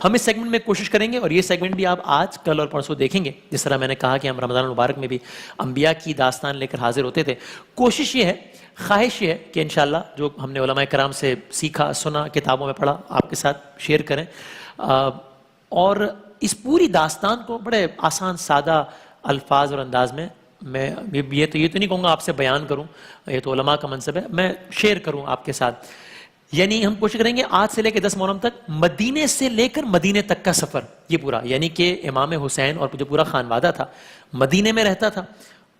ہم اس سیگمنٹ میں کوشش کریں گے، اور یہ سیگمنٹ بھی آپ آج کل اور پرسوں دیکھیں گے، جس طرح میں نے کہا کہ ہم رمضان المبارک میں بھی انبیاء کی داستان لے کر حاضر ہوتے تھے. کوشش یہ ہے، خواہش یہ ہے کہ انشاءاللہ جو ہم نے علماء کرام سے سیکھا، سنا، کتابوں میں پڑھا، آپ کے ساتھ شیئر کریں، اور اس پوری داستان کو بڑے آسان سادہ الفاظ اور انداز میں یہ تو نہیں کہوں گا آپ سے بیان کروں، یہ تو علماء کا منصب ہے، میں شیئر کروں آپ کے ساتھ. یعنی ہم کوشش کریں گے آج سے لے کے 10 محرم تک مدینے سے لے کر مدینے تک کا سفر یہ پورا، یعنی کہ امام حسین اور جو پورا خانوادہ تھا مدینے میں رہتا تھا،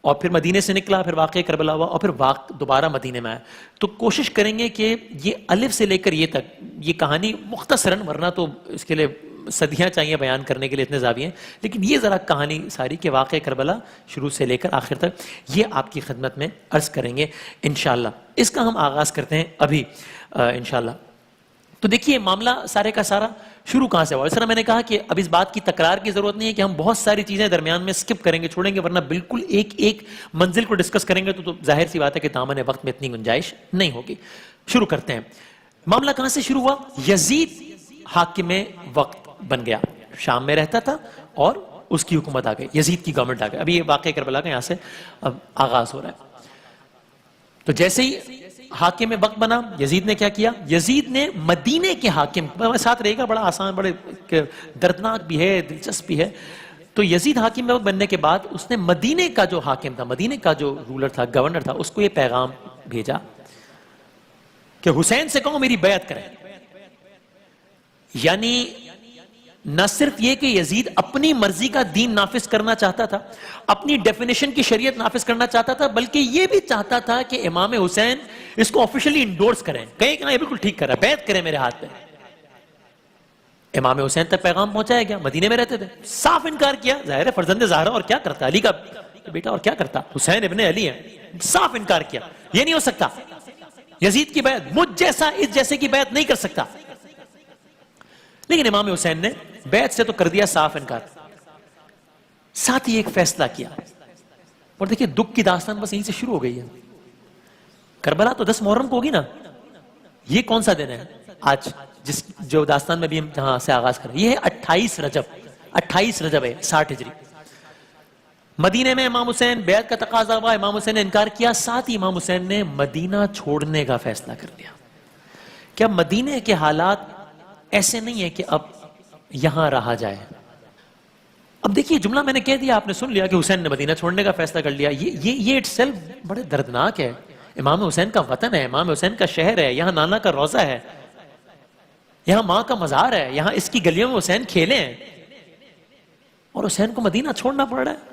اور پھر مدینے سے نکلا، پھر واقعہ کربلا ہوا، اور پھر دوبارہ مدینے میں آیا. تو کوشش کریں گے کہ یہ الف سے لے کر یہ تک یہ کہانی مختصراً، ورنہ تو اس کے لیے صدیاں چاہیے بیان کرنے کے لیے، اتنے زاویے ہیں، لیکن یہ ذرا کہانی ساری کہ واقعہ کربلا شروع سے لے کر آخر تک یہ آپ کی خدمت میں عرض کریں گے انشاءاللہ. اس کا ہم آغاز کرتے ہیں ابھی انشاءاللہ. تو دیکھیے معاملہ سارے کا سارا شروع کہاں سے ہوا. اس طرح میں نے کہا کہ اب اس بات کی تکرار کی ضرورت نہیں ہے کہ ہم بہت ساری چیزیں درمیان میں سکپ کریں گے، چھوڑیں گے، ورنہ بالکل ایک منزل کو ڈسکس کریں گے تو ظاہر سی بات ہے کہ دامن وقت میں اتنی گنجائش نہیں ہوگی. شروع کرتے ہیں. معاملہ کہاں سے شروع ہوا؟ یزید حاکم وقت بن گیا، شام میں رہتا تھا اور اس کی حکومت آ گئی، یزید کی گورنمنٹ آ گئی. ابھی یہ واقعہ کربلا کا یہاں سے اب آغاز ہو رہا ہے. تو جیسے ہی حاکم وقت بنا، یزید نے کیا کیا؟ یزید نے مدینے کے حاکم، ساتھ رہے گا، بڑا آسان، بڑے دردناک بھی ہے، دلچسپ بھی ہے. تو یزید حاکم وقت بننے کے بعد اس نے مدینے کا جو حاکم تھا، مدینے کا جو رولر تھا، گورنر تھا، اس کو یہ پیغام بھیجا کہ حسین سے کہو میری بیعت کریں. یعنی نہ صرف یہ کہ یزید اپنی مرضی کا دین نافذ کرنا چاہتا تھا، اپنی ڈیفینیشن کی شریعت نافذ کرنا چاہتا تھا، بلکہ یہ بھی چاہتا تھا کہ امام حسین اس کو آفیشلی انڈورس کریں، کہیں کہ یہ بالکل ٹھیک کر رہا ہے، بیعت کریں میرے ہاتھ پہ. امام حسین تک پیغام پہنچایا گیا، مدینے میں رہتے تھے. صاف انکار کیا، ظاہر ہے فرزند زہرا اور کیا کرتا، علی کا بیٹا اور کیا کرتا، حسین ابن علی ہے. صاف انکار کیا، یہ نہیں ہو سکتا، یزید کی بیعت مجھ جیسا اس جیسے کی بیعت نہیں کر سکتا. لیکن امام حسین نے بیعت سے تو کر دیا صاف انکار. ساتھ ہی ایک فیصلہ کیا، اور دیکھیں دکھ کی داستان بس یہیں سے شروع ہو گئی ہے. کربلا تو 10 محرم کو ہوگی نا، یہ کون سا دن ہے آج جو داستان میں بھی ہم جہاں سے آغاز کریں؟ یہ ہے 28 رجب ہے 60 ہجری. مدینے میں امام حسین، بیعت کا تقاضا ہوا، امام حسین نے انکار کیا. ساتھ ہی امام حسین نے مدینہ چھوڑنے کا فیصلہ کر لیا کہ اب مدینے کے حالات ایسے نہیں ہے کہ اب یہاں رہا جائے. اب دیکھیے جملہ میں نے کہہ دیا، آپ نے سن لیا کہ حسین نے مدینہ چھوڑنے کا فیصلہ کر لیا. یہ اٹ سیلف بڑے دردناک ہے. امام حسین کا وطن ہے، امام حسین کا شہر ہے، یہاں نانا کا روضہ ہے، یہاں ماں کا مزار ہے، یہاں اس کی گلیوں میں حسین کھیلے ہیں، اور حسین کو مدینہ چھوڑنا پڑ رہا ہے.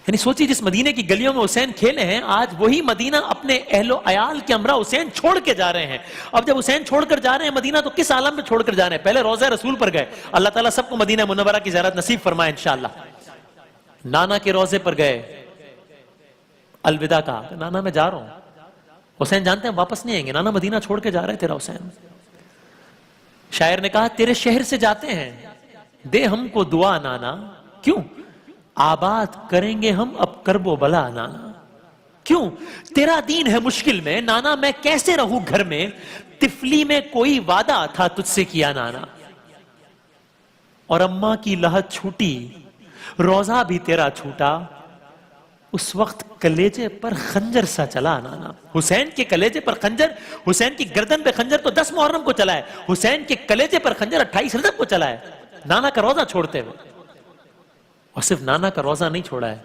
یعنی سوچیے جس مدینے کی گلیوں میں حسین کھیلے ہیں، آج وہی مدینہ اپنے اہل و عیال کے ہمراہ حسین چھوڑ کے جا رہے ہیں. اب جب حسین چھوڑ کر جا رہے ہیں مدینہ تو کس عالم میں چھوڑ کر جا رہے ہیں؟ پہلے روضہ رسول پر گئے، اللہ تعالیٰ سب کو مدینہ منورہ کی زیارت نصیب فرمائے انشاءاللہ. نانا کے روضے پر گئے، الوداع کہا، نانا میں جا رہا ہوں. حسین جانتے ہیں واپس نہیں آئیں گے، نانا مدینہ چھوڑ کے جا رہے تیرا حسین. شاعر نے کہا تیرے شہر سے جاتے ہیں، دے ہم کو دعا نانا، کیوں آباد کریں گے ہم اب کرب و بلا نانا. کیوں تیرا دین ہے مشکل میں نانا، میں کیسے رہوں گھر میں، طفلی میں کوئی وعدہ تھا تجھ سے کیا نانا. اور اماں کی لہت چھوٹی، روزہ بھی تیرا چھوٹا، اس وقت کلیجے پر خنجر سا چلا نانا. حسین کے کلیجے پر خنجر، حسین کی گردن پہ خنجر تو 10 محرم کو چلا ہے، حسین کے کلیجے پر خنجر 28 رجب کو چلا ہے، نانا کا روزہ چھوڑتے ہوئے. اور صرف نانا کا روزہ نہیں چھوڑا ہے،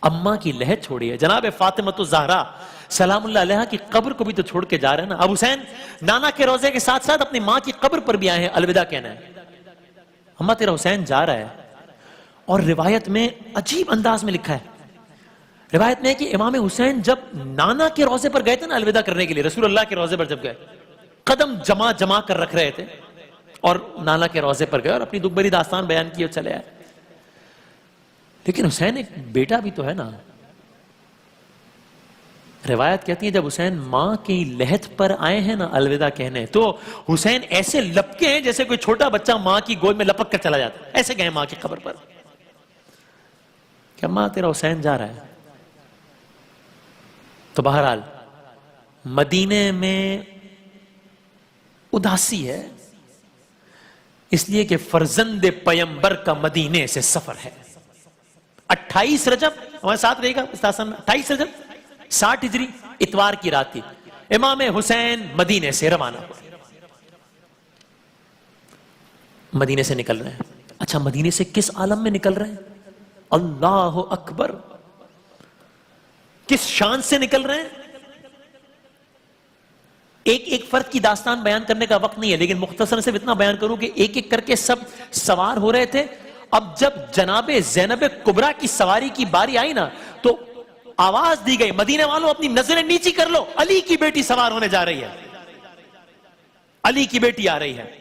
اماں کی لہت چھوڑی ہے. جناب فاطمہ الزہرا سلام اللہ علیہا کی قبر کو بھی تو چھوڑ کے جا رہے ہیں نا. اب حسین نانا کے روزے کے ساتھ ساتھ اپنی ماں کی قبر پر بھی آئے ہیں الوداع کہنا ہے. اماں تیرا حسین جا رہا ہے. اور روایت میں عجیب انداز میں لکھا ہے، روایت میں ہے کہ امام حسین جب نانا کے روزے پر گئے تھے نا الوداع کرنے کے لیے، رسول اللہ کے روزے پر جب گئے، قدم جما کر رکھ رہے تھے، اور نانا کے روزے پر گئے اور اپنی دکھ بھری داستان بیان کی اور چلے آئے. لیکن حسین ایک بیٹا بھی تو ہے نا. روایت کہتی ہے جب حسین ماں کی لہت پر آئے ہیں نا الوداع کہنے، تو حسین ایسے لپکے ہیں جیسے کوئی چھوٹا بچہ ماں کی گود میں لپک کر چلا جاتا ہے. ایسے گئے ماں کی قبر پر کہ ماں تیرا حسین جا رہا ہے. تو بہرحال مدینے میں اداسی ہے، اس لیے کہ فرزند پیمبر کا مدینے سے سفر ہے. 28 رجب ہمارے ساتھ رہے گا اس داستان میں. 28 رجب 60 ہجری اتوار کی رات تھی. امام حسین مدینے سے روانہ ہوئے. مدینے سے نکل رہے ہیں. اچھا مدینے سے کس عالم میں نکل رہے ہیں؟ اللہ اکبر. کس شان سے نکل رہے ہیں؟ ایک ایک فرد کی داستان بیان کرنے کا وقت نہیں ہے، لیکن مختصر صرف اتنا بیان کروں کہ ایک ایک کر کے سب سوار ہو رہے تھے. اب جب جناب زینب کبریٰ کی سواری کی باری آئی نا تو آواز دی گئی، مدینے والوں اپنی نظریں نیچی کر لو، علی کی بیٹی سوار ہونے جا رہی ہے، علی کی بیٹی آ رہی ہے.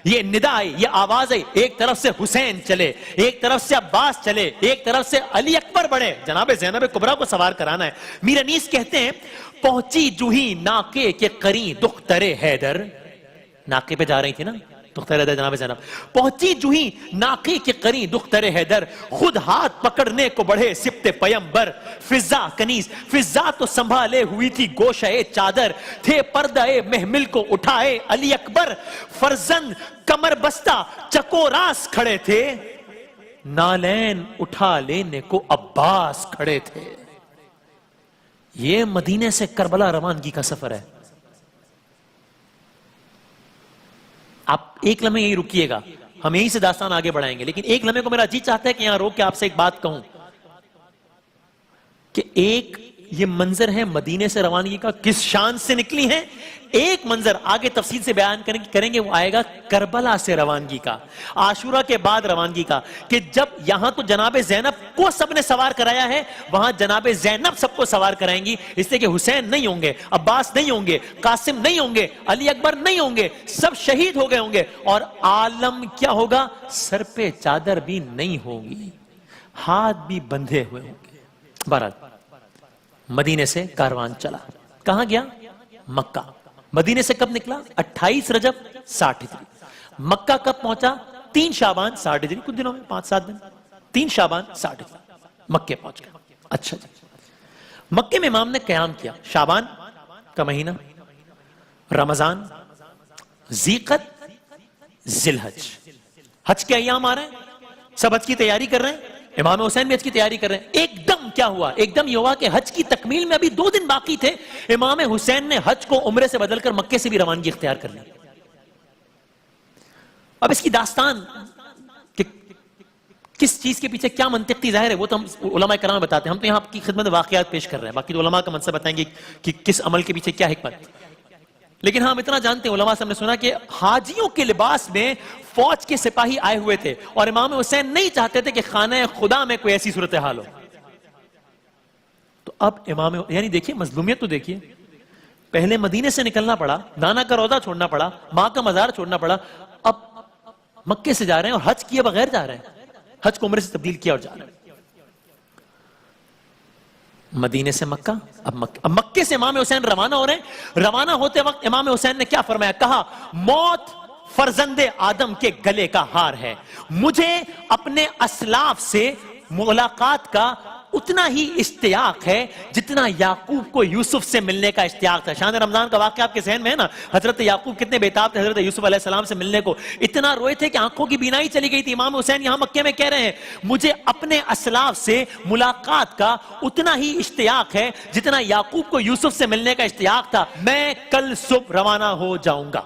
یہ ندا آئی، یہ آواز آئی. ایک طرف سے حسین چلے، ایک طرف سے عباس چلے، ایک طرف سے علی اکبر بڑھے. جناب زینب کبریٰ کو سوار کرانا ہے. میر انیس کہتے ہیں پہنچی جوہی ناکے کے قریں دختر حیدر. ناکے پہ جا رہی تھی نا دختر حیدر جناب زینب. پہنچی جوہی ناکے کے قریں دختر حیدر، خود ہاتھ پکڑنے کو بڑھے سبت پیمبر. فضا کنیز، فضا تو سنبھالے ہوئی تھی گوشہ چادر، تھے پردہ محمل کو اٹھائے علی اکبر. فرزند کمر بستہ چکو راس کھڑے تھے، نالین اٹھا لینے کو عباس کھڑے تھے. یہ مدینے سے کربلا روانگی کا سفر ہے. آپ ایک لمحے یہی رکیے گا، ہم یہیں سے داستان آگے بڑھائیں گے، لیکن ایک لمحے کو میرا جی چاہتا ہے کہ یہاں روک کے آپ سے ایک بات کہوں کہ ایک یہ منظر ہے مدینے سے روانگی کا، کس شان سے نکلی ہیں. ایک منظر آگے تفصیل سے بیان کریں گے، وہ آئے گا کربلا سے روانگی کا، عاشورہ کے بعد روانگی کا. کہ جب یہاں تو جناب زینب کو سب نے سوار کرایا ہے، وہاں جناب زینب سب کو سوار کرائیں گی. اس لیے کہ حسین نہیں ہوں گے، عباس نہیں ہوں گے، قاسم نہیں ہوں گے، علی اکبر نہیں ہوں گے، سب شہید ہو گئے ہوں گے. اور عالم کیا ہوگا؟ سر پہ چادر بھی نہیں ہوگی، ہاتھ بھی بندھے ہوئے ہوں گے. بہرحال مدینے سے کاروان چلا. کہاں گیا؟ مکہ. مدینے سے کب نکلا؟ 28 رجب 60 ہجری. مکہ کب پہنچا؟ 3 شعبان 60 ہجری. کچھ دنوں میں 5-7 دن. 3 شعبان 60 ہجری مکے پہنچ گیا. اچھا جی، مکے میں امام نے قیام کیا. شعبان کا مہینہ، رمضان، ذیقت، ذی الحج. حج کے ایام آ رہے ہیں، سب حج کی تیاری کر رہے ہیں. امام حسین بھی حج کی تیاری کر رہے ہیں. ایک دم کیا ہوا؟ ایک دم یہ ہوا کہ حج کی تکمیل میں ابھی 2 دن باقی تھے. امام حسین نے حج کو عمرے سے بدل کر مکے سے بھی روانگی اختیار کر لی. اب اس کی داستان کہ کس چیز کے پیچھے کیا منطق تھی ظاہر ہے وہ تو ہم علماء کرام بتاتے ہیں. ہم تو یہاں آپ کی خدمت میں واقعات پیش کر رہے ہیں، باقی تو علماء کا منصب بتائیں گے کہ کس عمل کے پیچھے کیا حکمت. لیکن ہم اتنا جانتے ہیں، علماء سے ہم نے سنا کہ حاجیوں کے لباس میں فوج کے سپاہی آئے ہوئے تھے اور امام حسین نہیں چاہتے تھے کہ خانہ خدا میں کوئی ایسی صورتحال ہو. تو اب امام یعنی دیکھیے مظلومیت تو دیکھیے، پہلے مدینے سے نکلنا پڑا، نانا کا روضہ چھوڑنا پڑا، ماں کا مزار چھوڑنا پڑا، اب مکے سے جا رہے ہیں اور حج کیے بغیر جا رہے ہیں، حج کو عمرے سے تبدیل کیا اور جا رہے ہیں. مدینے سے مکہ، اب مکے سے امام حسین روانہ ہو رہے ہیں. روانہ ہوتے وقت امام حسین نے کیا فرمایا؟ کہا موت فرزند آدم کے گلے کا ہار ہے، مجھے اپنے اسلاف سے ملاقات کا اتنا ہی اشتیاق ہے جتنا یعقوب کو یوسف سے ملنے کا اشتیاق تھا. شان رمضان کا واقعہ آپ کے ذہن میں ہے نا، حضرت یعقوب کتنے بیتاب تھے حضرت یوسف علیہ السلام سے ملنے کو، اتنا روئے تھے کہ آنکھوں کی بینائی چلی گئی تھی. امام حسین یہاں مکے میں کہہ رہے ہیں مجھے اپنے اسلاف سے ملاقات کا اتنا ہی اشتیاق ہے جتنا یعقوب کو یوسف سے ملنے کا اشتیاق تھا، میں کل صبح روانہ ہو جاؤں گا.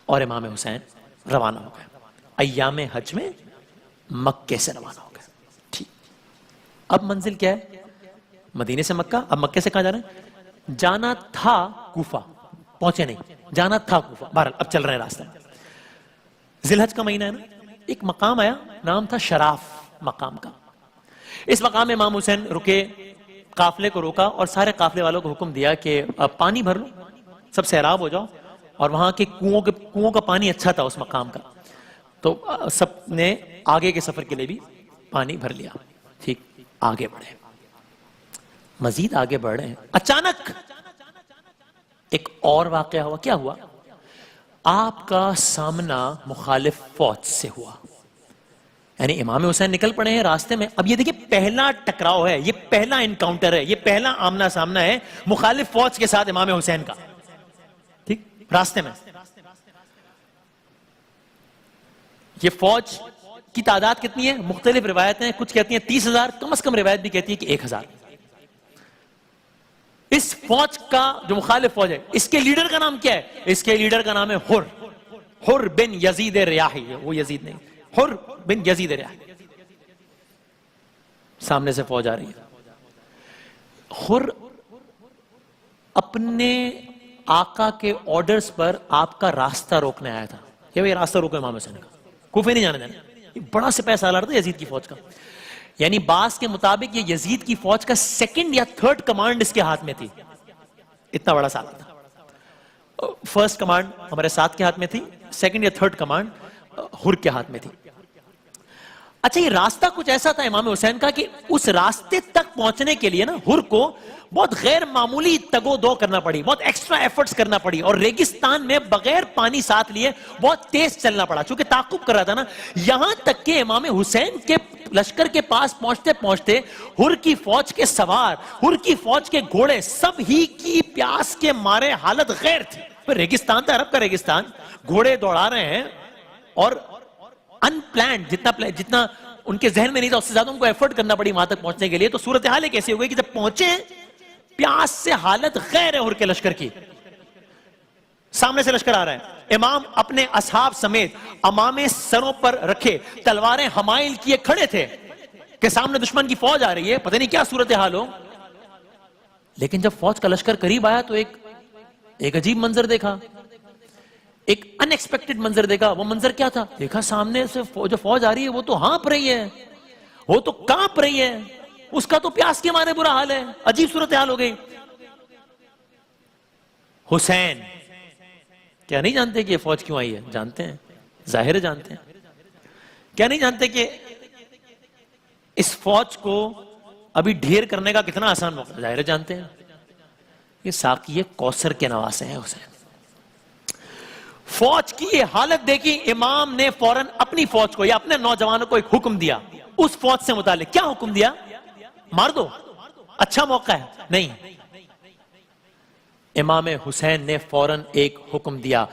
اور امام حسین روانہ ہو گئے. ایام حج میں مکے سے روانہ ہو گئے. ٹھیک، اب منزل کیا ہے؟ مدینے سے مکہ. اب مکے سے کہاں جا رہے ہیں؟ جانا تھا کوفہ، پہنچے نہیں، جانا تھا کوفہ. بہرحال اب چل رہے ہیں راستے میں. ذی الحج کا مہینہ ہے نا، ایک مقام آیا، نام تھا شراف مقام کا. اس مقام میں امام حسین رکے، قافلے کو روکا اور سارے قافلے والوں کو حکم دیا کہ پانی بھر لو، سب سیراب ہو جاؤ. اور وہاں کے کنووں کا پانی اچھا تھا اس مقام کا، تو سب نے آگے کے سفر کے لیے بھی پانی بھر لیا. ٹھیک، آگے بڑھے، مزید آگے بڑھ رہے ہیں. اچانک ایک اور واقعہ ہوا. کیا ہوا؟ آپ کا سامنا مخالف فوج سے ہوا. یعنی امام حسین نکل پڑے ہیں راستے میں. اب یہ دیکھیں پہلا ٹکراؤ ہے، یہ پہلا انکاؤنٹر ہے، یہ پہلا آمنا سامنا ہے مخالف فوج کے ساتھ امام حسین کا. ٹھیک، راستے میں یہ فوج کی تعداد کتنی ہے؟ مختلف روایتیں، کچھ کہتی ہیں 30,000، کم از کم روایت بھی کہتی ہے کہ 1,000. اس فوج کا جو مخالف فوج ہے، اس کے لیڈر کا نام کیا ہے؟ اس کے لیڈر کا نام ہے حر بن یزید ریاحی. وہ یزید نہیں، حر بن یزید ریاحی. سامنے سے فوج آ رہی ہے. حر اپنے آقا کے آرڈرز پر آپ کا راستہ روکنے آیا تھا کہ بھئی راستہ روکو امام حسین کا، کوفے نہیں جانے دینا. بڑا سپہ سالار تھا یزید کی فوج کا. یعنی بعض کے مطابق یہ یزید کی فوج کا سیکنڈ یا تھرڈ کمانڈ اس کے ہاتھ میں تھی. اتنا بڑا سالار تھا. فرسٹ کمانڈ ہمارے ساتھ کے ہاتھ میں تھی، سیکنڈ یا تھرڈ کمانڈ حر کے ہاتھ میں تھی. اچھا، یہ راستہ کچھ ایسا تھا امام حسین کا کہ اس راستے تک پہنچنے کے لیے نا حر کو بہت غیر معمولی تگو دو کرنا پڑی، بہت ایکسٹرا ایفرٹس کرنا پڑی، اور ریگستان میں بغیر پانی ساتھ لیے بہت تیز چلنا پڑا، چونکہ تعاقب کر رہا تھا نا. یہاں تک کہ امام حسین کے لشکر کے پاس پہنچتے پہنچتے حر کی فوج کے سوار، حر کی فوج کے گھوڑے سب ہی کی پیاس کے مارے حالت غیر تھی. ریگستان تھا، عرب کا ریگستان، گھوڑے دوڑا رہے ہیں، اور ان پلانڈ جتنا ان کے ذہن میں نہیں تھا اس سے زیادہ ان کو ایفرٹ کرنا پڑی وہاں تک پہنچنے کے لیے. تو صورتحال ایک ایسی ہو گئی کہ جب پہنچے، پیاس سے حالت غیر ہے حر کے لشکر کی. سامنے سے لشکر آ رہا ہے، امام اپنے اصحاب سمیت امامے سروں پر رکھے تلواریں حمائل کیے کھڑے تھے کہ سامنے دشمن کی فوج آ رہی ہے، پتہ نہیں کیا صورتحال ہو. لیکن جب فوج کا لشکر قریب آیا تو ایک عجیب منظر دیکھا، ایک ان ایکسپیکٹڈ منظر دیکھا. وہ منظر کیا تھا؟ دیکھا سامنے سے جو فوج آ رہی ہے وہ تو ہانپ رہی ہے، وہ تو کانپ رہی ہے، اس کا تو پیاس کے مارے برا حال ہے. عجیب صورتحال ہو گئی. حسین کیا نہیں جانتے کہ یہ فوج کیوں آئی ہے؟ جانتے ہیں، ظاہر ہے جانتے ہیں. کیا نہیں جانتے کہ اس فوج کو ابھی ڈھیر کرنے کا کتنا آسان موقع؟ ظاہر ہے جانتے ہیں. یہ ساقی کوثر کے نواسے ہیں حسین. فوج کی یہ حالت دیکھی، امام نے فوراً اپنی فوج کو یا اپنے نوجوانوں کو ایک حکم دیا. اس فوج سے متعلق کیا حکم دیا؟ مار دو، اچھا موقع ہے؟ نہیں. امام حسین نے فوراً ایک حکم دیا،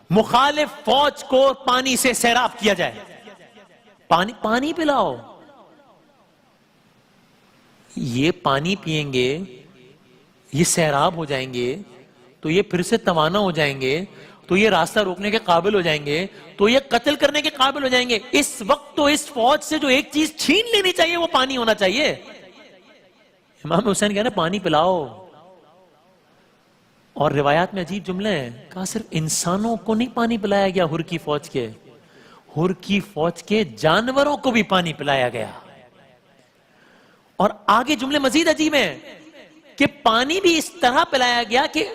مخالف فوج کو پانی سے سیراب کیا جائے. پانی پلاؤ. یہ پانی پیئیں گے، یہ سیراب ہو جائیں گے، تو یہ پھر سے توانا ہو جائیں گے، تو یہ راستہ روکنے کے قابل ہو جائیں گے، تو یہ قتل کرنے کے قابل ہو جائیں گے. اس وقت تو اس فوج سے جو ایک چیز چھین لینی چاہیے وہ پانی ہونا چاہیے. امام حسین کہہ رہے ہیں پانی پلاؤ. اور روایات میں عجیب جملے ہیں، کہا صرف انسانوں کو نہیں پانی پلایا گیا، حر کی فوج کے، حر کی فوج کے جانوروں کو بھی پانی پلایا گیا. اور آگے جملے مزید عجیب ہیں کہ پانی بھی اس طرح پلایا گیا کہ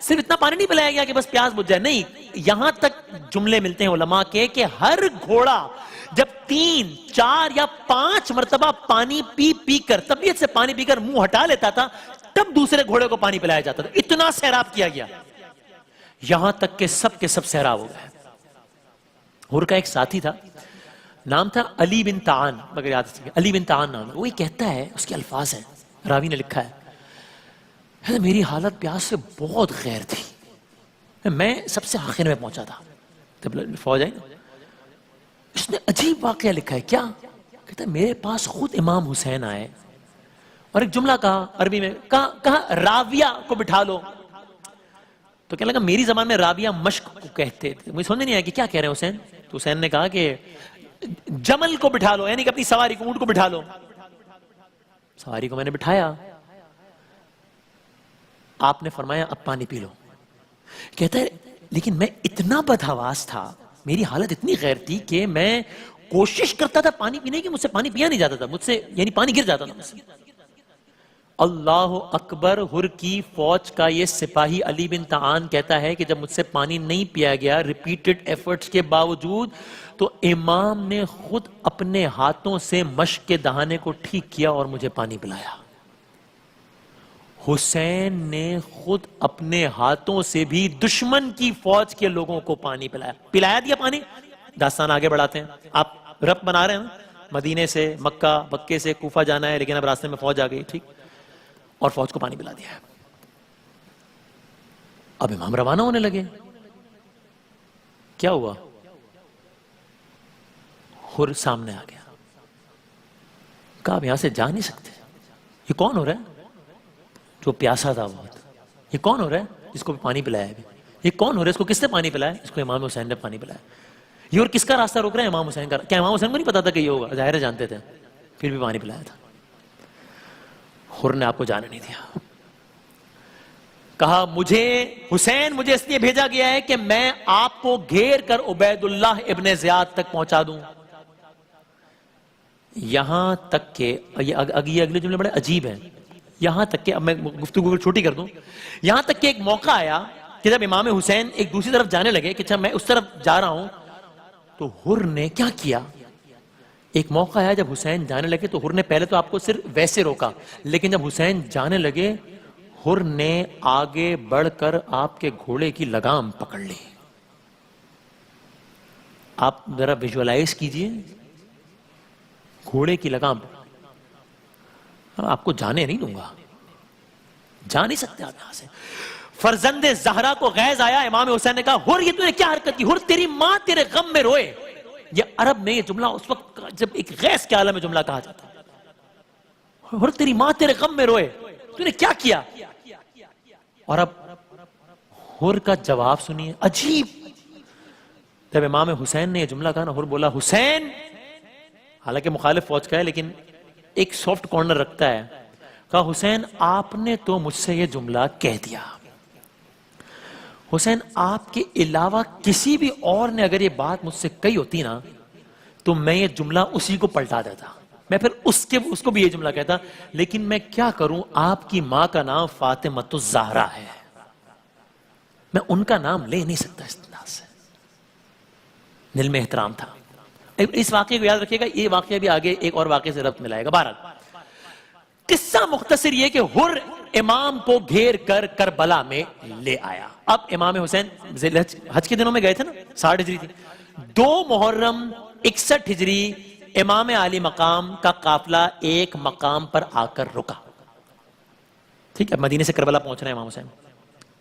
صرف اتنا پانی نہیں پلایا گیا کہ بس پیاس بجھ جائے، نہیں. یہاں تک جملے ملتے ہیں علماء کے کہ ہر گھوڑا جب 3، 4 یا 5 مرتبہ پانی پی کر، طبیعت سے پانی پی کر منہ ہٹا لیتا تھا، تب دوسرے گھوڑے کو پانی پلایا جاتا تھا. اتنا سیراب کیا گیا، یہاں تک کہ سب کے سب سیراب ہو گئے. حر کا ایک ساتھی تھا، نام تھا علی بن تعان، مگر یاد ہے علی بن تعان نام ہے. وہ یہ کہتا ہے، اس کے الفاظ ہیں، راوی نے لکھا ہے، میری حالت پیاس سے بہت غیر تھی، میں سب سے آخر میں پہنچا تھا جب فوج آئی نا. اس نے عجیب واقعہ لکھا ہے. کیا کہتا ہے؟ میرے پاس خود امام حسین آئے اور ایک جملہ کہا عربی میں، کہا راویہ کو بٹھا لو. تو کہنے لگا میری زبان میں راویہ مشق کو کہتے تھے، مجھے سمجھ نہیں آیا کہ کیا کہہ رہے ہیں حسین. تو حسین نے کہا کہ جمل کو بٹھا لو، یعنی کہ اپنی سواری کو، اونٹ کو بٹھا لو. سواری کو میں نے بٹھایا، آپ نے فرمایا اب پانی پی لو. کہتا ہے لیکن میں اتنا بدحواس تھا، میری حالت اتنی غیر تھی کہ میں کوشش کرتا تھا پانی پینے کی، مجھ سے پانی پیا نہیں جاتا تھا، مجھ سے یعنی پانی گر جاتا تھا مجھ سے. اللہ اکبر. حر کی فوج کا یہ سپاہی علی بن تعان کہتا ہے کہ جب مجھ سے پانی نہیں پیا گیا ریپیٹڈ ایفرٹس کے باوجود، تو امام نے خود اپنے ہاتھوں سے مشق کے دہانے کو ٹھیک کیا اور مجھے پانی پلایا. حسین نے خود اپنے ہاتھوں سے بھی دشمن کی فوج کے لوگوں کو پانی پلایا دیا پانی. داستان آگے بڑھاتے ہیں. آپ رب بنا رہے ہیں مدینے سے مکے سے کوفہ جانا ہے، لیکن اب راستے میں فوج آ گئی، ٹھیک، اور فوج کو پانی پلا دیا ہے. اب امام روانہ ہونے لگے. کیا ہوا؟ حر سامنے آ گیا، کہا اب یہاں سے جا نہیں سکتے، یہ کون ہو رہا ہے جو پیاسا تھا بہت، یہ کون ہو رہا ہے جس کو پانی پلایا ہے، یہ کون ہو رہا ہے اس کو کس نے پانی پلایا؟ اس کو امام حسین نے پانی پلایا۔ یہ اور کس کا راستہ روک رہے ہیں؟ امام حسین کا۔ کیا امام حسین کو نہیں پتا تھا کہ یہ ہوگا؟ ظاہر ہے جانتے تھے، پھر بھی پانی پلایا تھا۔ حر نے آپ کو جانے نہیں دیا، کہا مجھے حسین مجھے اس لیے بھیجا گیا ہے کہ میں آپ کو گھیر کر عبید اللہ ابن زیاد تک پہنچا دوں۔ یہاں تک کہ یہ اگلے جملے بڑے عجیب ہیں، یہاں تک کہ اب میں گفتگو کو چھوٹی کر دوں، یہاں تک کہ ایک موقع آیا کہ جب امام حسین ایک دوسری طرف جانے لگے کہ اچھا میں اس طرف جا رہا ہوں، تو حر نے کیا کیا؟ ایک موقع آیا جب حسین جانے لگے تو حر نے پہلے تو آپ کو صرف ویسے روکا، لیکن جب حسین جانے لگے حر نے آگے بڑھ کر آپ کے گھوڑے کی لگام پکڑ لی۔ آپ ذرا ویژولائز کیجئے، گھوڑے کی لگام، آپ کو جانے نہیں دوں گا، جا نہیں سکتے آپ یہاں سے۔ فرزند زہرا کو غیظ آیا، امام حسین نے کہا حر یہ تو نے کیا حرکت کی؟ حر تیری ماں تیرے غم میں روئے۔ یہ عرب میں یہ جملہ اس وقت جب ایک غیظ کے عالم میں جملہ کہا جاتا ہے، حر تیری ماں تیرے غم میں روئے، تو نے کیا کیا؟ اور اب حر کا جواب سنیے، عجیب۔ جب امام حسین نے یہ جملہ کہا نا، حر بولا حسین، حالانکہ مخالف فوج کا ہے لیکن ایک سافٹ کارنر رکھتا ہے، کہا حسین آپ نے تو مجھ سے یہ جملہ کہہ دیا، حسین آپ کے علاوہ کسی بھی اور نے اگر یہ بات مجھ سے کہی ہوتی نا تو میں یہ جملہ اسی کو پلٹا دیتا، میں پھر اس کو بھی یہ جملہ کہتا، لیکن میں کیا کروں، آپ کی ماں کا نام فاطمۃ الزہرا ہے، میں ان کا نام لے نہیں سکتا اس انداز سے۔ دل میں احترام تھا۔ اس واقعے کو یاد رکھیے گا، یہ واقعہ بھی آگے ایک اور واقعے سے ربط ملائے گا۔ بہرحال قصہ مختصر یہ کہ حر امام کو گھیر کر کربلا میں لے آیا۔ اب امام حسین حج کے دنوں میں گئے تھے نا، 60 ہجری تھی، 2 محرم 61 ہجری امام عالی مقام کا قافلہ ایک مقام پر آ کر رکا۔ ٹھیک ہے، مدینے سے کربلا پہنچ رہے ہیں امام حسین۔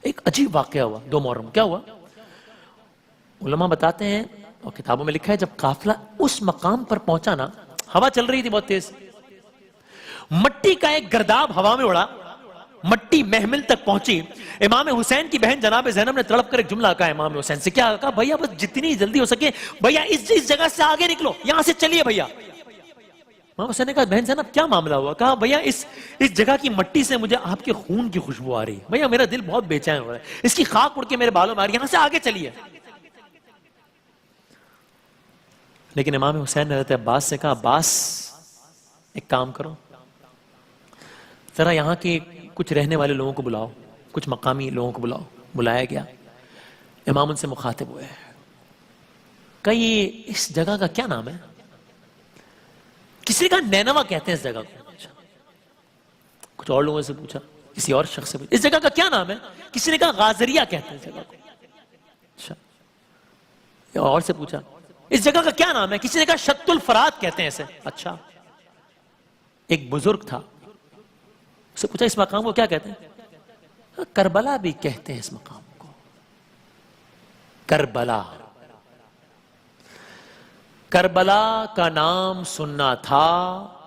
ایک عجیب واقعہ ہوا 2 محرم۔ کیا ہوا؟ علماء بتاتے ہیں اور کتابوں میں لکھا ہے، جب قافلہ اس مقام پر پہنچا نا، ہوا چل رہی تھی بہت تیز، مٹی کا ایک گرداب ہوا میں اڑا، مٹی محمل تک پہنچی۔ امام حسین کی بہن جناب زینب نے تڑپ کر ایک جملہ کہا امام حسین سے، کیا کہا؟ بھیا بس جتنی جلدی ہو سکے بھیا اس جگہ سے آگے نکلو، یہاں سے چلیے بھیا۔ امام حسین نے کہا بہن زینب کیا معاملہ ہوا؟ کہا بھیا اس جگہ کی مٹی سے مجھے آپ کے خون کی خوشبو آ رہی ہے، بھیا میرا دل بہت بے چین ہو رہا ہے، اس کی خاک اڑ کے میرے بالوں میں آ رہی ہے، یہاں سے آگے چلیے۔ لیکن امام حسین نے حضرت عباس سے کہا عباس ایک کام کرو، ذرا یہاں کے کچھ رہنے والے لوگوں کو بلاؤ، کچھ مقامی لوگوں کو بلاؤ۔ بلایا گیا، امام ان سے مخاطب ہوئے، کہا یہ اس جگہ کا کیا نام ہے؟ کسی نے کہا نینوا کہتے ہیں اس جگہ کو۔ کچھ اور لوگوں سے پوچھا، کسی اور شخص سے پوچھا اس جگہ کا کیا نام ہے؟ کسی نے کہا غازریہ کہتے ہیں اس جگہ کو۔ اچھا، اور سے پوچھا اس جگہ کا کیا نام ہے؟ کسی نے کہا شط الفرات کہتے ہیں اسے۔ اچھا، ایک بزرگ تھا، اس سے پوچھا اس مقام کو کیا کہتے ہیں؟ کربلا بھی کہتے ہیں اس مقام کو، کربلا۔ کربلا کا نام سننا تھا،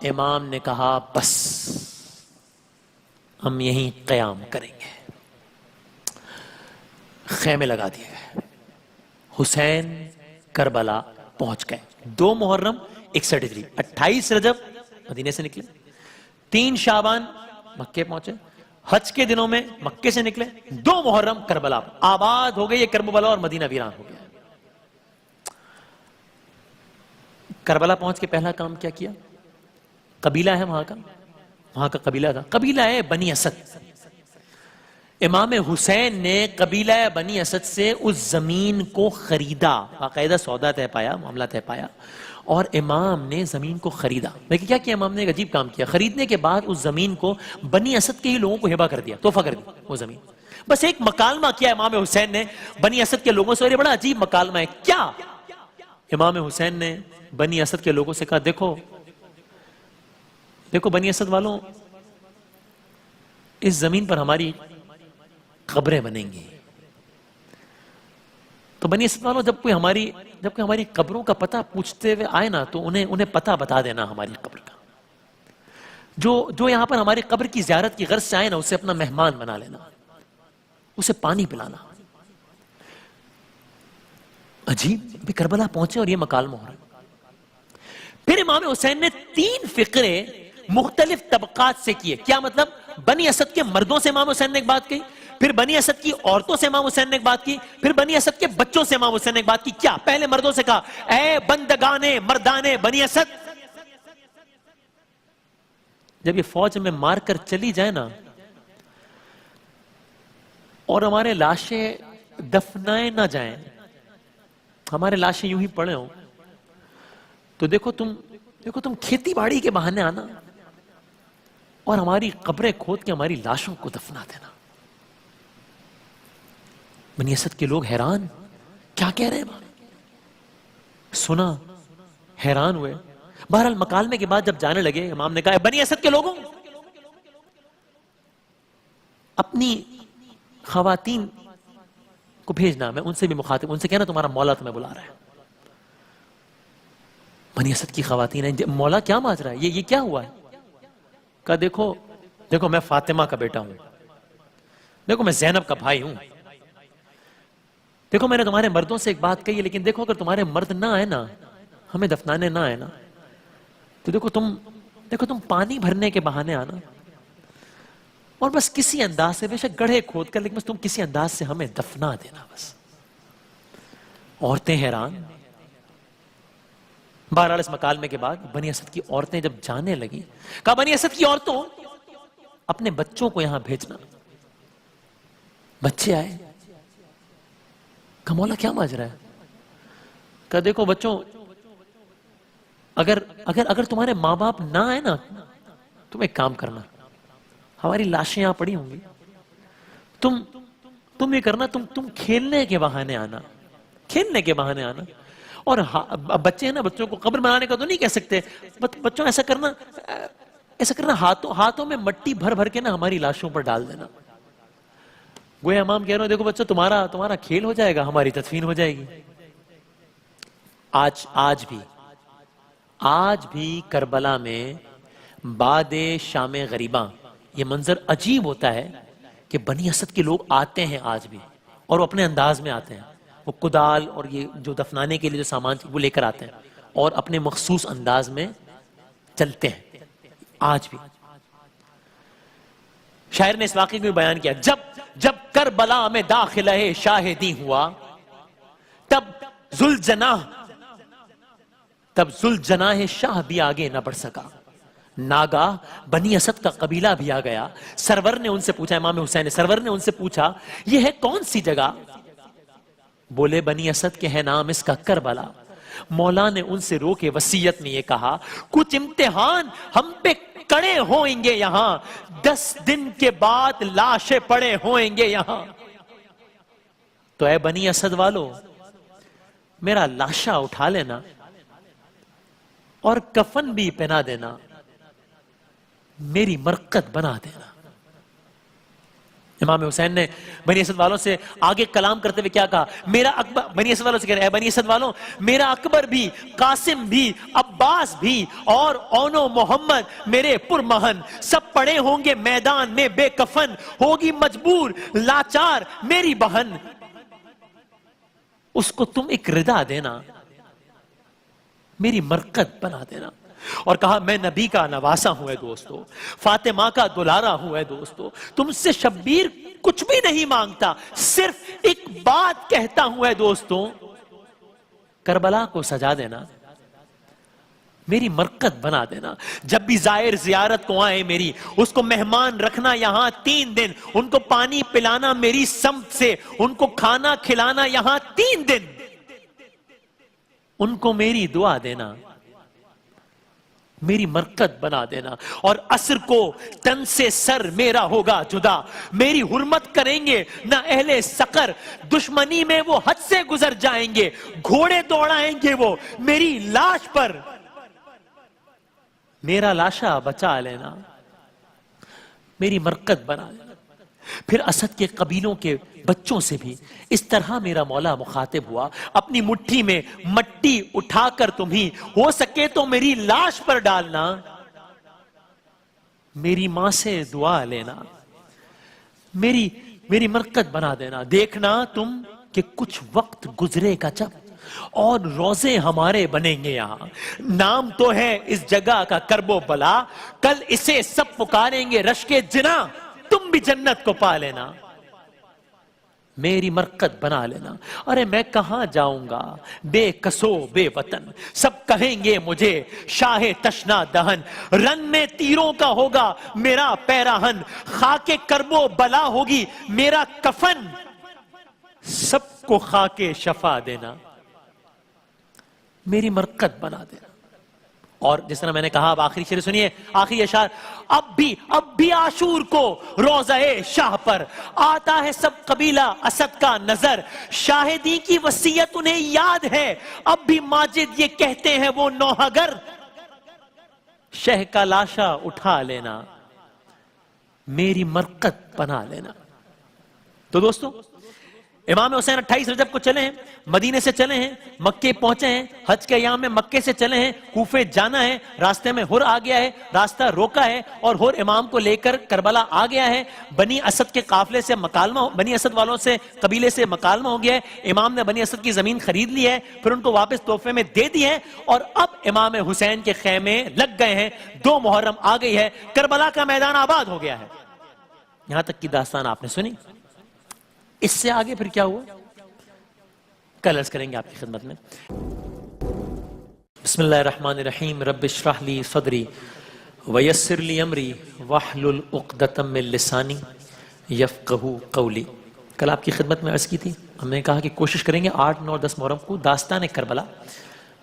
امام نے کہا بس ہم یہیں قیام کریں گے۔ خیمے لگا دیے گئے، حسین کربلا پہنچ گئے۔ 2 محرم 61 ہجری، 28 رجب مدینے سے نکلے، 3 شعبان مکے پہنچے، حج کے دنوں میں مکے سے نکلے، 2 محرم کربلا آباد ہو گئی، یہ کربلا اور مدینہ ویران ہو گیا۔ کربلا پہنچ کے پہلا کام کیا کیا؟ قبیلہ ہے وہاں کا قبیلہ تھا، قبیلہ ہے بنی اسد۔ امام حسین نے قبیلہ بنی اسد سے اس زمین کو خریدا، باقاعدہ سودا طے پایا، معاملہ طے پایا، اور امام نے زمین کو خریدا۔ لیکن کیا کیا امام نے؟ ایک عجیب کام کیا، خریدنے کے بعد اس زمین کو بنی اسد کے ہی لوگوں کو ہبہ کر دیا، تحفہ کر دیا وہ زمین۔ بس ایک مکالمہ کیا امام حسین نے بنی اسد کے لوگوں سے، اور یہ بڑا عجیب مکالمہ ہے۔ کیا امام حسین نے بنی اسد کے لوگوں سے کہا، دیکھو بنی اسد والوں، اس زمین پر ہماری قبریں بنیں گی، تو بنی اسد والوں جب کوئی ہماری جب کہ ہماری قبروں کا پتہ پوچھتے ہوئے آئے نا تو انہیں پتہ بتا دینا ہماری قبر کا. جو یہاں پر ہماری قبر کی زیارت کی غرض سے آئے نا اسے اپنا مہمان بنا لینا, اسے پانی پلانا. عجیب, ابھی کربلا پہنچے اور یہ مکالمہ ہو رہا ہے. پھر امام حسین نے 3 فقرے مختلف طبقات سے کیے. کیا مطلب؟ بنی اسد کے مردوں سے امام حسین نے ایک بات کہی, پھر بنی اسد کی عورتوں سے امام حسین نے ایک بات کی, پھر بنی اسد کے بچوں سے امام حسین نے ایک بات کی. کیا؟ پہلے مردوں سے کہا, اے بندگانے مردانے بنی اسد, جب یہ فوج میں مار کر چلی جائے نا اور ہمارے لاشیں دفنائے نہ جائیں, ہمارے لاشیں یوں ہی پڑے ہوں, تو دیکھو تم کھیتی باڑی کے بہانے آنا اور ہماری قبریں کھود کے ہماری لاشوں کو دفنا دینا. بنی اسد کے لوگ حیران, کیا کہہ رہے ہیں؟ سنا, حیران ہوئے. بہرحال مکالمے کے بعد جب جانے لگے, امام نے کہا, بنی اسد کے لوگوں, اپنی خواتین کو بھیجنا, میں ان سے بھی مخاطب, ان سے کہنا تمہارا مولا تمہیں بلا رہا ہے. بنی اسد کی خواتین ہیں, مولا کیا مانج رہا ہے, یہ کیا ہوا ہے؟ کہا دیکھو میں فاطمہ کا بیٹا ہوں, دیکھو میں زینب کا بھائی ہوں, دیکھو میں نے تمہارے مردوں سے ایک بات کہی ہے, لیکن دیکھو اگر تمہارے مرد نہ آئے نا, ہمیں دفنانے نہ آئے نا, تو دیکھو تم پانی بھرنے کے بہانے آنا اور بس کسی انداز سے, بے شک گڑھے کھود کر, لیکن بس تم کسی انداز سے ہمیں دفنا دینا بس. عورتیں حیران. بہرحال اس مکالمے کے بعد بنی اسد کی عورتیں جب جانے لگی, کہا بنی اسد کی عورتوں اپنے بچوں کو یہاں بھیجنا. بچے آئے, کہا مولا کیا ماجرا ہے؟ کہا دیکھو بچوں, اگر تمہارے ماں باپ نہ آئے نا, تم ایک کام کرنا, ہماری لاشیں یہاں پڑی ہوں گی, تم یہ کرنا, تم کھیلنے کے بہانے آنا, کھیلنے کے بہانے آنا. اور بچے ہیں نا, بچوں کو قبر بنانے کا تو نہیں کہہ سکتے, بچوں ایسا کرنا ہاتھوں میں مٹی بھر بھر کے نا ہماری لاشوں پر ڈال دینا. گویا امام کہہ رہے ہیں, دیکھو بچوں تمہارا کھیل ہو جائے گا, ہماری تدفین ہو جائے گی. آج بھی کربلا میں بعد شام غریباں یہ منظر عجیب ہوتا ہے کہ بنی اسد کے لوگ آتے ہیں آج بھی, اور وہ اپنے انداز میں آتے ہیں. وہ کدال اور یہ جو دفنانے کے لیے جو سامان وہ لے کر آتے ہیں اور اپنے مخصوص انداز میں چلتے ہیں آج بھی. شاعر نے اس واقعے کو بھی بیان کیا, جب کربلا میں داخلہ شاہدی ہوا, تب ذوالجناح شاہ بھی آگے نہ بڑھ سکا. ناگاہ بنی اسد کا قبیلہ بھی آ گیا. سرور نے ان سے پوچھا, امام حسین سرور نے ان سے پوچھا, یہ ہے کون سی جگہ؟ بولے بنی اسد کے ہے نام اس کا کربلا. مولا نے ان سے رو کے وصیت میں یہ کہا, کچھ امتحان ہم پہ کڑے ہوئیں گے یہاں, 10 دن کے بعد لاشیں پڑے ہوئیں گے یہاں. تو اے بنی اسد والو, میرا لاشا اٹھا لینا اور کفن بھی پہنا دینا, میری مرقد بنا دینا. امام حسین نے بنی اسد والوں سے آگے کلام کرتے ہوئے کیا کہا, میرا اکبر, بنی اسد والوں سے کہہ رہے ہیں, بنی اسد والوں, میرا اکبر بھی, قاسم بھی, عباس بھی اور اونو محمد میرے پرمہن سب پڑے ہوں گے میدان میں بے کفن, ہوگی مجبور لاچار میری بہن, اس کو تم ایک ردا دینا, میری مرقد بنا دینا. اور کہا میں نبی کا نواسا ہوں اے دوستو, فاطمہ کا دلارا ہوں اے دوستو, تم سے شبیر کچھ بھی نہیں مانگتا, صرف ایک بات کہتا ہوں اے دوستو, کربلا کو سجا دینا, میری مرقد بنا دینا. جب بھی زائر زیارت کو آئے میری, اس کو مہمان رکھنا یہاں 3 دن, ان کو پانی پلانا میری سمت سے, ان کو کھانا کھلانا یہاں 3 دن, ان کو میری دعا دینا, میری مرقد بنا دینا. اور عصر کو تن سے سر میرا ہوگا جدا, میری حرمت کریں گے نہ اہل سقر, دشمنی میں وہ حد سے گزر جائیں گے, گھوڑے دوڑائیں گے وہ میری لاش پر, میرا لاشا بچا لینا, میری مرقد بنا دینا. پھر اسد کے قبیلوں کے بچوں سے بھی اس طرح میرا مولا مخاطب ہوا، اپنی مٹھی میں مٹی اٹھا کر تمہیں ہو سکے تو میری لاش پر ڈالنا، میری ماں سے دعا لینا، میری مرکت بنا دینا، دیکھنا تم کہ کچھ وقت گزرے گا جب اور روزے ہمارے بنیں گے یہاں، نام تو ہے اس جگہ کا کرب و بلا، کل اسے سب پکاریں گے رشک جنا، تم بھی جنت کو پا لینا، میری مرکت بنا لینا۔ ارے میں کہاں جاؤں گا بے کسو بے وطن، سب کہیں گے مجھے شاہ تشنا دہن، رن میں تیروں کا ہوگا میرا پیراہن، خاک کرب و بلا ہوگی میرا کفن، سب کو خاک شفا دینا، میری مرکت بنا دینا۔ اور جس طرح میں نے کہا، اب آخری شعر سنیے، آخری اشعار، اب بھی عاشور کو روزہ شاہ پر آتا ہے سب قبیلہ اسد کا نظر، شاہدی کی وصیت انہیں یاد ہے، اب بھی ماجد یہ کہتے ہیں وہ نوحہ گر، شہ کا لاشا اٹھا لینا، میری مرکت بنا لینا۔ تو دوستو، امام حسین 28 رجب کو چلے ہیں، مدینے سے چلے ہیں، مکے پہنچے ہیں، حج کے ایام میں مکے سے چلے ہیں، کوفے جانا ہے، راستے میں ہر آ گیا ہے، راستہ روکا ہے اور ہر امام کو لے کر کربلا آ گیا ہے، بنی اسد کے قافلے سے مکالمہ، بنی اسد والوں سے قبیلے سے مکالمہ ہو گیا ہے، امام نے بنی اسد کی زمین خرید لی ہے، پھر ان کو واپس تحفے میں دے دی ہے، اور اب امام حسین کے خیمے لگ گئے ہیں، 2 محرم آ گئی ہے، کربلا کا میدان آباد ہو گیا ہے۔ یہاں تک کی داستان آپ نے سنی، اس سے آگے پھر کیا ہوا کل عرض کریں گے آپ کی خدمت میں۔ بسم اللہ الرحمن الرحیم، رب اشرح لی صدری ویسر لی امری واحلل عقدۃ من لسانی یفقہوا قولی۔ کل آپ کی خدمت میں عرض کی تھی، ہم نے کہا کہ کوشش کریں گے 8، 9، 10 محرم کو داستان کربلا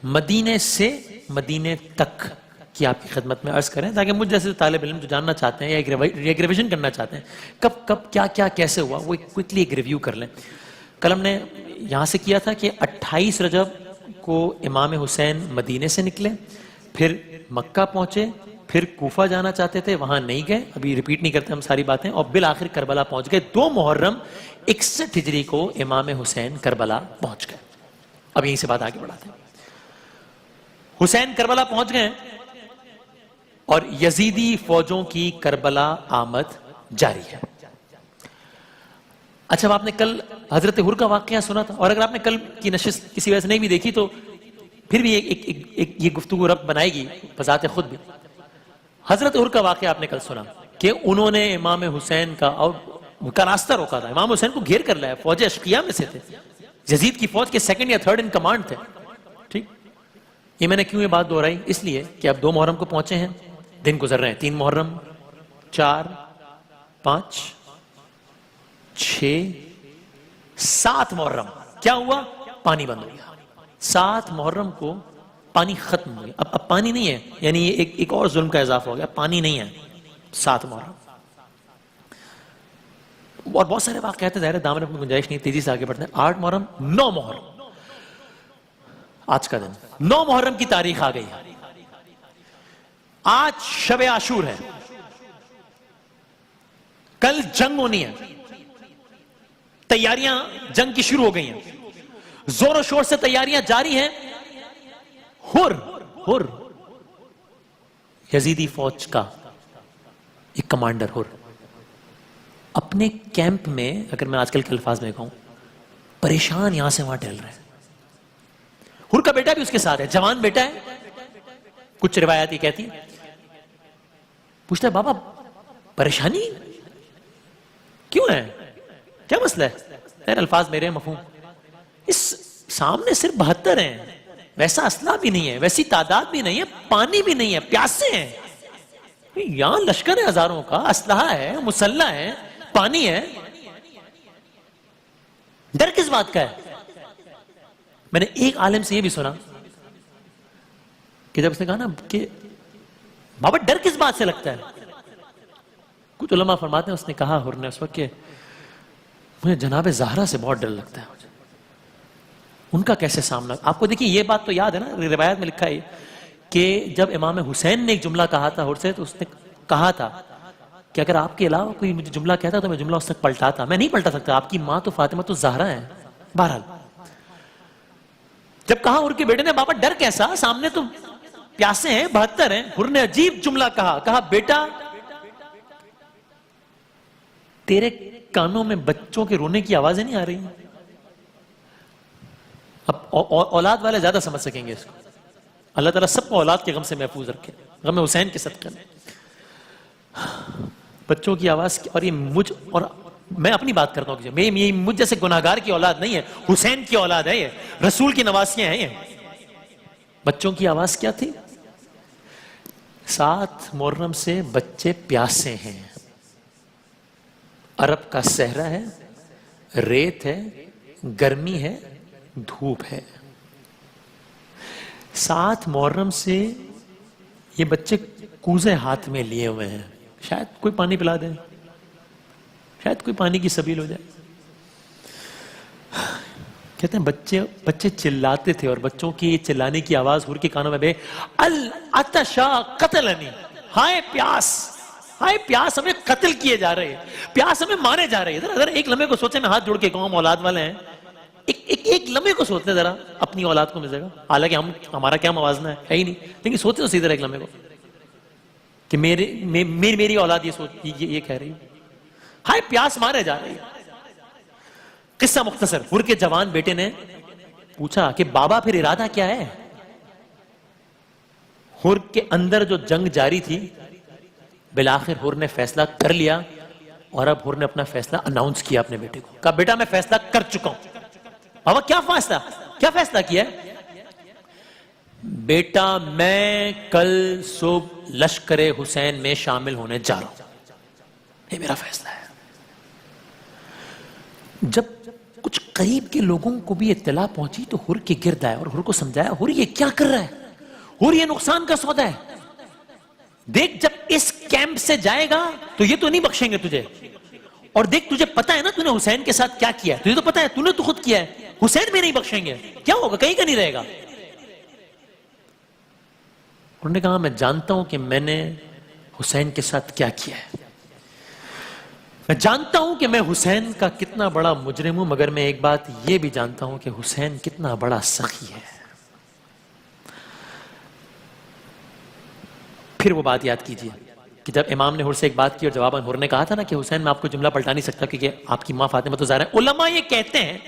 مدینے سے مدینے تک کی آپ کی خدمت میں عرض کریں، تاکہ مجھ جیسے طالب علم جو جاننا چاہتے ہیں یا ایک ریویژن کرنا چاہتے ہیں کب کیا کیسے ہوا، وہ کوئکلی ایک ریویو کر لیں۔ کل ہم نے یہاں سے کیا تھا کہ 28 رجب کو امام حسین مدینے سے نکلے، پھر مکہ پہنچے، پھر کوفہ جانا چاہتے تھے، وہاں نہیں گئے، ابھی ریپیٹ نہیں کرتے ہم ساری باتیں، اور بالآخر کربلا پہنچ گئے۔ 2 محرم 61 ہجری کو امام حسین کربلا پہنچ گئے۔ اب یہیں سے بات آگے بڑھاتے ہیں۔ حسین کربلا پہنچ گئے اور یزیدی فوجوں کی کربلا آمد جاری ہے۔ اچھا، اب آپ نے کل حضرت ہر کا واقعہ سنا تھا، اور اگر آپ نے کل کی نشست کسی وجہ سے نہیں بھی دیکھی تو پھر بھی یہ گفتگو ربط بنائے گی بذات خود بھی۔ حضرت ہر کا واقعہ آپ نے کل سنا کہ انہوں نے امام حسین کا راستہ روکا تھا، امام حسین کو گھیر کر لایا، فوج اشقیاء میں سے تھے، یزید کی فوج کے 2nd یا 3rd ان کمانڈ تھے۔ ٹھیک، یہ میں نے کیوں یہ بات دہرائی؟ اس لیے کہ اب 2 محرم کو پہنچے ہیں، دن گزر رہے ہیں، 3 محرم، 4، 5، 6، 7 محرم، کیا ہوا؟ پانی بند ہو گیا۔ 7 محرم کو پانی ختم ہو گیا، اب پانی نہیں ہے، یعنی ایک اور ظلم کا اضافہ ہو گیا، پانی نہیں ہے 7 محرم۔ اور بہت سارے واقعات ہیں، ظاہر ہے دامن اپنی گنجائش نہیں، تیزی سے آگے بڑھتے ہیں۔ 8 محرم، 9 محرم، آج کا دن 9 محرم کی تاریخ آ گئی ہے، آج شب عاشور ہے، کل جنگ ہونی ہے، تیاریاں جنگ کی شروع ہو گئی ہیں، زور و شور سے تیاریاں جاری ہیں۔ ہر یزیدی فوج کا ایک کمانڈر ہر اپنے کیمپ میں، اگر میں آج کل کے الفاظ میں کہوں، پریشان یہاں سے وہاں ٹہل رہے ہیں۔ ہر کا بیٹا بھی اس کے ساتھ ہے، جوان بیٹا ہے، کچھ روایات یہ کہتی ہیں، پوچھتا ہے بابا پریشانی کیوں ہے، کیا مسئلہ ہے؟ خیر الفاظ میرے مفہوم، اس سامنے صرف 72 ہیں، ویسا اسلحہ بھی نہیں ہے، ویسی تعداد بھی نہیں ہے، پانی بھی نہیں ہے، پیاسے ہیں، یہاں لشکر ہے ہزاروں کا، اسلحہ ہے، مسلح ہے، پانی ہے، ڈر کس بات کا ہے؟ میں نے ایک عالم سے یہ بھی سنا کہ جب اس نے کہا نا کہ بابا ڈر کس بات سے لگتا ہے، کچھ علماء فرماتے ہیں اس نے کہا ہر نے اس وقت کہ مجھے جناب زہرا سے بہت ڈر لگتا ہے، مجھے ان کا کیسے سامنا۔ آپ کو دیکھیے یہ بات تو یاد ہے نا، روایت میں لکھا ہے کہ جب امام حسین نے ایک جملہ کہا تھا ہر سے، تو اس نے کہا تھا کہ اگر آپ کے علاوہ کوئی مجھے جملہ کہتا تو میں جملہ اس تک پلٹاتا. میں نہیں پلٹا سکتا. آپ کی ماں تو فاطمہ تو زہرا ہے. بہرحال جب کہا حر کے بیٹے نے بابا ڈر کیسا, سامنے تو پیاسے ہیں 72 ہیں. حر نے عجیب جملہ کہا بیٹا تیرے کانوں میں بچوں کے رونے کی آوازیں نہیں آ رہی. اب اولاد والے زیادہ سمجھ سکیں گے اس کو. اللہ تعالیٰ سب کو اولاد کے غم سے محفوظ رکھے, غم حسین کے صدقے میں. بچوں کی آواز اور یہ مجھ, اور میں اپنی بات کرتا ہوں, یہ مجھ جیسے گناہگار کی اولاد نہیں ہے, حسین کی اولاد ہے, یہ رسول کی نواسیاں ہیں. یہ بچوں کی آواز کیا تھی؟ 7 محرم سے بچے پیاسے ہیں. عرب کا صحرا ہے, ریت ہے, گرمی ہے, دھوپ ہے. 7 محرم سے یہ بچے کوزے ہاتھ میں لیے ہوئے ہیں. شاید کوئی پانی پلا دے, شاید کوئی پانی کی سبیل ہو جائے. کہتے ہیں بچے چلاتے تھے, اور بچوں کی چلانے کی آواز حر کے کانوں میں العطشا قتلنی, ہائے پیاس, ہائے پیاس, ہمیں قتل کیے جا رہے ہیں, پیاس ہمیں مارے جا رہے ہیں. ذرا ایک لمحے کو سوچیں, میں ہاتھ جوڑ کے کہوں ہم اولاد والے ہیں, ایک لمحے کو سوچتے ذرا اپنی اولاد کو ملے گا. حالانکہ ہمارا کیا موازنہ ہے ہی نہیں, لیکن سوچتے تو سیدھا ایک لمحے کو کہ میری اولاد یہ کہہ رہی ہے ہائے پیاس مارے جا رہی ہے. قصہ مختصر, حر کے جوان بیٹے نے پوچھا کہ بابا پھر ارادہ کیا ہے؟ حر کے اندر جو جنگ جاری تھی, بالآخر حر نے فیصلہ کر لیا, اور اب حر نے اپنا فیصلہ اناؤنس کیا اپنے بیٹے کو. کہا بیٹا میں فیصلہ کر چکا ہوں. بابا کیا فیصلہ کیا ہے؟ بیٹا میں کل صبح لشکر حسین میں شامل ہونے جا رہا ہوں, یہ میرا فیصلہ ہے. جب کچھ قریب کے لوگوں کو بھی اطلاع پہنچی تو حر کے گرد آیا اور حر کو سمجھایا, حر یہ کیا کر رہا ہے, حر یہ نقصان کا سودا ہے. دیکھ جب اس کیمپ سے جائے گا تو یہ تو نہیں بخشیں گے تجھے, اور دیکھ تجھے پتا ہے نا تو نے حسین کے ساتھ کیا کیا ہے, تجھے تو پتا ہے, تو نے تو خود کیا ہے, حسین بھی نہیں بخشیں گے, کیا ہوگا, کہیں کا نہیں رہے گا. انہوں نے کہا میں جانتا ہوں کہ میں نے حسین کے ساتھ کیا کیا ہے, میں جانتا ہوں کہ میں حسین کا کتنا بڑا مجرم ہوں, مگر میں ایک بات یہ بھی جانتا ہوں کہ حسین کتنا بڑا سخی ہے. پھر وہ بات یاد کیجئے کہ جب امام نے حر سے ایک بات کی اور جواباً حر نے کہا تھا نا کہ حسین میں آپ کو جملہ پلٹا نہیں سکتا کیونکہ آپ کی ماں فاطمہ تو زہرا ہے. علماء یہ کہتے ہیں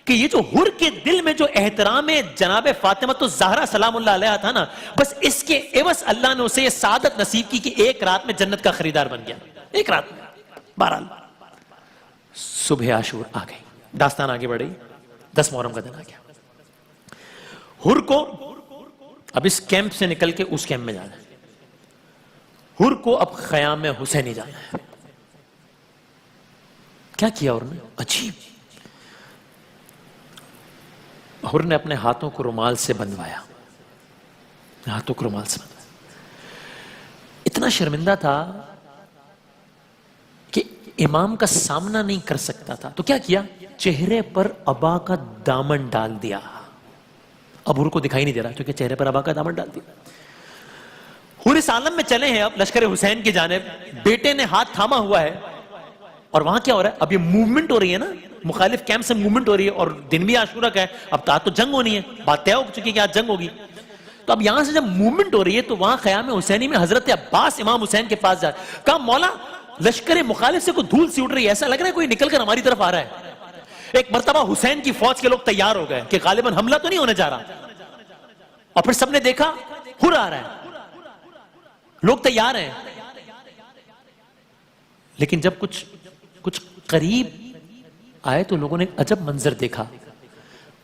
کہ یہ جو حر کے دل میں جو احترام جناب فاطمہ تو زہرا سلام اللہ علیہ تھا نا, بس اس کے عوض اللہ نے اسے یہ سعادت نصیب کی کہ ایک رات میں جنت کا خریدار بن گیا, ایک رات میں. بہرحال صبح عاشور آ گئی, داستان آگے بڑھ رہی, 10 محرم کا دن آ گیا. حر کو اب اس کیمپ سے نکل کے اس کیمپ میں جانا ہے. حر کو اب خیام حسینی جانا ہے. کیا کیا حر نے؟ عجیب, حر نے اپنے ہاتھوں کو رومال سے بندھوایا, ہاتھوں کو رومال سے بندھوایا. اتنا شرمندہ تھا کہ امام کا سامنا نہیں کر سکتا تھا, تو کیا کیا, چہرے پر عبا کا دامن ڈال دیا. اب حر کو دکھائی نہیں دے رہا کیونکہ چہرے پر عبا کا دامن ڈال دیا. حر اس عالم میں چلے ہیں اب لشکر حسین کی جانب, بیٹے نے ہاتھ تھاما ہوا ہے, اور وہاں کیا ہو رہا ہے, اب یہ موومنٹ ہو رہی ہے نا, مخالف کیمپ سے موومنٹ ہو رہی ہے, اور دن بھی عاشورہ کا ہے, اب تو جنگ ہونی ہے, بات طے ہو چکی کہ آج جنگ ہوگی. تو اب یہاں سے جب موومنٹ ہو رہی ہے تو وہاں خیام حسینی میں حضرت عباس امام حسین کے پاس جائے, کہا مولا لشکر مخالف سے کوئی دھول سی اٹھ رہی ہے, ایسا لگ رہا ہے کوئی نکل کر ہماری طرف آ رہا ہے. ایک مرتبہ حسین کی فوج کے لوگ تیار ہو گئے کہ غالباً حملہ تو نہیں ہونے جا رہا, اور پھر سب نے دیکھا حر آ رہا ہے, لوگ تیار ہیں, لیکن جب کچھ قریب آئے تو لوگوں نے عجب منظر دیکھا.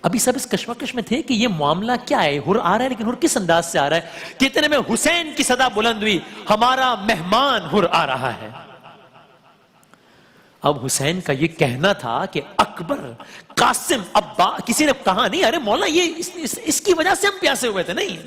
ابھی سب اس کشمکش میں تھے کہ یہ معاملہ کیا ہے, حر آ رہا ہے لیکن حر کس انداز سے آ رہا ہے. کتنے میں حسین کی صدا بلند ہوئی, ہمارا مہمان حر آ رہا ہے. اب حسین کا یہ کہنا تھا کہ اکبر, قاسم, ابا, کسی نے کہا نہیں ارے مولا یہ اس کی وجہ سے ہم پیاسے ہوئے تھے, نہیں,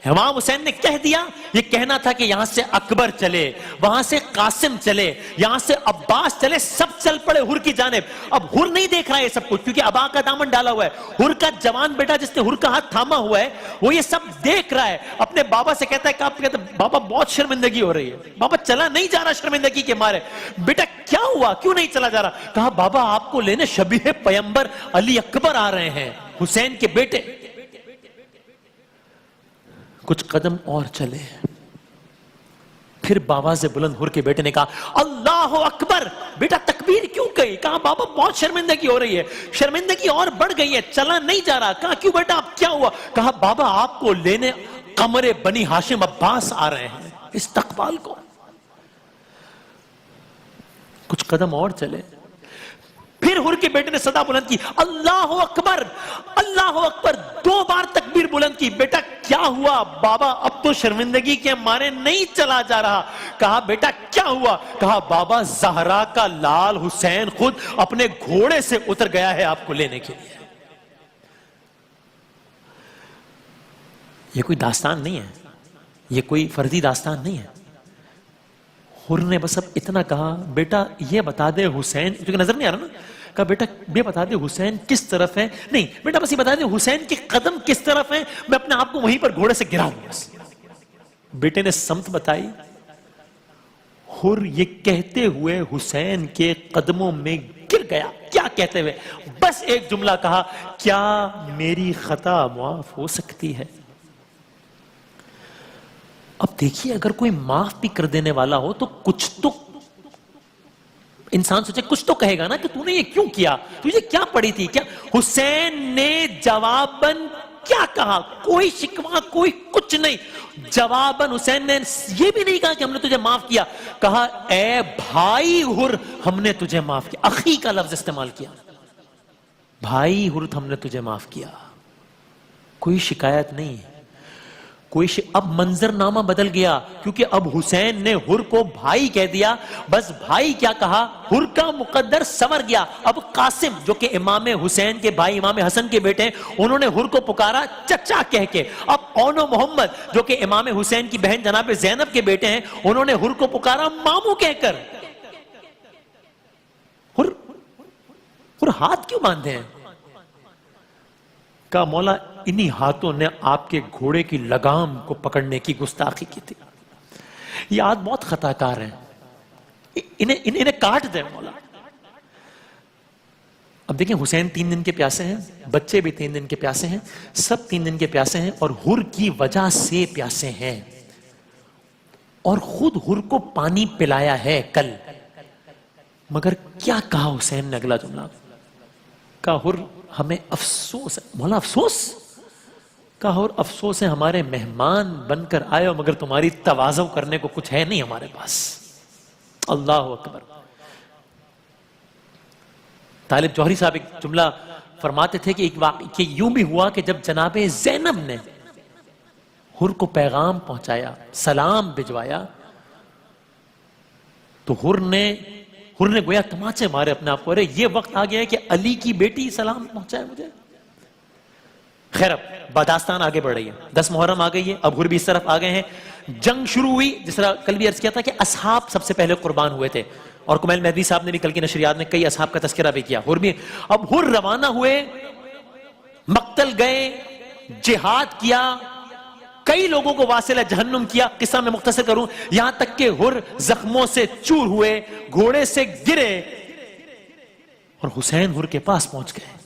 امام حسین نے کہہ دیا، یہ کہنا تھا کہ یہاں سے اکبر چلے، وہاں سے قاسم چلے، یہاں سے عباس چلے، سب چل پڑے حر کی جانب۔ اب حر نہیں دیکھ رہا ہے یہ سب کچھ، کیونکہ ابا کا دامن ڈالا ہوا ہے۔ حر کا جوان بیٹا جس نے حر کا ہاتھ تھاما ہوا ہے وہ یہ سب دیکھ رہا ہے، اپنے بابا سے کہتا ہے کہ آپ کہتے ہیں بابا بہت شرمندگی ہو رہی ہے، بابا چلا نہیں جا رہا شرمندگی کے مارے۔ بیٹا کیا ہوا، کیوں نہیں چلا جا رہا؟ کہا بابا آپ کو لینے شبیہ پیمبر علی اکبر آ رہے ہیں، حسین کے بیٹے۔ کچھ قدم اور چلے، پھر بآواز بلند حر کے بیٹے نے کہا اللہ اکبر۔ بیٹا تکبیر کیوں کہی؟ کہا بابا بہت شرمندگی ہو رہی ہے، شرمندگی اور بڑھ گئی ہے، چلا نہیں جا رہا۔ کہا کیوں بیٹا اب کیا ہوا؟ کہا بابا آپ کو لینے قمر بنی ہاشم عباس آ رہے ہیں استقبال کو۔ کچھ قدم اور چلے، پھر حر کے بیٹے نے صدا بلند کی اللہ اکبر اللہ اکبر، 2 بار تکبیر بلند کی۔ بیٹا کیا ہوا؟ بابا اب تو شرمندگی کے مارے نہیں چلا جا رہا۔ کہا بیٹا کیا ہوا؟ کہا بابا زہرا کا لال حسین خود اپنے گھوڑے سے اتر گیا ہے آپ کو لینے کے لیے۔ یہ کوئی داستان نہیں ہے، یہ کوئی فردی داستان نہیں ہے۔ حر نے بس اب اتنا کہا بیٹا یہ بتا دے حسین، کیونکہ نظر نہیں آ رہا نا، کہا بیٹا یہ بتا دے حسین کس طرف ہے، نہیں بیٹا بس یہ بتا دے حسین کے قدم کس طرف ہیں، میں اپنے آپ کو وہیں پر گھوڑے سے گرا دوں بس۔ بیٹے نے سمت بتائی، حر یہ کہتے ہوئے حسین کے قدموں میں گر گیا۔ کیا کہتے ہوئے؟ بس ایک جملہ کہا، کیا میری خطا معاف ہو سکتی ہے؟ اب دیکھیے اگر کوئی معاف بھی کر دینے والا ہو تو کچھ تو انسان سوچے، کچھ تو کہے گا نا کہ تو نے یہ کیوں کیا، تجھے کیا پڑی تھی کیا؟ حسین نے جواباً کیا کہا؟ کوئی شکوہ کوئی کچھ نہیں، جواباً حسین نے یہ بھی نہیں کہا کہ ہم نے تجھے معاف کیا، کہا اے بھائی حر ہم نے تجھے معاف کیا۔ اخی کا لفظ استعمال کیا، بھائی حر ہم نے تجھے معاف کیا۔ کوئی شکایت نہیں، اب منظر نامہ بدل گیا، کیونکہ اب حسین نے حر کو بھائی کہہ دیا۔ بس بھائی کیا کہا، حر کا مقدر سنور گیا۔ اب قاسم جو کہ امام حسین کے بھائی امام حسن کے بیٹے ہیں، انہوں نے حر کو پکارا چچا کہہ کے۔ اب اونو محمد جو کہ امام حسین کی بہن جناب زینب کے بیٹے ہیں، انہوں نے حر کو پکارا مامو کہہ کر۔ حر ہاتھ کیوں باندھے ہیں؟ کہا مولا انہی ہاتھوں نے آپ کے گھوڑے کی لگام کو پکڑنے کی گستاخی کی تھی، یہ ہاتھ بہت خطا کار ہیں، انہیں کاٹ دیں مولا۔ اب دیکھیں حسین 3 دن کے پیاسے ہیں، بچے بھی 3 دن کے پیاسے ہیں، سب 3 دن کے پیاسے ہیں، اور حر کی وجہ سے پیاسے ہیں، اور خود حر کو پانی پلایا ہے کل۔ مگر کیا کہا حسین نے اگلا جملہ؟ کہا حر ہمیں افسوس ہے مولا۔ افسوس؟ کہا اور افسوس ہے ہمارے مہمان بن کر آئے ہو، مگر تمہاری تواضع کرنے کو کچھ ہے نہیں ہمارے پاس۔ اللہ اکبر۔ طالب جوہری صاحب ایک جملہ فرماتے تھے کہ کہ یوں بھی ہوا کہ جب جناب زینب نے حر کو پیغام پہنچایا، سلام بھجوایا، تو حر نے گویا تماچے مارے اپنے آپ کو، ارے یہ وقت آ گیا ہے کہ علی کی بیٹی سلام پہنچائے مجھے۔ خیر اب داستان آگے بڑھ رہی ہے، 10 محرم آ گئی ہے، اب حر بھی اس طرف آ گئے ہیں، جنگ شروع ہوئی۔ جس طرح کل بھی عرض کیا تھا کہ اصحاب سب سے پہلے قربان ہوئے تھے، اور کمیل مہدی صاحب نے بھی کل کی نشریات میں کئی اصحاب کا تذکرہ بھی کیا۔ حر بھی، اب حر روانہ ہوئے، مقتل گئے، جہاد کیا، کئی لوگوں کو واصل جہنم کیا۔ قصہ میں مختصر کروں، یہاں تک کہ حر زخموں سے چور ہوئے، گھوڑے سے گرے، اور حسین حر کے پاس پہنچ گئے۔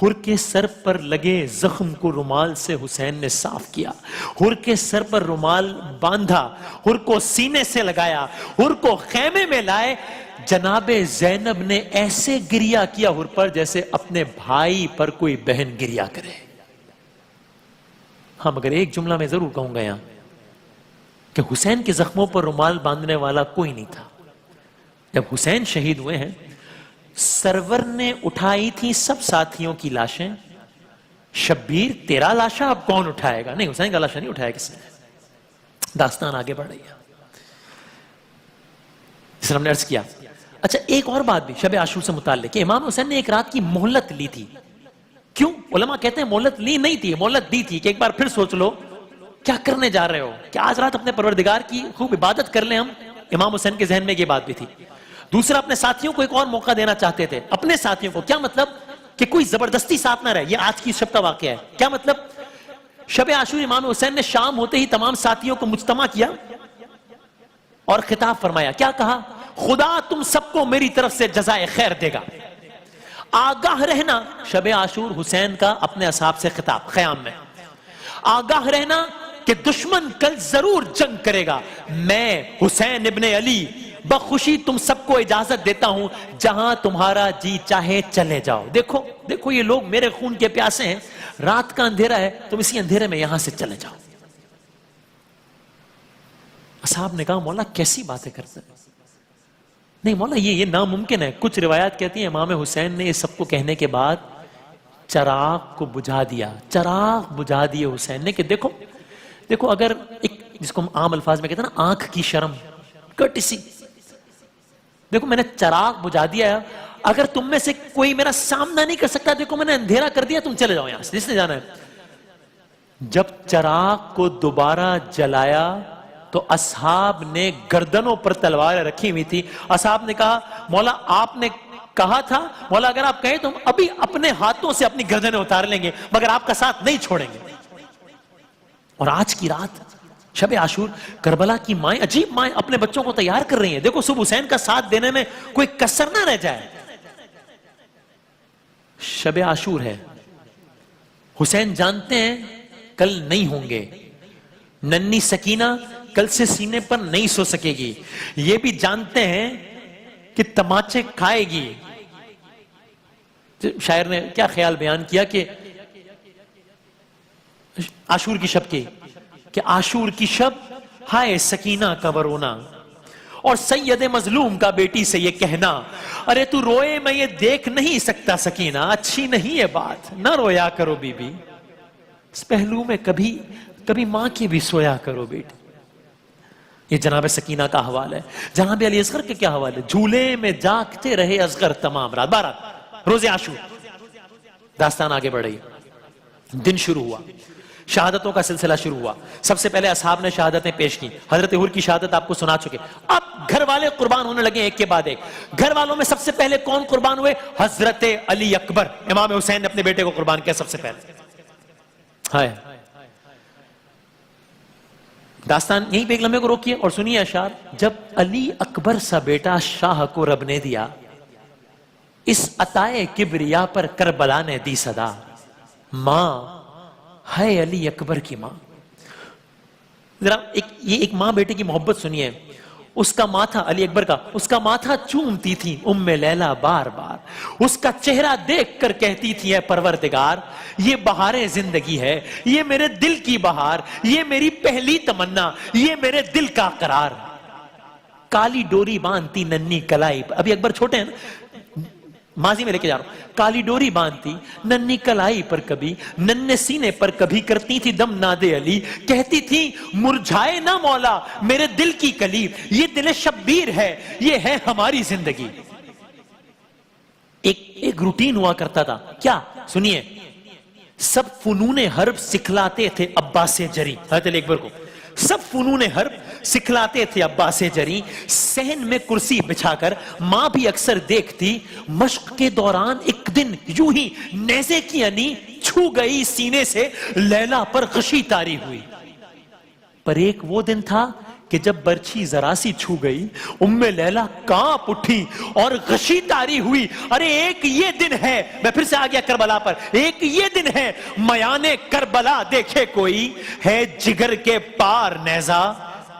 حر کے سر پر لگے زخم کو رومال سے حسین نے صاف کیا، حر کے سر پر رومال باندھا، حر کو سینے سے لگایا، حر کو خیمے میں لائے۔ جناب زینب نے ایسے گریا کیا حر پر جیسے اپنے بھائی پر کوئی بہن گریا کرے۔ ہاں مگر ایک جملہ میں ضرور کہوں گا یہاں کہ حسین کے زخموں پر رومال باندھنے والا کوئی نہیں تھا۔ جب حسین شہید ہوئے ہیں، سرور نے اٹھائی تھی سب ساتھیوں کی لاشیں۔ شبیر تیرا لاشا اب کون اٹھائے گا؟ نہیں، حسین کا لاشا نہیں اٹھایا کسی نے۔ داستان آگے بڑھ رہی ہے، جس طرح ہم نے عرض کیا۔ اچھا ایک اور بات بھی شب عاشور سے متعلق کہ امام حسین نے ایک رات کی مہلت لی تھی۔ کیوں؟ علماء کہتے ہیں مہلت لی نہیں تھی، مہلت دی تھی کہ ایک بار پھر سوچ لو، کیا کرنے جا رہے ہو؟ کہ آج رات اپنے پروردگار کی خوب عبادت کر لیں ہم. امام حسین کے ذہن میں یہ بات بھی تھی. دوسرا اپنے ساتھیوں کو ایک اور موقع دینا چاہتے تھے. اپنے ساتھیوں کو کیا مطلب؟ کہ کوئی زبردستی ساتھ نہ رہے. یہ آج کی شب کا واقعہ ہے. کیا مطلب؟ شب عاشور امام حسین نے شام ہوتے ہی تمام ساتھیوں کو مجتمع کیا اور خطاب فرمایا. کیا کہا؟ خدا تم سب کو میری طرف سے جزائے خیر دے گا. آگاہ رہنا. شب عاشور حسین کا اپنے اصحاب سے خطاب خیام میں. آگاہ رہنا کہ دشمن کل ضرور جنگ کرے گا. میں حسین ابن علی بخوشی تم سب کو اجازت دیتا ہوں جہاں تمہارا جی چاہے چلے جاؤ. دیکھو دیکھو یہ لوگ میرے خون کے پیاسے ہیں. رات کا اندھیرا ہے, تم اسی اندھیرے میں یہاں سے چلے جاؤ. اصحاب نے کہا مولا کیسی باتیں کرتے ہیں؟ نہیں مولا یہ ناممکن ہے. کچھ روایات کہتی ہیں امام حسین نے یہ سب کو کہنے کے بعد چراغ کو بجھا دیا. چراغ بجھا دیے حسین نے کہ دیکھو دیکھو اگر ایک جس کو ہم عام الفاظ میں کہتے ہیں نا آنکھ کی شرم, کٹسی, دیکھو میں نے چراغ بجھا دیا. اگر تم میں سے کوئی میرا سامنا نہیں کر سکتا, دیکھو میں نے اندھیرا کر دیا, تم چلے جاؤ یہاں سے جس نے جانا ہے. جب چراغ کو دوبارہ جلایا تو اصحاب نے گردنوں پر تلواریں رکھی ہوئی تھی. اصحاب نے کہا مولا آپ نے کہا تھا, مولا اگر آپ کہیں تو ہم ابھی اپنے ہاتھوں سے اپنی گردنیں اتار لیں گے مگر آپ کا ساتھ نہیں چھوڑیں گے. اور آج کی رات شب عاشور, کربلا کی مائیں, عجیب مائیں اپنے بچوں کو تیار کر رہی ہیں. دیکھو صبح حسین کا ساتھ دینے میں کوئی کسر نہ رہ جائے. شب عاشور ہے, حسین جانتے ہیں کل نہیں ہوں گے. ننھی سکینہ کل سے سینے پر نہیں سو سکے گی. یہ بھی جانتے ہیں کہ تماچے کھائے گی. شاعر نے کیا خیال بیان کیا کہ عاشور کی شب کی, کہ عاشور کی شب ہائے سکینہ کا ورونا, اور سید مظلوم کا بیٹی سے یہ کہنا ارے تو روئے میں یہ دیکھ نہیں سکتا سکینہ, اچھی نہیں ہے بات, نہ رویا کرو بی بی, اس پہلو میں کبھی کبھی ماں کی بھی سویا کرو بیٹی. یہ جناب سکینہ کا حوال ہے. جناب علی اصغر کے کیا حوال ہے؟ جھولے میں جاگتے رہے اصغر تمام رات. بارات روز عاشور. داستان آگے بڑھ رہی, دن شروع ہوا, شہادتوں کا سلسلہ شروع ہوا. سب سے پہلے اصحاب نے شہادتیں پیش کی. حضرت حور کی شہادت آپ کو سنا چکے. اب گھر والے قربان ہونے لگے ایک کے بعد ایک. گھر والوں میں سب سے پہلے کون قربان ہوئے؟ حضرت علی اکبر. امام حسین نے اپنے بیٹے کو قربان کیا سب سے پہلے. ہائے داستان یہیں پہ ایک لمحے کو روکیے اور سنیے اشعار. جب علی اکبر سا بیٹا شاہ کو رب نے دیا, اس عطائے کبریا پر کربلا نے دی صدا. ماں ہے علی اکبر کی ماں. ذرا ایک ماں بیٹے کی محبت سنیے. اس کا ماتھا, علی اکبر کا, اس کا ماتھا چومتی تھی ام لیلا بار بار. اس کا چہرہ دیکھ کر کہتی تھی اے پروردگار یہ بہار زندگی ہے, یہ میرے دل کی بہار, یہ میری پہلی تمنا, یہ میرے دل کا قرار. کالی ڈوری باندھتی ننھی کلائی, ابھی اکبر چھوٹے ہیں نا, ماضی میں لے کے جا رہا ہوں. کالی ڈوری باندھتی ننھی کلائی پر کبھی, ننھے سینے پر کبھی کرتی تھی دم نادے علی. کہتی تھی مرجھائے نہ مولا میرے دل کی کلی, یہ دل شبیر ہے, یہ ہے ہماری زندگی. ایک روٹین ہوا کرتا تھا. کیا سنیے, سب فنون حرب سکھلاتے تھے عباس جری. حضرت علی اکبر کو سب فنون حرب سکھلاتے تھے عباس جری. صحن میں کرسی بچھا کر ماں بھی اکثر دیکھتی. مشق کے دوران ایک دن یوں ہی نیزے کی انی چھو گئی سینے سے, لیلا پر غشی طاری ہوئی. پر ایک وہ دن تھا کہ جب برچھی ذرا سی چھو گئی, ام لیلا کانپ اٹھی اور غشی طاری ہوئی. ارے ایک یہ دن ہے, میں پھر سے آ گیا کربلا پر, ایک یہ دن ہے میان کربلا دیکھے کوئی, ہے جگر کے پار نیزہ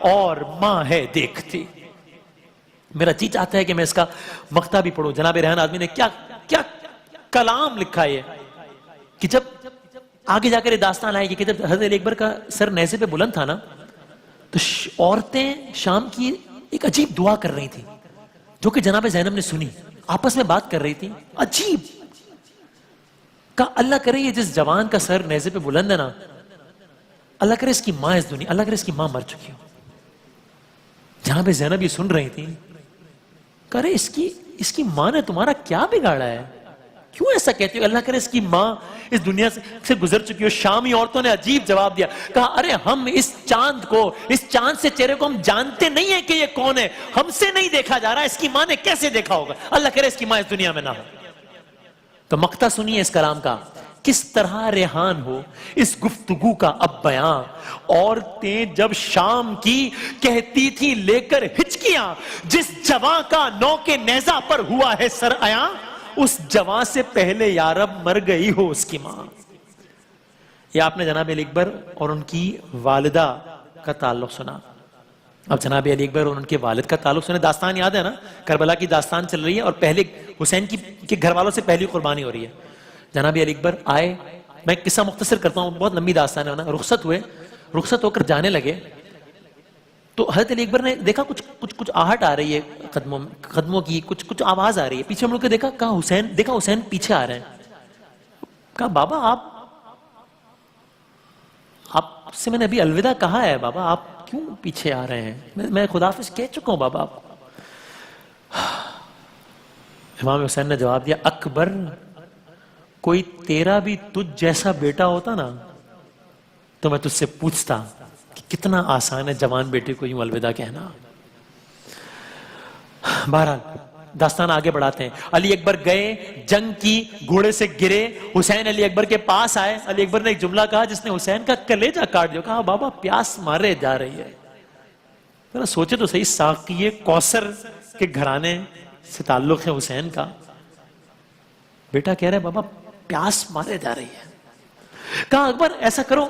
اور ماں ہے دیکھتی. میرا جی چاہتا ہے کہ میں اس کا مقطع بھی پڑھوں. جناب ریحان آدمی نے کیا کیا کلام لکھا ہے کہ جب آگے جا کر یہ داستان آئے گی کہ جب حضرت علی اکبر کا سر نیزے پہ بلند تھا نا, تو عورتیں شام کی ایک عجیب دعا کر رہی تھی جو کہ جناب زینب نے سنی. آپس میں بات کر رہی تھی, عجیب. کہا اللہ کرے یہ جس جوان کا سر نیزے پہ بلند ہے نا, اللہ کرے اس کی ماں اس دنیا, اللہ کرے اس کی ماں مر چکی ہو. جناب زینب یہ سن رہی تھی, کرے اس کی ماں نے تمہارا کیا بگاڑا ہے, کیوں ایسا کہتے ہو؟ اللہ کرے اس کی ماں اس دنیا سے گزر چکی ہو. شامی عورتوں نے عجیب جواب دیا, کہا ارے ہم اس چاند سے چہرے کو ہم جانتے نہیں ہیں کہ یہ کون ہے, ہم سے نہیں دیکھا جا رہا, اس کی ماں نے کیسے دیکھا ہوگا؟ اللہ کرے اس کی ماں اس دنیا میں نہ ہو. تو مقطع سنیے اس کلام کا, کس طرح ریحان ہو اس گفتگو کا اب بیاں. عورتیں جب شام کی کہتی تھی لے کر ہچکیاں, جس جواں کا نوک نیزہ پر ہوا ہے سر عیاں, اس جواں سے پہلے یارب مر گئی ہو اس کی ماں. یہ آپ نے جناب علی اکبر اور ان کی والدہ کا تعلق سنا. اب جناب علی اکبر اور ان کے والد کا تعلق سنے. داستان یاد ہے نا, کربلا کی داستان چل رہی ہے اور پہلے حسین کے گھر والوں سے پہلی قربانی ہو رہی ہے. جناب علی اکبر آئے, میں قصہ مختصر کرتا ہوں, بہت لمبی داستان ہے نا. رخصت ہو کر جانے لگے تو حضرت علی اکبر نے دیکھا کچھ آہٹ آ رہی ہے قدموں کی, کچھ آواز آ رہی ہے. پیچھے مڑ کے دیکھا حسین پیچھے آ رہے ہیں. کہا بابا آپ سے میں نے ابھی الوداع کہا ہے, بابا آپ کیوں پیچھے آ رہے ہیں؟ میں خداحافظ کہہ چکا ہوں بابا آپ کو. امام حسین نے جواب دیا, اکبر کوئی تیرا بھی تجھ جیسا بیٹا ہوتا نا تو میں تجھ سے پوچھتا کہ کتنا آسان ہے جوان بیٹے کو یوں الوداع کہنا. بہرحال داستان آگے بڑھاتے ہیں. علی اکبر گئے, جنگ کی, گھوڑے سے گرے, حسین علی اکبر کے پاس آئے. علی اکبر نے ایک جملہ کہا جس نے حسین کا کلیجہ کاٹ دیا. کہا بابا پیاس مارے جا رہی ہے. ذرا سوچے تو صحیح, ساقی کوثر کے گھرانے سے تعلق ہے حسین کا. بیٹا کہہ رہے بابا پیاس مارے جا رہی ہے. کہا اکبر ایسا کرو,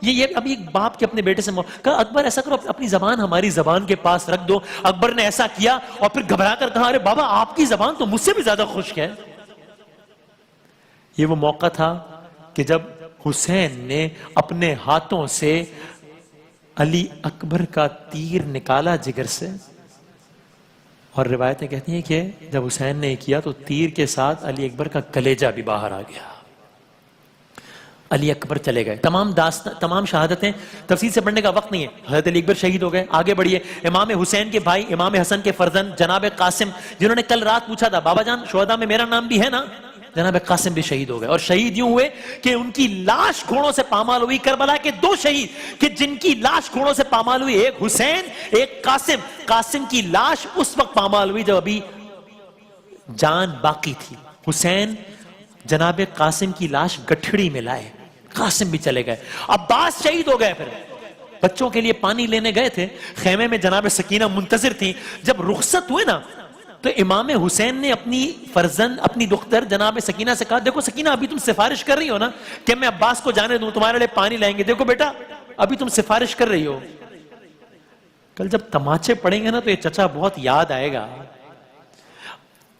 یہ ابھی باپ کے اپنے بیٹے سے کہا اکبر ایسا کرو, اپنی زبان ہماری زبان کے پاس رکھ دو. اکبر نے ایسا کیا اور پھر گھبرا کر کہا ارے بابا آپ کی زبان تو مجھ سے بھی زیادہ خشک ہے. یہ وہ موقع تھا کہ جب حسین نے اپنے ہاتھوں سے علی اکبر کا تیر نکالا جگر سے, اور روایتیں کہتی ہیں کہ جب حسین نے کیا تو تیر کے ساتھ علی اکبر کا کلیجہ بھی باہر آ گیا. علی اکبر چلے گئے. تمام شہادتیں تفصیل سے پڑھنے کا وقت نہیں ہے. حضرت علی اکبر شہید ہو گئے. آگے بڑھیے. امام حسین کے بھائی امام حسن کے فرزند جناب قاسم, جنہوں نے کل رات پوچھا تھا بابا جان شہداء میں میرا نام بھی ہے نا, جناب قاسم بھی شہید ہو گئے. اور شہید یوں ہوئے کہ ان کی لاش گھوڑوں سے پامال ہوئی. کربلا کے 2 شہید کہ جن کی لاش گھوڑوں سے پامال ہوئی, ایک حسین ایک قاسم. قاسم کی لاش اس وقت پامال ہوئی جب ابھی جان باقی تھی. حسین جناب قاسم کی لاش گٹھڑی میں لائے, قاسم بھی چلے گئے. عباس شہید ہو گئے. پھر بچوں کے لیے پانی لینے گئے تھے, خیمے میں جناب سکینہ منتظر تھی. جب رخصت ہوئے نا تو امام حسین نے اپنی فرزند اپنی دختر جناب سکینہ سے کہا دیکھو سکینہ ابھی تم سفارش کر رہی ہو نا کہ میں عباس کو جانے دوں, تمہارے لیے پانی لائیں گے. دیکھو بیٹا ابھی تم سفارش کر رہی ہو, کل جب تماچے پڑیں گے نا تو یہ چچا بہت یاد آئے گا.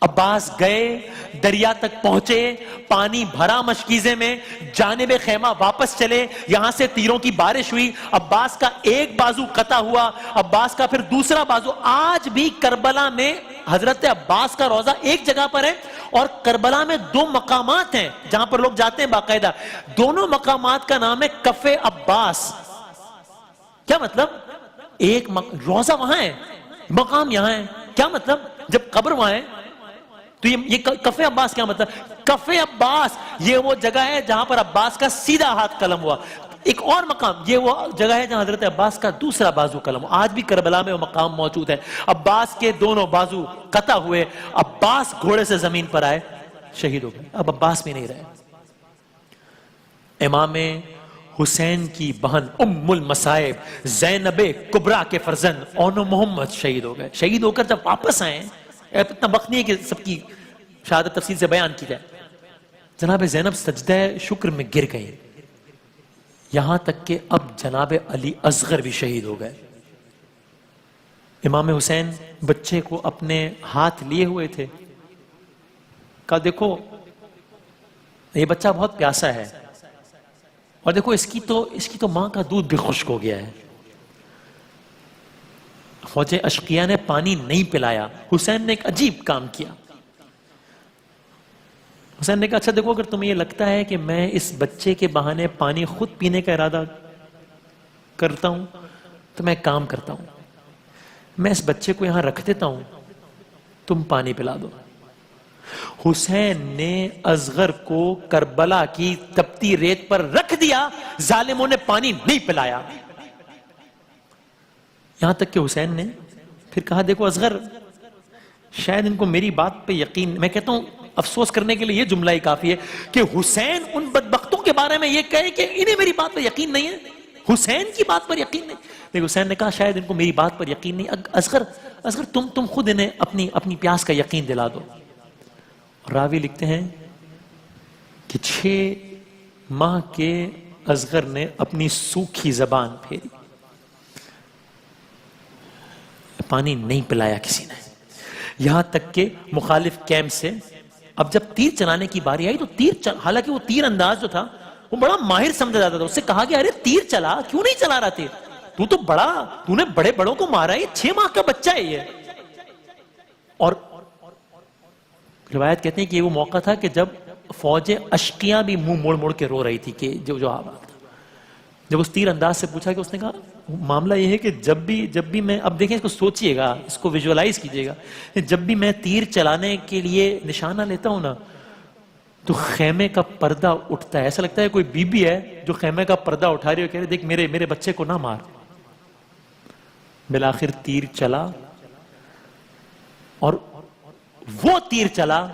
عباس گئے, دریا تک پہنچے, پانی بھرا مشکیزے میں, جانب خیمہ واپس چلے. یہاں سے تیروں کی بارش ہوئی. عباس کا ایک بازو قطع ہوا, عباس کا پھر دوسرا بازو. آج بھی کربلا میں حضرت عباس کا روضہ ایک جگہ پر ہے, اور کربلا میں 2 مقامات ہیں جہاں پر لوگ جاتے ہیں باقاعدہ. دونوں مقامات کا نام ہے کف عباس. کیا مطلب؟ ایک روضہ وہاں ہے, مقام یہاں ہے. کیا مطلب؟ جب قبر وہاں ہے تو یہ کف عباس کیا مطلب؟ کف عباس یہ وہ جگہ ہے جہاں پر عباس کا سیدھا ہاتھ قلم ہوا. ایک اور مقام یہ وہ جگہ ہے جہاں حضرت عباس کا دوسرا بازو قلم ہوا. آج بھی کربلا میں وہ مقام موجود ہے. عباس کے دونوں بازو قطع ہوئے. عباس گھوڑے سے زمین پر آئے, شہید ہو گئے. اب عباس بھی نہیں رہے. امام حسین کی بہن ام المصائب زینب کبریٰ کے فرزند اونو محمد شہید ہو گئے. شہید ہو کر جب واپس آئے, اتنا وقت نہیں ہے کہ سب کی شہادت تفصیل سے بیان کی جائے. جناب زینب سجدہ شکر میں گر گئی, یہاں تک کہ اب جناب علی اصغر بھی شہید ہو گئے. امام حسین بچے کو اپنے ہاتھ لیے ہوئے تھے. کہا دیکھو یہ بچہ بہت پیاسا ہے, اور دیکھو اس کی تو ماں کا دودھ بھی خشک ہو گیا ہے. فوج اشقیہ نے پانی نہیں پلایا. حسین نے ایک عجیب کام کیا. حسین نے کہا اچھا دیکھو اگر تمہیں یہ لگتا ہے کہ میں اس بچے کے بہانے پانی خود پینے کا ارادہ کرتا ہوں تو میں ایک کام کرتا ہوں, میں اس بچے کو یہاں رکھ دیتا ہوں, تم پانی پلا دو. حسین نے اصغر کو کربلا کی تپتی ریت پر رکھ دیا، ظالموں نے پانی نہیں پلایا. یہاں تک کہ حسین نے پھر کہا دیکھو اصغر، شاید ان کو میری بات پہ یقین، میں کہتا ہوں افسوس کرنے کے لیے یہ جملہ ہی کافی ہے کہ حسین ان بدبختوں کے بارے میں یہ کہے کہ انہیں میری بات پر یقین نہیں ہے، حسین کی بات پر یقین نہیں. لیکن حسین نے کہا شاید ان کو میری بات پر یقین نہیں، اصغر تم خود انہیں اپنی پیاس کا یقین دلا دو. راوی لکھتے ہیں کہ 6 ماہ کے اصغر نے اپنی سوکھی زبان پھیری، پانی نہیں پلایا کسی نے. یہاں تک کہ مخالف کیمپ سے اب جب تیر چلانے کی باری آئی تو حالانکہ وہ تیر انداز جو تھا وہ بڑا ماہر سمجھا جاتا تھا، اس سے کہا گیا ارے تیر چلا، کیوں نہیں چلا رہا تیر، تو نے بڑے بڑوں کو مارا، یہ 6 ماہ کا بچہ ہے یہ. اور روایت کہتے ہیں کہ یہ وہ موقع تھا کہ جب فوج اشقیاں بھی منہ موڑ موڑ کے رو رہی تھی کہ جو آواز. جب اس تیر انداز سے پوچھا کہ اس نے کہا معاملہ یہ ہے کہ جب بھی میں، اب دیکھیں اس کو سوچئے گا، اس کو ویژولائز کیجئے گا، جب بھی میں تیر چلانے کے لیے نشانہ لیتا ہوں نا تو خیمے کا پردہ اٹھتا ہے، ایسا لگتا ہے کوئی بی بی ہے جو خیمے کا پردہ اٹھا رہی ہے، کہہ رہے دیکھ میرے بچے کو نہ مار. بالآخر تیر چلا، اور وہ تیر چلا،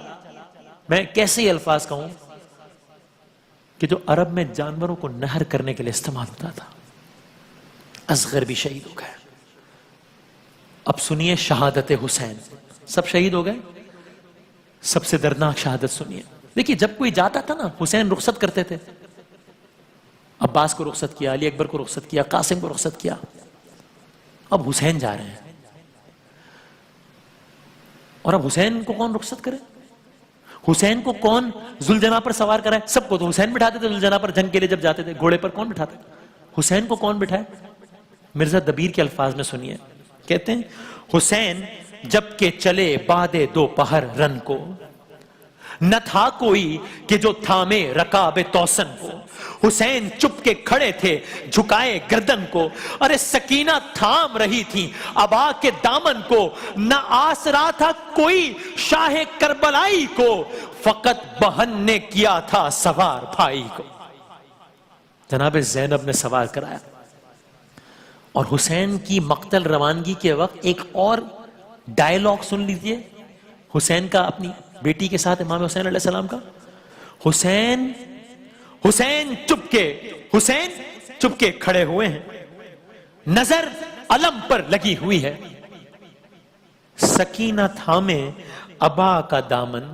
میں کیسے ہی الفاظ کہوں کہ جو عرب میں جانوروں کو نہر کرنے کے لیے استعمال ہوتا تھا. اصغر بھی شہید ہو گئے. اب سنیے شہادت حسین. سب شہید ہو گئے، سب سے دردناک شہادت سنیے. دیکھیے جب کوئی جاتا تھا نا حسین رخصت کرتے تھے، عباس کو رخصت کیا، علی اکبر کو رخصت کیا، قاسم کو رخصت کیا، اب حسین جا رہے ہیں. اور اب حسین کو کون رخصت کرے؟ حسین کو کون ذوالجناح پر سوار کرائے؟ سب کو تو حسین بٹھاتے تھے ذوالجناح پر، جنگ کے لیے جب جاتے تھے گھوڑے پر کون بٹھاتے تھے؟ حسین کو کون بٹھائے؟ مرزا دبیر کے الفاظ میں سنیے، کہتے ہیں حسین جب کہ چلے بعد دوپہر رن کو، نہ تھا کوئی کہ جو تھامے رکاب توسن کو. حسین چپ کے کھڑے تھے جھکائے گردن کو، ارے سکینہ تھام رہی تھی ابا کے دامن کو، نہ آسرا تھا کوئی شاہ کربلائی کو، فقط بہن نے کیا تھا سوار بھائی کو. جناب زینب نے سوار کرایا. اور حسین کی مقتل روانگی کے وقت ایک اور ڈائیلاگ سن لیجئے حسین کا اپنی بیٹی کے ساتھ، امام حسین علیہ السلام کا. حسین چپ کے کھڑے ہوئے ہیں، نظر علم پر لگی ہوئی ہے، سکینہ تھامے ابا کا دامن،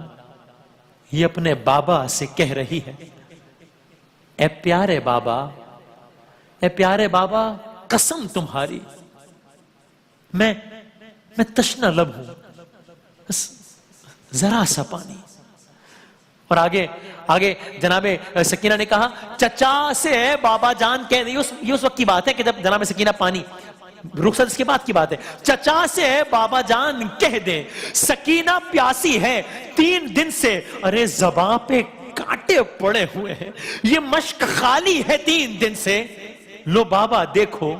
یہ اپنے بابا سے کہہ رہی ہے اے پیارے بابا قسم تمہاری میں تشنہ لب ہوں، بس ذرا سا پانی. اور آگے جناب سکینہ نے کہا چچا سے بابا جان کہہ دی. یہ اس وقت کی بات ہے کہ جب جناب سکینہ پانی، رخصت اس کے بعد کی بات ہے. چچا سے بابا جان کہہ دیں سکینہ پیاسی ہے 3 دن سے، ارے زباں پہ کانٹے پڑے ہوئے ہیں، یہ مشک خالی ہے 3 دن سے. لو بابا دیکھو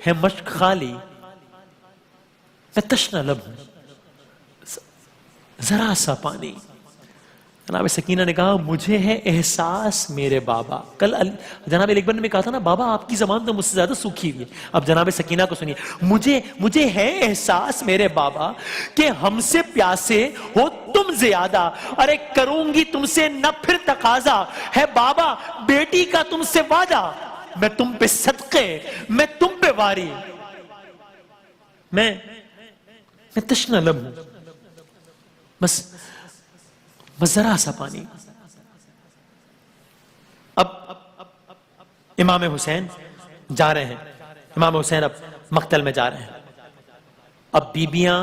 ہے مشک خالی، میں تشنہ لب ہوں، ذرا سا پانی. جناب سکینہ نے کہا مجھے ہے احساس میرے بابا. کل جناب علی اکبر نے کہا تھا نا بابا آپ کی زبان تو مجھ سے زیادہ سوکھی ہوئی ہے. اب جناب سکینہ کو سنیے، مجھے ہے احساس میرے بابا کہ ہم سے پیاسے ہو تم زیادہ، ارے کروں گی تم سے نہ پھر تقاضا، ہے بابا بیٹی کا تم سے وعدہ، میں تم پہ صدقے میں تم پہ واری، میں تشنہ لب ہوں، بس ذرا سا پانی. اب امام حسین جا رہے ہیں، امام حسین اب مقتل میں جا رہے ہیں. اب بیبیاں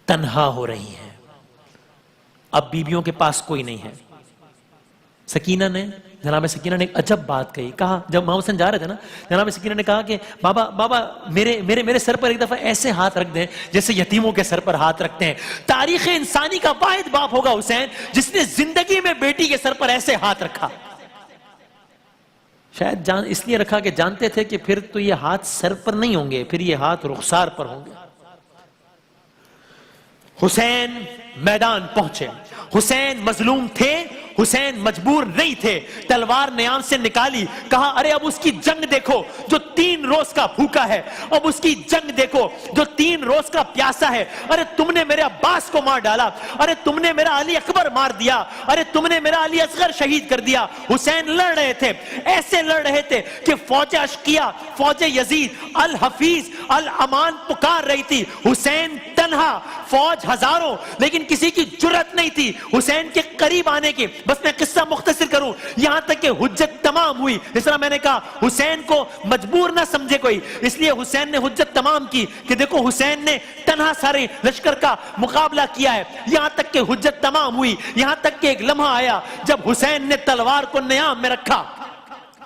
تنہا ہو رہی ہیں، اب بیبیوں کے پاس کوئی نہیں ہے. جناب سکینہ نے ایک عجب بات کہی. کہا جب امام حسین جا رہے تھے نا، جناب سکینہ نے کہا کہ بابا میرے سر پر ایک دفعہ ایسے ہاتھ رکھ دیں جیسے یتیموں کے سر پر ہاتھ رکھتے ہیں. تاریخ انسانی کا واحد باپ ہوگا حسین جس نے زندگی میں بیٹی کے سر پر ایسے ہاتھ رکھا. شاید اس لیے رکھا کہ جانتے تھے کہ پھر تو یہ ہاتھ سر پر نہیں ہوں گے، پھر یہ ہاتھ رخسار پر ہوں گے. حسین میدان پہنچے، حسین مظلوم تھے، حسین مجبور نہیں تھے، تلوار نیام سے نکالی، کہا ارے اب اس کی جنگ دیکھو جو 3 روز کا بھوکا ہے، اب اس کی جنگ دیکھو جو 3 روز کا پیاسا ہے، ارے تم نے میرے عباس کو مار ڈالا، ارے تم نے میرا علی اکبر مار دیا، ارے تم نے میرا علی اصغر شہید کر دیا۔ حسین لڑ رہے تھے، ایسے لڑ رہے تھے کہ فوج اشقیہ، فوج یزید، الحفیظ، الامان پکار رہی تھی، حسین تنہا، فوج ہزاروں، لیکن کسی کی جرت نہیں تھی حسین کے قریب آنے کی۔ بس میں قصہ مختصر کروں، یہاں تک کہ حجت تمام ہوئی، اس طرح میں نے کہا حسین کو مجبور نہ سمجھے کوئی، اس لیے حسین نے حجت تمام کی کہ دیکھو حسین نے تنہا سارے لشکر کا مقابلہ کیا ہے، یہاں تک کہ حجت تمام ہوئی، یہاں تک کہ ایک لمحہ آیا جب حسین نے تلوار کو نیام میں رکھا۔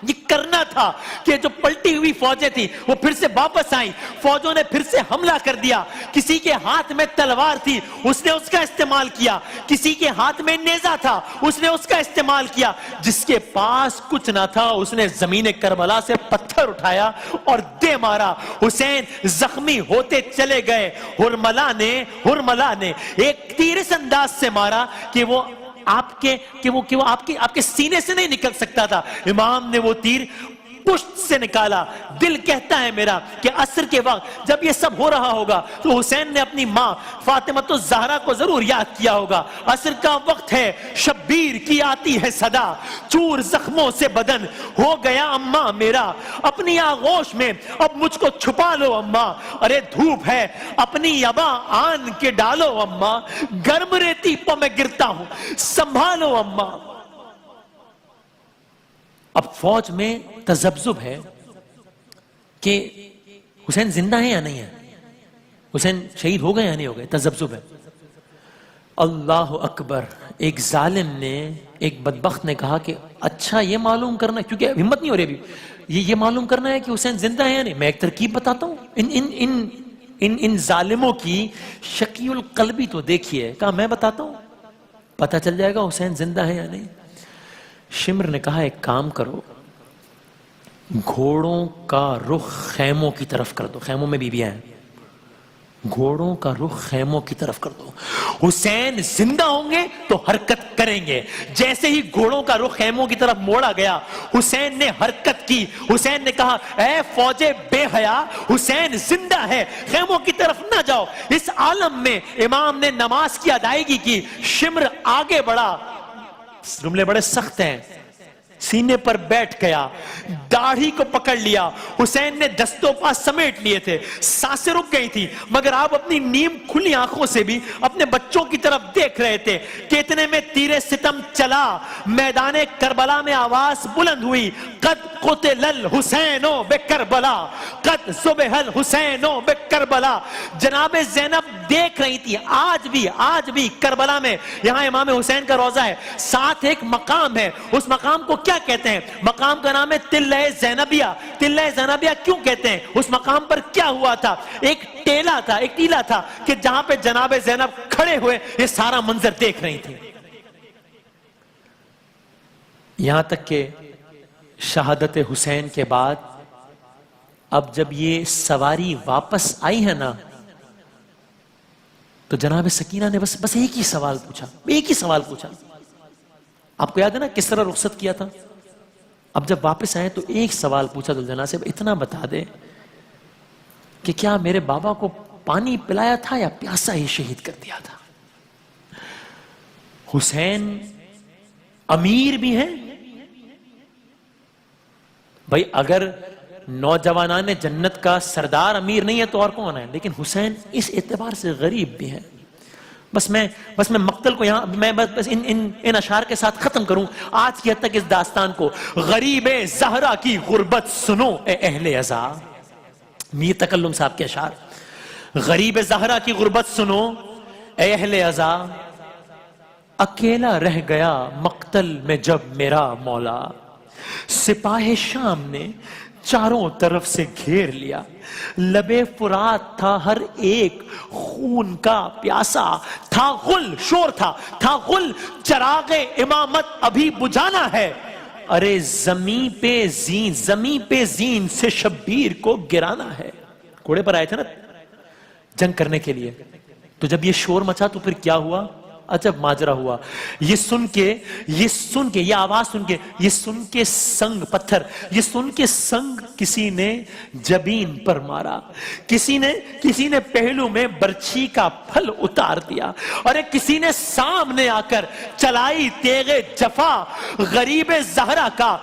یہ کرنا تھا کہ جو پلٹی ہوئی فوجیں تھی وہ پھر سے واپس آئیں، فوجوں نے پھر سے حملہ کر دیا، کسی کے ہاتھ میں تلوار تھی اس نے اس کا استعمال کیا، کسی کے ہاتھ میں نیزہ تھا اس نے اس کا استعمال کیا، جس کے پاس کچھ نہ تھا اس نے زمین کربلا سے پتھر اٹھایا اور دے مارا۔ حسین زخمی ہوتے چلے گئے، ہرملا نے ایک تیر اس انداز سے مارا کہ وہ آپ کے سینے سے نہیں نکل سکتا تھا، امام نے وہ تیر پشت سے نکالا۔ دل کہتا ہے میرا کہ عصر کے وقت جب یہ سب ہو رہا ہوگا تو حسین نے اپنی ماں فاطمہ الزہرا کو ضرور یاد کیا ہوگا۔ عصر کا وقت ہے، شبیر کی آتی ہے صدا، چور زخموں سے بدن ہو گیا اماں میرا، اپنی آغوش میں اب مجھ کو چھپا لو اماں، ارے دھوپ ہے اپنی ابا آن کے ڈالو اماں، گرم ریتی پہ میں گرتا ہوں سنبھالو اماں۔ اب فوج میں تذبذب ہے کہ حسین زندہ ہے یا نہیں ہے، حسین شہید ہو گئے یا نہیں ہو گئے، تذبذب ہے۔ اللہ اکبر، ایک ظالم نے، ایک بدبخت نے کہا کہ اچھا یہ معلوم کرنا، کیونکہ ہمت نہیں ہو رہی ابھی، یہ معلوم کرنا ہے کہ حسین زندہ ہے یا نہیں، میں ایک ترکیب بتاتا ہوں، ان ظالموں کی شقی القلبی تو دیکھیے، کہا میں بتاتا ہوں پتہ چل جائے گا حسین زندہ ہے یا نہیں۔ شمر نے کہا ایک کام کرو، گھوڑوں کا رخ خیموں کی طرف کر دو، خیموں میں بیویاں ہیں، گھوڑوں کا رخ خیموں کی طرف کر دو، حسین زندہ ہوں گے تو حرکت کریں گے۔ جیسے ہی گھوڑوں کا رخ خیموں کی طرف موڑا گیا حسین نے حرکت کی، حسین نے کہا اے فوجے بے حیا، حسین زندہ ہے، خیموں کی طرف نہ جاؤ۔ اس عالم میں امام نے نماز کی ادائیگی کی، شمر آگے بڑھا، جملے بڑے سخت ہیں، سینے پر بیٹھ گیا، داڑھی کو پکڑ لیا، حسین نے دستوں پا سمیٹ لیے تھے، سانسیں رک گئی تھی، مگر آپ اپنی نیم کھلی آنکھوں سے بھی اپنے بچوں کی طرف دیکھ رہے تھے کہ اتنے میں تیر ستم چلا، میدان کربلا میں آواز بلند ہوئی، قد قتل الحسین بکربلا، قد ذبح الحسین بکربلا۔ جناب زینب دیکھ رہی تھی، آج بھی کربلا میں، یہاں امام حسین کا روضہ ہے، ساتھ ایک مقام ہے، اس مقام کو کیا کہتے ہیں؟ مقام کا نام ہے تلہ زینبیہ۔ تلہ زینبیہ کیوں کہتے ہیں؟ اس مقام پر کیا ہوا تھا؟ ایک ٹیلہ تھا کہ جہاں پہ جناب زینب کھڑے ہوئے یہ سارا منظر دیکھ رہی تھی۔ یہاں تک کہ شہادت حسین کے بعد اب جب یہ سواری واپس آئی ہے نا تو جناب سکینہ نے بس ایک ہی سوال پوچھا، آپ کو یاد ہے نا کس طرح رخصت کیا تھا؟ اب جب واپس آئے تو ایک سوال پوچھا دلجنا سے، اتنا بتا دے کہ کیا میرے بابا کو پانی پلایا تھا یا پیاسا ہی شہید کر دیا تھا؟ حسین امیر بھی ہیں بھائی، اگر نوجوانان جنت کا سردار امیر نہیں ہے تو اور کون ہے، لیکن حسین اس اعتبار سے غریب بھی ہیں۔ بس میں مقتل کو یہاں میں بس ان اشعار کے ساتھ ختم کروں آج کی حد تک اس داستان کو۔ غریب زہرا کی غربت سنو اے اہل عزا، میر تکلم صاحب کے اشعار۔ غریب زہرا کی غربت سنو اے اہل عزا، اکیلا رہ گیا مقتل میں جب میرا مولا، سپاہ شام نے چاروں طرف سے گھیر لیا، لبے فرات تھا ہر ایک خون کا پیاسا، تھا غل شور تھا غل چراغ امامت ابھی بجھانا ہے، ارے زمین پہ زین سے شبیر کو گرانا ہے۔ گھوڑے پر آئے تھے نا جنگ کرنے کے لیے، تو تو جب یہ شور مچا تو پھر کیا ہوا؟ عجب ماجرا ہوا. یہ سن کے یہ آواز سن کے، یہ سن کے سنگ پتھر، یہ سن کے سنگ کسی نے جبین پر مارا، کسی نے پہلو میں برچھی کا پھل اتار دیا، اور کسی نے سامنے آ کر چلائی تیغ جفا. غریب زہرا کا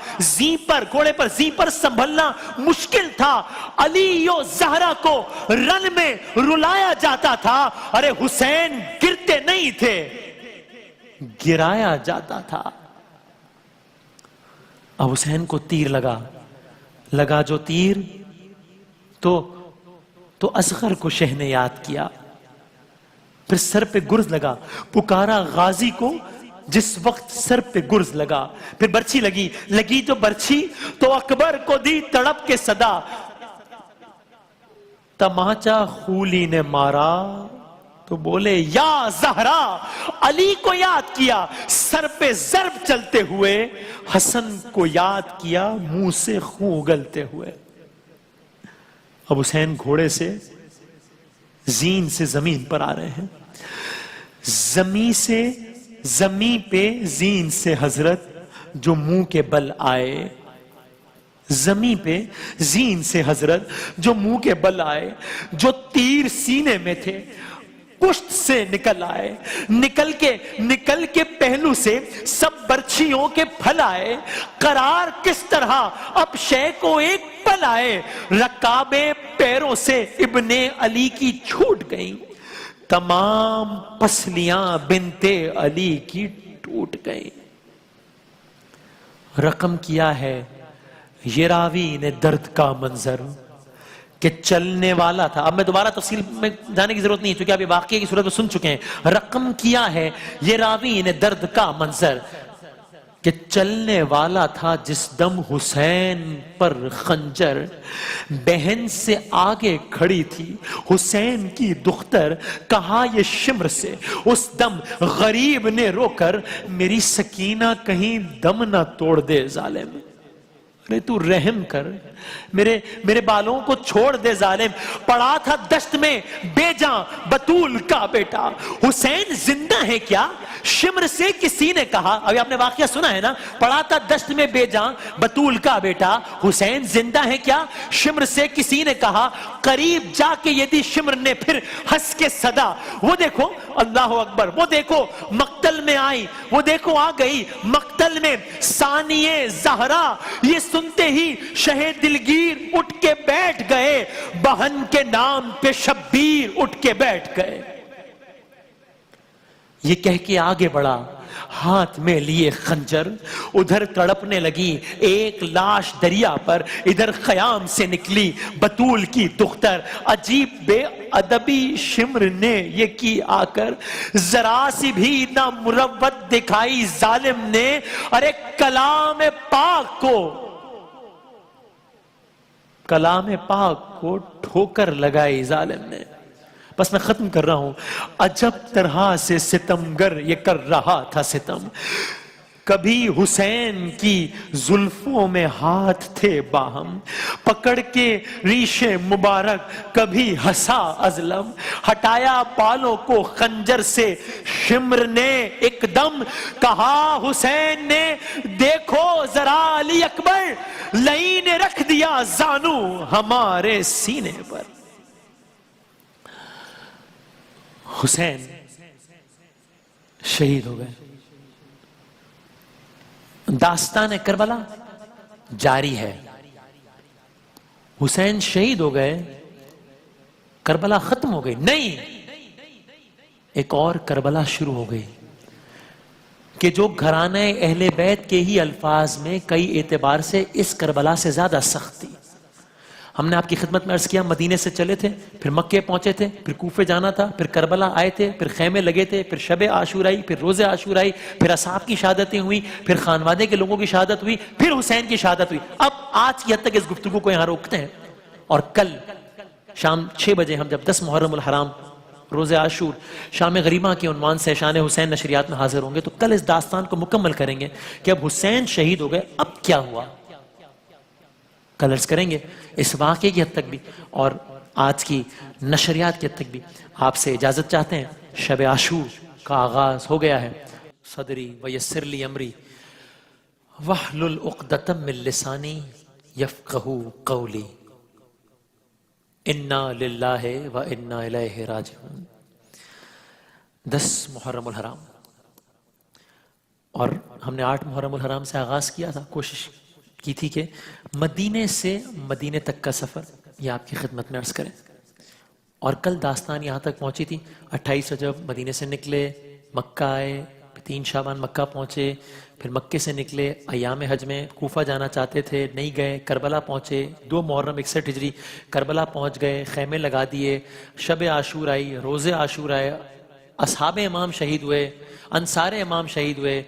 گھوڑے پر زی پر سنبھلنا مشکل تھا. علی و زہرا کو رن میں رلایا جاتا تھا. ارے حسین گرتے نہیں تھے، گرایا جاتا تھا. اب حسین کو تیر لگا جو تیر تو اصغر کو شہ نے یاد کیا. پھر سر پہ گرز لگا، پکارا غازی کو جس وقت سر پہ گرز لگا. پھر برچھی لگی جو برچھی تو اکبر کو دی تڑپ کے صدا. تماچا خولی نے مارا تو بولے یا زہرا. علی کو یاد کیا سر پہ ضرب چلتے ہوئے، حسن کو یاد کیا منہ سے خون اگلتے ہوئے. اب حسین گھوڑے سے زین سے زمین پر آ رہے ہیں. زمین پہ زین سے حضرت جو منہ کے بل آئے، زمین پہ زین سے حضرت جو منہ کے بل آئے، جو تیر سینے میں تھے پشت سے نکل آئے، نکل کے پہلو سے سب برچھیوں کے پھل آئے. قرار کس طرح اب شے کو ایک پل آئے، رکابیں پیروں سے ابن علی کی چھوٹ گئیں، تمام پسلیاں بنتے علی کی ٹوٹ گئیں. رقم کیا ہے یہ راوی نے درد کا منظر کہ چلنے والا تھا. اب میں دوبارہ تفصیل میں جانے کی ضرورت نہیں ہے چونکہ آپ یہ واقعے کی صورت میں سن چکے ہیں. رقم کیا ہے یہ راوی نے درد کا منظر کہ چلنے والا تھا جس دم حسین پر خنجر. بہن سے آگے کھڑی تھی حسین کی دختر، کہا یہ شمر سے اس دم غریب نے رو کر، میری سکینہ کہیں دم نہ توڑ دے ظالم. ارے تو رحم کر، میرے بالوں کو چھوڑ دے ظالم. پڑا تھا دشت میں بے جاں بطول کا بیٹا، حسین زندہ ہے کیا؟ شمر سے کسی نے کہا. ابھی آپ نے واقعہ سنا ہے نا، پڑا تھا دشت میں بے جاں بطول کا بیٹا، حسین زندہ ہے کیا؟ شمر سے کسی نے کہا. قریب جا کے یہ دی شمر نے پھر ہنس کے صدا. وہ دیکھو اللہ اکبر، وہ دیکھو مقتل میں آئی، وہ دیکھو آ گئی مقتل میں ثانیہ زہرا. یہ سنتے ہی شہ دلگیر اٹھ کے بیٹھ گئے، بہن کے نام پہ شبیر اٹھ کے بیٹھ گئے. یہ کہہ کے آگے بڑھا ہاتھ میں لیے خنجر، ادھر تڑپنے لگی ایک لاش دریا پر، ادھر خیام سے نکلی بطول کی دختر. عجیب بے ادبی شمر نے یہ کی آ کر، ذرا سی بھی نہ مروت دکھائی ظالم نے. ارے کلام پاک کو ٹھوکر لگائی ظالم نے. بس میں ختم کر رہا ہوں. عجب طرح سے ستمگر یہ کر رہا تھا ستم. کبھی حسین کی زلفوں میں ہاتھ تھے باہم، پکڑ کے ریشے مبارک کبھی ہسا ازلم. ہٹایا بالوں کو خنجر سے شمر نے ایک دم، کہا حسین نے دیکھو ذرا علی اکبر، لئی نے رکھ دیا زانو ہمارے سینے پر. حسین شہید ہو گئے. داستان کربلا جاری ہے. حسین شہید ہو گئے، کربلا ختم ہو گئی نہیں، ایک اور کربلا شروع ہو گئی کہ جو گھرانے اہل بیت کے ہی الفاظ میں کئی اعتبار سے اس کربلا سے زیادہ سخت تھی. ہم نے آپ کی خدمت میں عرض کیا مدینے سے چلے تھے، پھر مکے پہنچے تھے، پھر کوفے جانا تھا، پھر کربلا آئے تھے، پھر خیمے لگے تھے، پھر شب عاشورائی، پھر روز عاشورائی، پھر اصحاب کی شہادتیں ہوئی، پھر خانوادے کے لوگوں کی شہادت ہوئی، پھر حسین کی شہادت ہوئی. اب آج کی حد تک اس گفتگو کو یہاں روکتے ہیں، اور کل شام 6 بجے ہم جب 10 محرم الحرام روز عاشور شام غریبہ کے عنوان سے شان حسین نشریات میں حاضر ہوں گے، تو کل اس داستان کو مکمل کریں گے کہ اب حسین شہید ہو گئے، اب کیا ہوا. کلرز کریں گے اس واقعے کی حد تک بھی، اور آج کی نشریات کے تک بھی آپ سے اجازت چاہتے ہیں. شب عاشور کا آغاز ہو گیا ہے. صدری ویسر لی امری واحلل عقدۃ من لسانی یفقہوا قولی. انا للہ و انا الیہ راجعون. 10 محرم الحرام، اور ہم نے 8 محرم الحرام سے آغاز کیا تھا. کوشش کی تھی کہ مدینے سے مدینے تک کا سفر یہ آپ کی خدمت میں عرض کریں. اور کل داستان یہاں تک پہنچی تھی. 28 رجب مدینے سے نکلے، مکہ آئے، 3 شعبان مکہ پہنچے، پھر مکے سے نکلے ایام حج میں کوفہ جانا چاہتے تھے، نہیں گئے، کربلا پہنچے، 2 محرم 61 ہجری کربلا پہنچ گئے، خیمے لگا دیے، شب عاشور آئی، روزے عاشور آئے، اصحاب امام شہید ہوئے، انصار امام شہید ہوئے،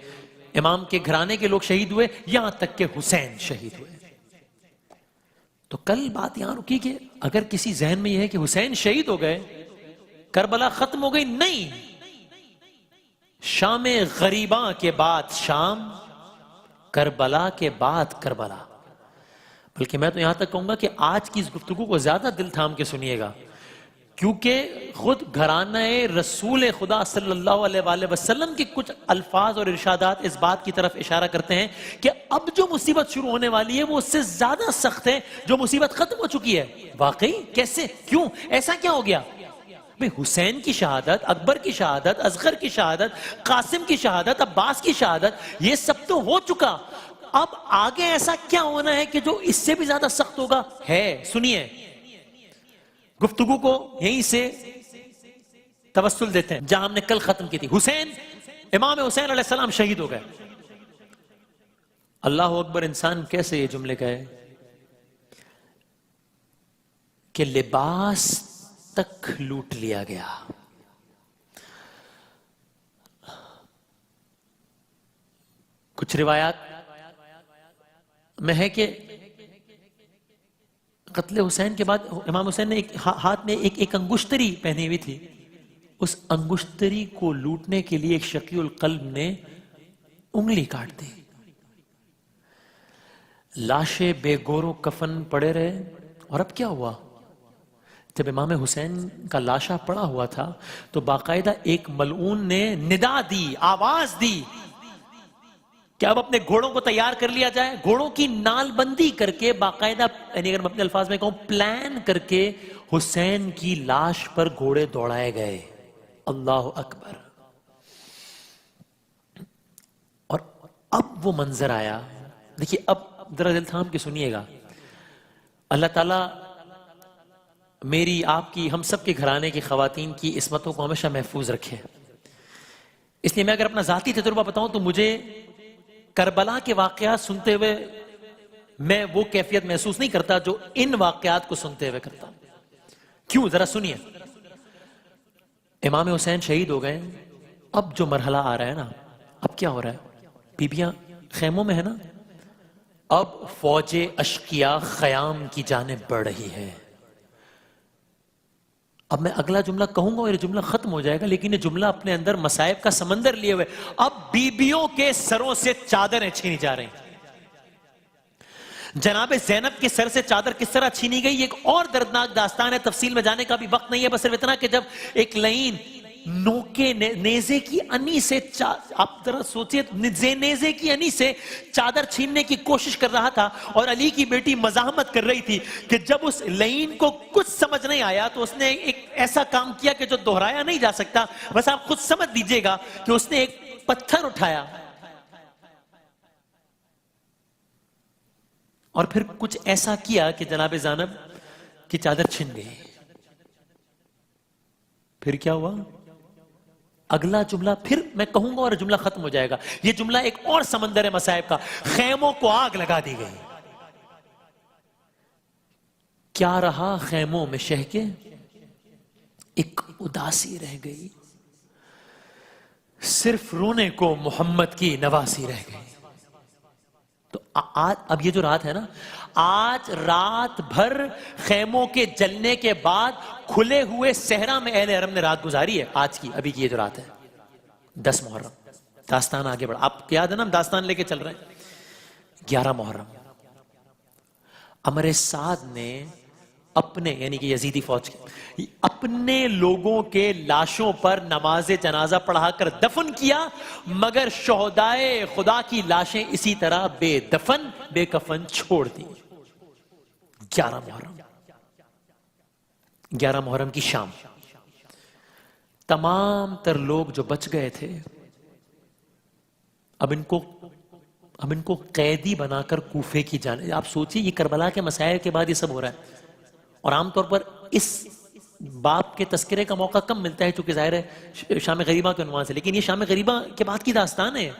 امام کے گھرانے کے لوگ شہید ہوئے، یہاں تک کہ حسین شہید ہوئے. تو کل بات یہاں رکی کہ اگر کسی ذہن میں یہ ہے کہ حسین شہید ہو گئے، کربلا ختم ہو گئی، نہیں. شام غریباں کے بعد شام، کربلا کے بعد کربلا. بلکہ میں تو یہاں تک کہوں گا کہ آج کی اس گفتگو کو زیادہ دل تھام کے سنیے گا، کیونکہ خود گھرانہ رسول خدا صلی اللہ علیہ وآلہ وسلم کے کچھ الفاظ اور ارشادات اس بات کی طرف اشارہ کرتے ہیں کہ اب جو مصیبت شروع ہونے والی ہے وہ اس سے زیادہ سخت ہے جو مصیبت ختم ہو چکی ہے. واقعی کیسے؟ کیوں؟ ایسا کیا ہو گیا؟ حسین کی شہادت، اکبر کی شہادت، اصغر کی شہادت، قاسم کی شہادت، عباس کی شہادت، یہ سب تو ہو چکا. اب آگے ایسا کیا ہونا ہے کہ جو اس سے بھی زیادہ سخت ہوگا؟ ہے. سنیے، گفتگو کو یہیں سے توسل دیتے ہیں جہاں ہم نے کل ختم کی تھی. حسین، امام حسین علیہ السلام شہید ہو گئے. اللہ اکبر. انسان کیسے یہ جملے کہے کہ لباس تک لوٹ لیا گیا. کچھ روایات میں ہے کہ قتل حسین کے بعد امام حسین نے ہاتھ میں ایک انگشتری پہنی ہوئی تھی. اس انگشتری کو لوٹنے کے لیے ایک شقی القلب نے انگلی کاٹ دی. لاشیں بے گور و کفن پڑے رہے. اور اب کیا ہوا؟ جب امام حسین کا لاشا پڑا ہوا تھا تو باقاعدہ ایک ملعون نے ندا دی، آواز دی کہ اب اپنے گھوڑوں کو تیار کر لیا جائے. گھوڑوں کی نال بندی کر کے باقاعدہ، یعنی اگر میں اپنے الفاظ میں کہوں، پلان کر کے حسین کی لاش پر گھوڑے دوڑائے گئے. اللہ اکبر. اور اب وہ منظر آیا. دیکھیے، اب ذرا دل تھام کے سنیے گا. اللہ تعالیٰ میری، آپ کی، ہم سب کے گھرانے کی خواتین کی عصمتوں کو ہمیشہ محفوظ رکھے. اس لیے میں اگر اپنا ذاتی تجربہ بتاؤں تو مجھے کربلا کے واقعات سنتے ہوئے میں وہ کیفیت محسوس نہیں کرتا جو ان واقعات کو سنتے ہوئے کرتا. کیوں؟ ذرا سنیے. امام حسین شہید ہو گئے. اب جو مرحلہ آ رہا ہے نا، اب کیا ہو رہا ہے؟ بیبیاں خیموں میں ہے نا، اب فوج اشقیاء خیام کی جانب بڑھ رہی ہے. اب میں اگلا جملہ کہوں گا اور یہ جملہ ختم ہو جائے گا، لیکن یہ جملہ اپنے اندر مصائب کا سمندر لیے ہوئے. اب بیبیوں کے سروں سے چادریں چھینی جا رہی ہیں. جناب زینب کے سر سے چادر کس طرح چھینی گئی، ایک اور دردناک داستان ہے. تفصیل میں جانے کا بھی وقت نہیں ہے، بس صرف اتنا کہ جب ایک لعین نوکے نیزے کی انی سے، آپ ذرا سوچئے، نیزے کی انی سے چادر چھیننے کی کوشش کر رہا تھا اور علی کی بیٹی مزاحمت کر رہی تھی کہ جب اس لعین کو کچھ سمجھ نہیں آیا تو اس نے ایک ایسا کام کیا کہ جو دہرایا نہیں جا سکتا. بس آپ خود سمجھ لیجئے گا کہ اس نے ایک پتھر اٹھایا اور پھر کچھ ایسا کیا کہ جناب زینب کی چادر چھن گئی. پھر کیا ہوا؟ اگلا جملہ پھر میں کہوں گا اور جملہ ختم ہو جائے گا. یہ جملہ ایک اور سمندر ہے مصائب کا. خیموں کو آگ لگا دی گئی. کیا رہا خیموں میں شہ کے؟ ایک اداسی رہ گئی. صرف رونے کو محمد کی نواسی رہ گئی. تو اب یہ جو رات ہے نا، آج رات بھر خیموں کے جلنے کے بعد کھلے ہوئے صحرا میں اہل حرم نے رات گزاری ہے. آج کی، ابھی کی یہ جو رات ہے 10 محرم. داستان آگے بڑھا. آپ کو یاد ہے نا، ہم داستان لے کے چل رہے ہیں. 11 محرم، امر سعد نے اپنے یعنی کہ یزیدی فوج کے اپنے لوگوں کے لاشوں پر نماز جنازہ پڑھا کر دفن کیا، مگر شہدائے خدا کی لاشیں اسی طرح بے دفن بے کفن چھوڑ دی۔ 11 محرم کی شام تمام تر لوگ جو بچ گئے تھے اب ان کو قیدی بنا کر کوفے کی جانے۔ آپ سوچئے یہ کربلا کے مسائل کے بعد یہ سب ہو رہا ہے، اور عام طور پر اس باپ کے تذکرے کا موقع کم ملتا ہے چونکہ ظاہر ہے شام غریبہ کے عنوان سے، لیکن یہ شام غریبہ کے بعد کی داستان ہے۔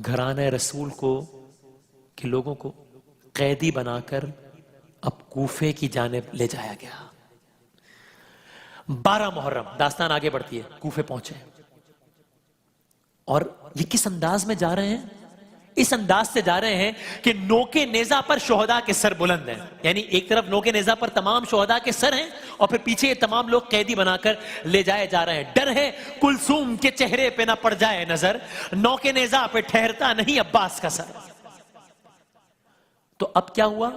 گھرانہ رسول کو کے لوگوں کو قیدی بنا کر اب کوفے کی جانب لے جایا گیا۔ 12 محرم داستان آگے بڑھتی ہے، کوفے پہنچے، اور یہ کس انداز میں جا رہے ہیں؟ اس انداز سے جا رہے ہیں کہ نوکے نیزہ پر شہداء کے سر بلند ہیں، یعنی ایک طرف نوکے نیزہ پر تمام شہداء کے سر ہیں اور پھر پیچھے یہ تمام لوگ قیدی بنا کر لے جائے جا رہے ہیں۔ ڈر ہے کلثوم کے چہرے پہ نہ پڑ جائے نظر، نوکے نیزہ پہ ٹھہرتا نہیں عباس کا سر۔ تو اب کیا ہوا؟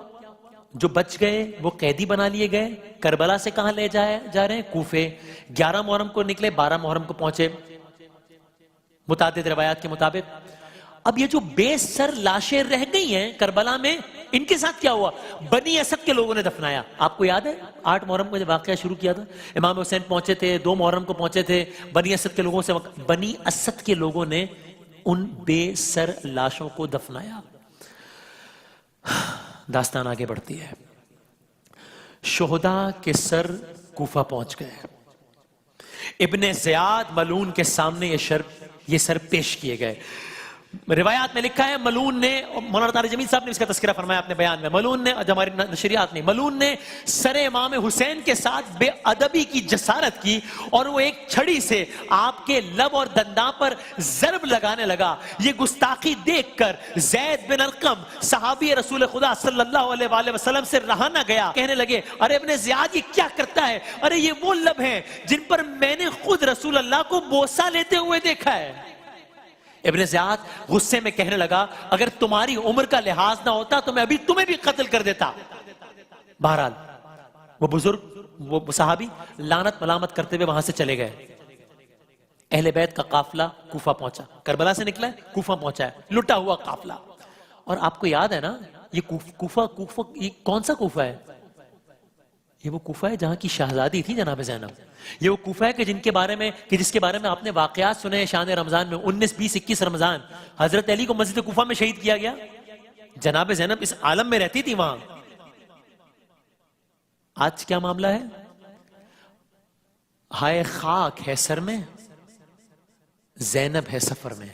جو بچ گئے وہ قیدی بنا لیے گئے، کربلا سے کہاں لے جائے جا رہے ہیں؟ کوفے۔ 11 محرم کو نکلے، 12 محرم کو پہنچے متعدد روایات کے مطابق۔ اب یہ جو بے سر لاشیں رہ گئی ہیں کربلا میں، ان کے ساتھ کیا ہوا؟ بنی اسد کے لوگوں نے دفنایا۔ آپ کو یاد ہے 8 محرم کو جب واقعہ شروع کیا تھا، امام حسین پہنچے تھے، 2 محرم کو پہنچے تھے، بنی اسد کے لوگوں سے بنی اسد کے لوگوں نے ان بے سر لاشوں کو دفنایا۔ داستان آگے بڑھتی ہے، شہداء کے سر کوفہ پہنچ گئے، ابن زیاد ملعون کے سامنے یہ سر پیش کیے گئے۔ روایات میں لکھا ہے ملعون نے، مولانا طارق جمیل صاحب نے اس کا تذکرہ فرمایا اپنے بیان میں، ملعون نے، ہماری نشریات نہیں، ملعون نے سر امام حسین کے ساتھ بے ادبی کی جسارت کی اور وہ ایک چھڑی سے آپ کے لب اور دنداں پر ضرب لگانے لگا۔ یہ گستاخی دیکھ کر زید بن ارقم صحابی رسول خدا صلی اللہ علیہ وآلہ وسلم سے رہا نہ گیا، کہنے لگے ارے ابن زیاد یہ کیا کرتا ہے؟ ارے یہ وہ لب ہیں جن پر میں نے خود رسول اللہ کو بوسہ لیتے ہوئے دیکھا ہے۔ ابن زیاد غصے میں کہنے لگا اگر تمہاری عمر کا لحاظ نہ ہوتا تو میں ابھی تمہیں بھی قتل کر دیتا۔ بہرحال وہ بزرگ، وہ صحابی لعنت ملامت کرتے ہوئے وہاں سے چلے گئے۔ اہل بیت کا قافلہ کوفہ پہنچا، کربلا سے نکلا ہے کوفہ پہنچا ہے، لٹا ہوا قافلہ۔ اور آپ کو یاد ہے نا یہ کوفہ یہ کون سا کوفہ ہے؟ یہ وہ کوفہ ہے جہاں کی شہزادی تھی جناب زینب۔ یہ وہ کوفہ ہے کہ جس کے بارے میں آپ نے واقعات سنے ہیں شان رمضان میں، 19، 20، 21 رمضان حضرت علی کو مسجد کوفہ میں شہید کیا گیا۔ جناب زینب اس عالم میں رہتی تھی وہاں۔ آج کیا معاملہ ہے؟ ہائے خاک ہے سر میں، زینب ہے سفر میں۔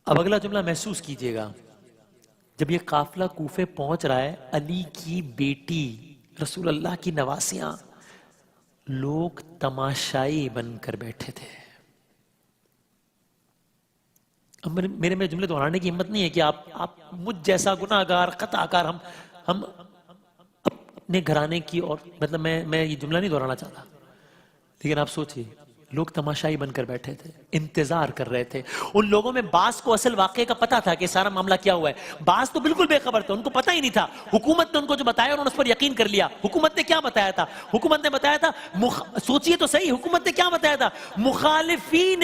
اب اگلا جملہ محسوس کیجئے گا، جب یہ قافلہ کوفے پہنچ رہا ہے، علی کی بیٹی رسول اللہ کی نواسیاں، لوگ تماشائی بن کر بیٹھے تھے۔ اب میرے میں جملے دہرانے کی ہمت نہیں ہے کہ آپ مجھ جیسا گناہگار خطا کار ہم اپنے گھرانے کی، اور مطلب میں یہ جملہ نہیں دہرانا چاہتا، لیکن آپ سوچئے لوگ تماشائی بن کر بیٹھے تھے، انتظار کر رہے تھے۔ ان لوگوں میں بعض کو اصل واقعے کا پتا تھا کہ سارا معاملہ کیا ہوا ہے، بعض تو بالکل بے خبر تھے، ان کو پتہ ہی نہیں تھا۔ حکومت نے ان کو جو بتایا انہوں نے اس پر یقین کر لیا۔ حکومت نے کیا بتایا تھا؟ حکومت نے بتایا تھا، سوچئے تو صحیح، حکومت نے کیا بتایا تھا؟ مخالفین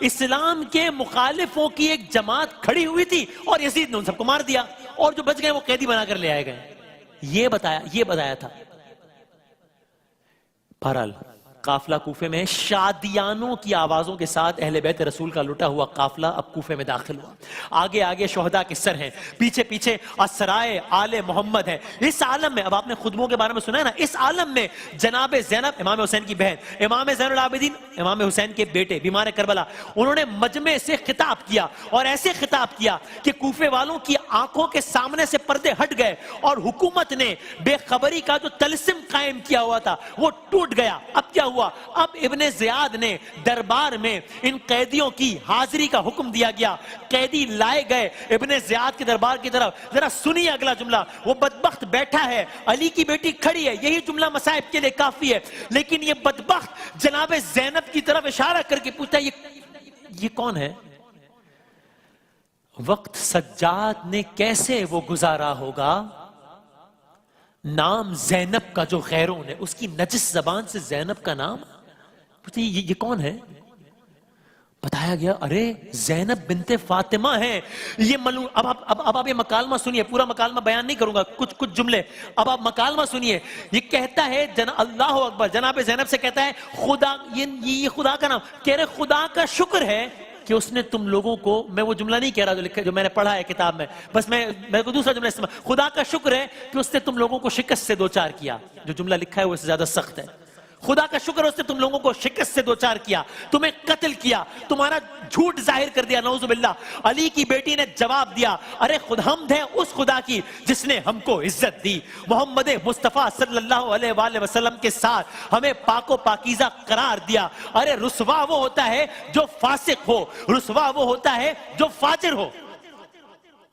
اسلام کے مخالفوں کی ایک جماعت کھڑی ہوئی تھی اور یزید نے ان سب کو مار دیا، اور جو بچ گئے وہ قیدی بنا کر لے آئے گئے۔ یہ بتایا تھا۔ بہرحال قافلہ کوفے میں شادیانوں کی آوازوں کے ساتھ اہل بیت رسول کا لٹا ہوا قافلہ اب کوفے میں داخل ہوا۔ آگے آگے شہداء کے سر ہیں، پیچھے پیچھے اسرائے آل محمد ہے۔ اس عالم میں، اب آپ نے خطبوں کے بارے میں سنا ہے نا، اس عالم میں جناب زینب امام حسین کی بہن، امام زین العابدین امام حسین کے بیٹے بیمار کربلا، انہوں نے مجمع سے خطاب کیا، اور ایسے خطاب کیا کہ کوفے والوں کی آنکھوں کے سامنے سے پردے ہٹ گئے، اور حکومت نے بے خبری کا جو طلسم قائم کیا ہوا تھا وہ ٹوٹ گیا۔ اب کیا ہوا؟ اب ابن زیاد نے دربار میں ان قیدیوں کی حاضری کا حکم دیا گیا، قیدی لائے گئے ابن زیاد کے دربار کی طرف۔ ذرا سنیے اگلا جملہ، وہ بدبخت بیٹھا ہے، علی کی بیٹی کھڑی ہے، یہی جملہ مصائب کے لیے کافی ہے، لیکن یہ بدبخت جناب زینب کی طرف اشارہ کر کے پوچھتا ہے یہ کون ہے؟ وقت سجاد نے کیسے وہ گزارا ہوگا، نام زینب کا جو غیروں نے، اس کی نجس زبان سے زینب کا نام، یہ کون ہے؟ بتایا گیا ارے زینب بنت فاطمہ ہے یہ ملعون۔ اب آپ یہ مکالمہ سنیے، پورا مکالمہ بیان نہیں کروں گا، کچھ جملے اب آپ مکالمہ سنیے۔ یہ کہتا ہے اللہ اکبر، جناب زینب سے کہتا ہے خدا، یہ خدا کا نام کہہ رہے، خدا کا شکر ہے کہ اس نے تم لوگوں کو، میں وہ جملہ نہیں کہہ رہا جو لکھا جو میں نے پڑھا ہے کتاب میں، بس میں کو دوسرا جملہ استعمال، خدا کا شکر ہے کہ اس نے تم لوگوں کو شکست سے دوچار کیا۔ جو جملہ لکھا ہے وہ اس سے زیادہ سخت ہے۔ خدا کا شکر اس نے تم لوگوں کو شکست سے دوچار کیا، تمہیں قتل کیا، تمہارا جھوٹ ظاہر کر دیا، نعوذ باللہ۔ علی کی بیٹی نے جواب دیا ارے حمد ہے اس خدا کی جس نے ہم کو عزت دی، محمد مصطفیٰ صلی اللہ علیہ وآلہ وسلم کے ساتھ ہمیں پاک و پاکیزہ قرار دیا۔ ارے رسوا وہ ہوتا ہے جو فاسق ہو، رسوا وہ ہوتا ہے جو فاجر ہو۔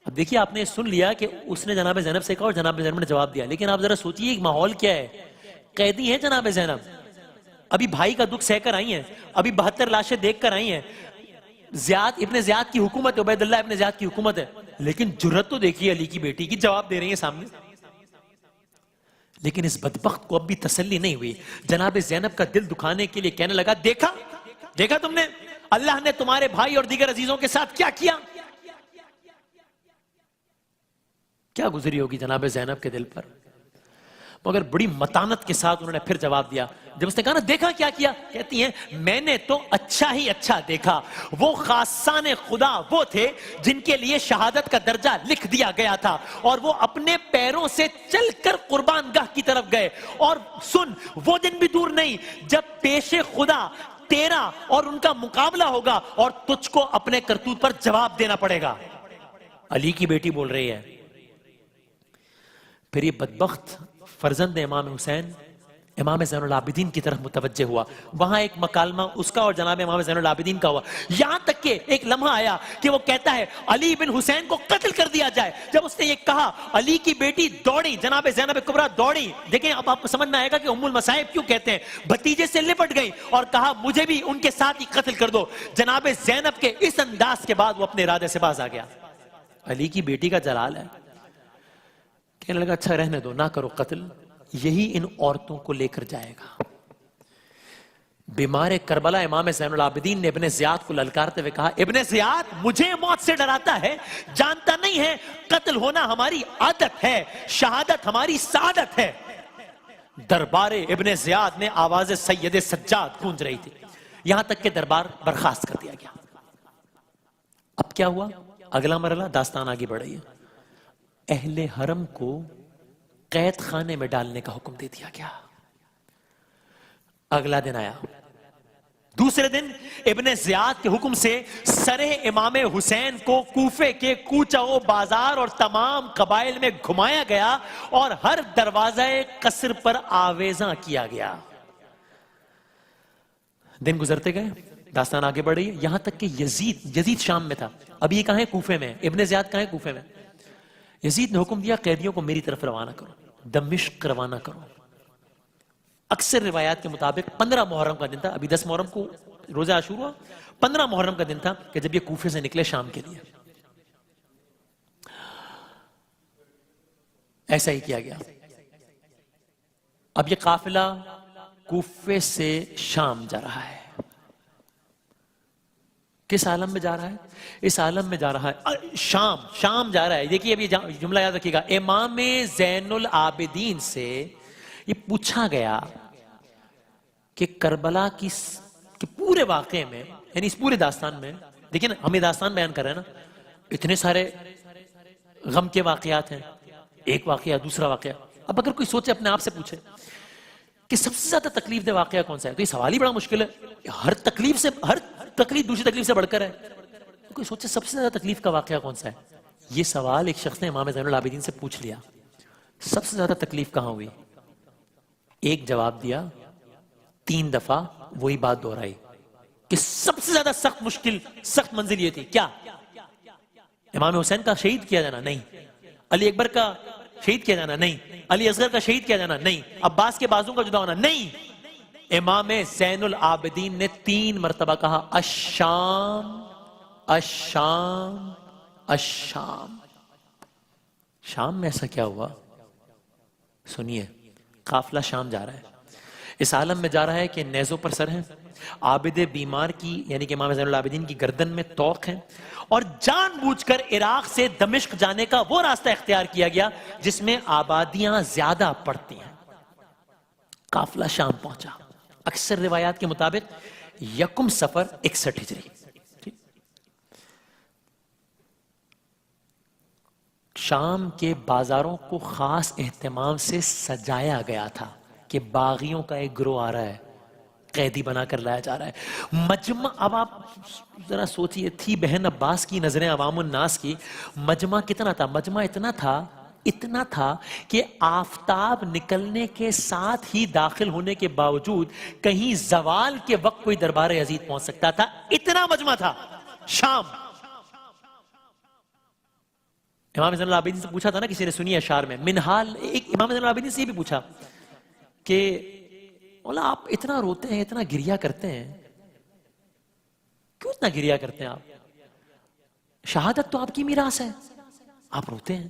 اب دیکھیے آپ نے سن لیا کہ اس نے جناب زینب سے کہا اور جناب زینب نے جواب دیا، لیکن آپ ذرا سوچئے ایک ماحول کیا ہے، قیدی ہے جناب زینب، ابھی بھائی کا دکھ سہ کر آئی ہیں، ابھی 72 لاشیں دیکھ کر آئی ہیں، ابن زیاد کی حکومت ہے، عبید اللہ ابن زیاد کی حکومت ہے، لیکن جرت تو دیکھیے علی کی بیٹی کی، جواب دے رہی ہیں سامنے۔ لیکن اس بدبخت کو اب بھی تسلی نہیں ہوئی، جناب زینب کا دل دکھانے کے لیے کہنے لگا دیکھا تم نے اللہ نے تمہارے بھائی اور دیگر عزیزوں کے ساتھ کیا کیا؟ کیا گزری ہوگی جناب زینب کے دل پر، مگر بڑی متانت کے ساتھ انہوں نے پھر جواب دیا۔ جب اس نے کہا نا دیکھا کیا کیا، کہتی ہیں میں نے تو اچھا ہی اچھا دیکھا، وہ خاصان خدا وہ تھے جن کے لیے شہادت کا درجہ لکھ دیا گیا تھا، اور وہ اپنے پیروں سے چل کر قربان گاہ کی طرف گئے، اور سن وہ دن بھی دور نہیں جب پیش خدا تیرا اور ان کا مقابلہ ہوگا اور تجھ کو اپنے کرتوت پر جواب دینا پڑے گا۔ علی کی بیٹی بول رہی ہے۔ پھر یہ بدبخت فرزند امام حسین امام زین العابدین کی طرف متوجہ ہوا، وہاں ایک مکالمہ اس کا اور جناب امام زین العابدین کا ہوا، یہاں تک کہ ایک لمحہ آیا کہ وہ کہتا ہے علی بن حسین کو قتل کر دیا جائے۔ جب اس نے یہ کہا علی کی بیٹی دوڑی، جناب زینب کبریٰ دوڑی۔ دیکھیں اب آپ کو سمجھ میں آئے گا کہ ام المصائب کیوں کہتے ہیں، بھتیجے سے لپٹ گئی اور کہا مجھے بھی ان کے ساتھ ہی قتل کر دو۔ جناب زینب کے اس انداز کے بعد وہ اپنے ارادے سے باز آ گیا۔ علی کی بیٹی کا جلال ہے، کہنے لگا اچھا رہنے دو، نہ کرو قتل، یہی ان عورتوں کو لے کر جائے گا۔ بیمار کربلا امام زین العابدین نے ابن زیاد کو للکارتے ہوئے کہا ابن زیاد مجھے موت سے ڈراتا ہے، جانتا نہیں ہے قتل ہونا ہماری عادت ہے، شہادت ہماری سعادت ہے۔ دربار ابن زیاد میں آواز سید سجاد گونج رہی تھی، یہاں تک کہ دربار برخاست کر دیا گیا۔ اب کیا ہوا؟ اگلا مرحلہ داستان آگے بڑھ رہی ہے۔ اہل حرم کو قید خانے میں ڈالنے کا حکم دے دیا گیا۔ اگلا دن آیا، دوسرے دن ابن زیاد کے حکم سے سر امام حسین کو کوفے کے کوچہ و بازار اور تمام قبائل میں گھمایا گیا اور ہر دروازہ قصر پر آویزاں کیا گیا۔ دن گزرتے گئے، داستان آگے بڑھ رہی ہے، یہاں تک کہ یزید شام میں تھا، اب یہ کہاں ہے؟ کوفے میں۔ ابن زیاد کہاں ہے؟ کوفے میں۔ یزید نے حکم دیا قیدیوں کو میری طرف روانہ کرو، دمشق روانہ کرو۔ اکثر روایات کے مطابق 15 محرم کا دن تھا، ابھی 10 محرم کو روزہ عاشورہ، 15 محرم کا دن تھا کہ جب یہ کوفے سے نکلے شام کے لیے۔ ایسا ہی کیا گیا۔ اب یہ قافلہ کوفے سے شام جا رہا ہے۔ کس عالم میں جا رہا ہے؟ اس عالم میں جا رہا ہے شام جا رہا ہے۔ دیکھیے ابھی جملہ یاد رکھیے گا، امام زین العابدین سے یہ پوچھا گیا کہ کربلا کی پورے واقعے میں، یعنی اس پورے داستان میں، دیکھیں نا ہمیں داستان بیان کر رہے ہیں نا، اتنے سارے غم کے واقعات ہیں، ایک واقعہ دوسرا واقعہ۔ اب اگر کوئی سوچے اپنے آپ سے پوچھے کہ سب سے زیادہ تکلیف دہ واقعہ کون سا ہے، تو یہ سوال ہی بڑا مشکل ہے۔ ہر تکلیف دوسری تکلیف سے بڑھ کر ہے۔ کوئی سوچے سب سے زیادہ تکلیف کا واقعہ کون سا ہے، یہ سوال ایک شخص نے امام زین العابدین سے پوچھ لیا، سب سے زیادہ تکلیف کہاں ہوئی؟ ایک جواب دیا، 3 دفعہ وہی بات دہرائی کہ سب سے زیادہ سخت منزل یہ تھی۔ کیا؟ امام حسین کا شہید کیا جانا؟ نہیں۔ علی اکبر کا شہید کیا جانا؟ نہیں۔ علی اصغر کا شہید کیا جانا؟ نہیں۔ عباس کے بازو کا جدا ہونا؟ نہیں۔ امام زین العابدین نے 3 مرتبہ کہا الشام الشام الشام. شام میں ایسا کیا ہوا؟ سنیے، قافلہ شام جا رہا ہے، اس عالم میں جا رہا ہے کہ نیزوں پر سر ہیں، عابد بیمار کی یعنی کہ امام زین العابدین کی گردن میں طوق ہیں، اور جان بوجھ کر عراق سے دمشق جانے کا وہ راستہ اختیار کیا گیا جس میں آبادیاں زیادہ پڑتی ہیں. قافلہ شام پہنچا. اکثر روایات کے مطابق 1 صفر 61 ہجری. شام کے بازاروں کو خاص اہتمام سے سجایا گیا تھا کہ باغیوں کا ایک گروہ آ رہا ہے، قیدی بنا کر لایا جا رہا ہے. مجمع، اب آپ ذرا سوچئے، تھی بہن عباس کی نظریں عوام الناس کی. مجمع کتنا تھا؟ مجمع اتنا تھا کہ آفتاب نکلنے کے ساتھ ہی داخل ہونے کے باوجود کہیں زوال کے وقت کوئی دربار یزید پہنچ سکتا تھا. اتنا مجمع تھا شام. امام زین العابدین سے پوچھا تھا نا کسی نے، سنی اشعار میں منحال، ایک امام زین العابدین سے یہ بھی پوچھا کہ مولا آپ اتنا روتے ہیں، اتنا گریا کرتے ہیں، کیوں اتنا گریا کرتے ہیں آپ؟ شہادت تو آپ کی میراث ہے، آپ روتے ہیں.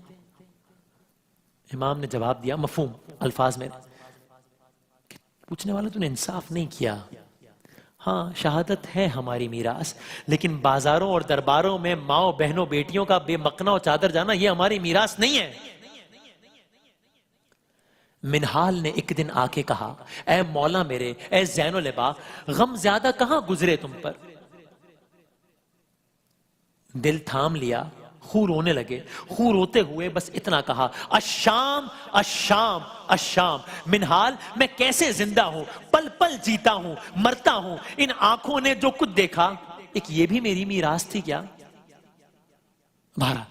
امام نے جواب دیا مفہوم الفاظ میں، پوچھنے والا تو نے انصاف نہیں کیا. ہاں شہادت ہے ہماری میراث، لیکن بازاروں اور درباروں میں ماؤں بہنوں بیٹیوں کا بے مقنا و چادر جانا یہ ہماری میراث نہیں ہے. منحال نے ایک دن آ کے کہا، اے مولا میرے، اے زین العبا، غم زیادہ کہاں گزرے تم پر. دل تھام لیا، خوں رونے لگے. خوں روتے ہوئے بس اتنا کہا، الشام الشام الشام. منحال، میں کیسے زندہ ہوں، پل پل جیتا ہوں، مرتا ہوں. ان آنکھوں نے جو کچھ دیکھا، ایک یہ بھی میری میراث تھی کیا؟ بھارا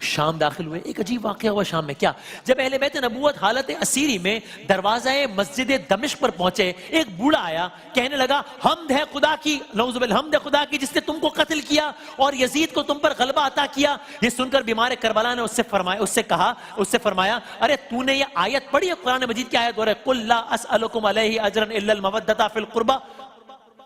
شام داخل ہوئے. ایک عجیب واقعہ ہوا شام میں. کیا؟ جب اہل بیت نبوت حالت اسیری میں دروازہ مسجد دمشق پر پہنچے، ایک بوڑھا آیا، کہنے لگا حمد ہے خدا کی، نعوذ باللہ، حمد ہے خدا کی جس نے تم کو قتل کیا اور یزید کو تم پر غلبہ عطا کیا. یہ سن کر بیمار کربلا نے اس سے فرمایا، ارے تو نے یہ آیت پڑھی ہے؟ قرآن مجید کی آیت ہو رہا ہے، قل لا اسألکم علیہ اجرا الا المودۃ فی القربى.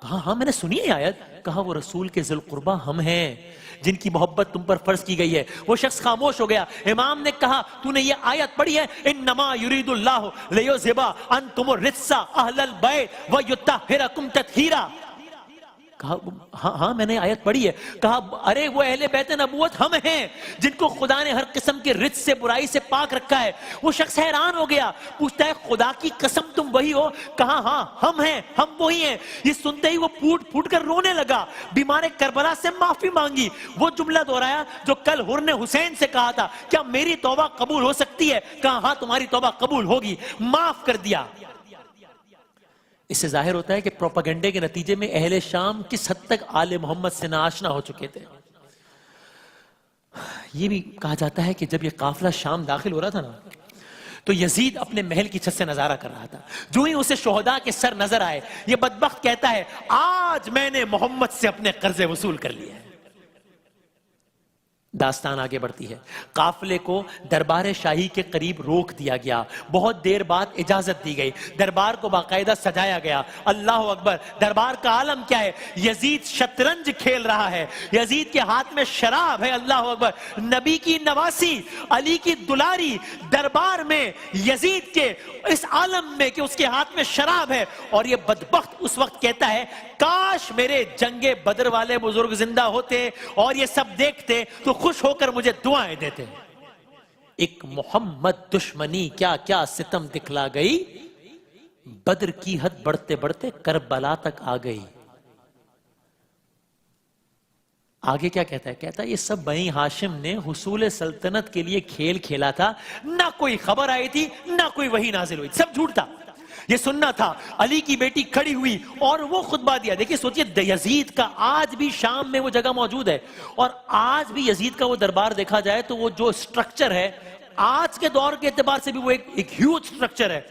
کہا ہاں میں نے سنی ہے آیت. کہا وہ رسول کے ذی القربہ ہم ہیں جن کی محبت تم پر فرض کی گئی ہے. وہ شخص خاموش ہو گیا. امام نے کہا تو نے یہ آیت پڑھی ہے، انما یرید اللہ لیذھب عنکم الرجس اہل البیت ویطہرکم تطہیرا. کہا ہاں میں نے آیت پڑھی ہے. کہا ارے وہ اہل بیت نبوت ہم ہیں جن کو خدا نے ہر قسم کے رجس سے، برائی سے پاک رکھا ہے. وہ شخص حیران ہو گیا، پوچھتا ہے خدا کی قسم تم وہی ہو؟ کہا ہاں ہم ہیں، ہم وہی ہیں. یہ سنتے ہی وہ پھوٹ پھوٹ کر رونے لگا، بیمار کربلا سے معافی مانگی. وہ جملہ دہرایا جو کل حر نے حسین سے کہا تھا، کیا میری توبہ قبول ہو سکتی ہے؟ کہا ہاں تمہاری توبہ قبول ہوگی، معاف کر دیا. اس سے ظاہر ہوتا ہے کہ پروپیگنڈے کے نتیجے میں اہل شام کس حد تک آل محمد سے ناآشنا ہو چکے تھے. یہ بھی کہا جاتا ہے کہ جب یہ قافلہ شام داخل ہو رہا تھا نا، تو یزید اپنے محل کی چھت سے نظارہ کر رہا تھا. جو ہی اسے شہداء کے سر نظر آئے، یہ بدبخت کہتا ہے آج میں نے محمد سے اپنے قرضے وصول کر لیے ہیں. داستان آگے بڑھتی ہے. قافلے کو دربار شاہی کے قریب روک دیا گیا. بہت دیر بعد اجازت دی گئی. دربار کو باقاعدہ سجایا گیا. اللہ اکبر. دربار کا عالم کیا ہے؟ یزید شطرنج کھیل رہا ہے، یزید کے ہاتھ میں شراب ہے. اللہ اکبر. نبی کی نواسی، علی کی دلاری، دربار میں یزید کے اس عالم میں کہ اس کے ہاتھ میں شراب ہے. اور یہ بدبخت اس وقت کہتا ہے کاش میرے جنگ بدر والے بزرگ زندہ ہوتے اور یہ سب دیکھتے تو خوش ہو کر مجھے دعائیں دیتے. ایک محمد دشمنی کیا کیا ستم دکھلا گئی، بدر کی حد بڑھتے بڑھتے کربلا تک آ گئی. آگے کیا کہتا ہے؟ کہتا ہے یہ سب بنی ہاشم نے حصول سلطنت کے لیے کھیل کھیلا تھا. نہ کوئی خبر آئی تھی، نہ کوئی وحی نازل ہوئی، سب جھوٹ تھا. یہ سننا تھا. علی کی بیٹی کھڑی ہوئی اور وہ خطبہ دیا. دیکھیں سوچئے، یزید کا آج بھی شام میں وہ جگہ موجود ہے، اور آج بھی یزید کا وہ دربار دیکھا جائے تو وہ جو سٹرکچر ہے آج کے دور کے اعتبار سے بھی وہ ایک ہیوج سٹرکچر ہے.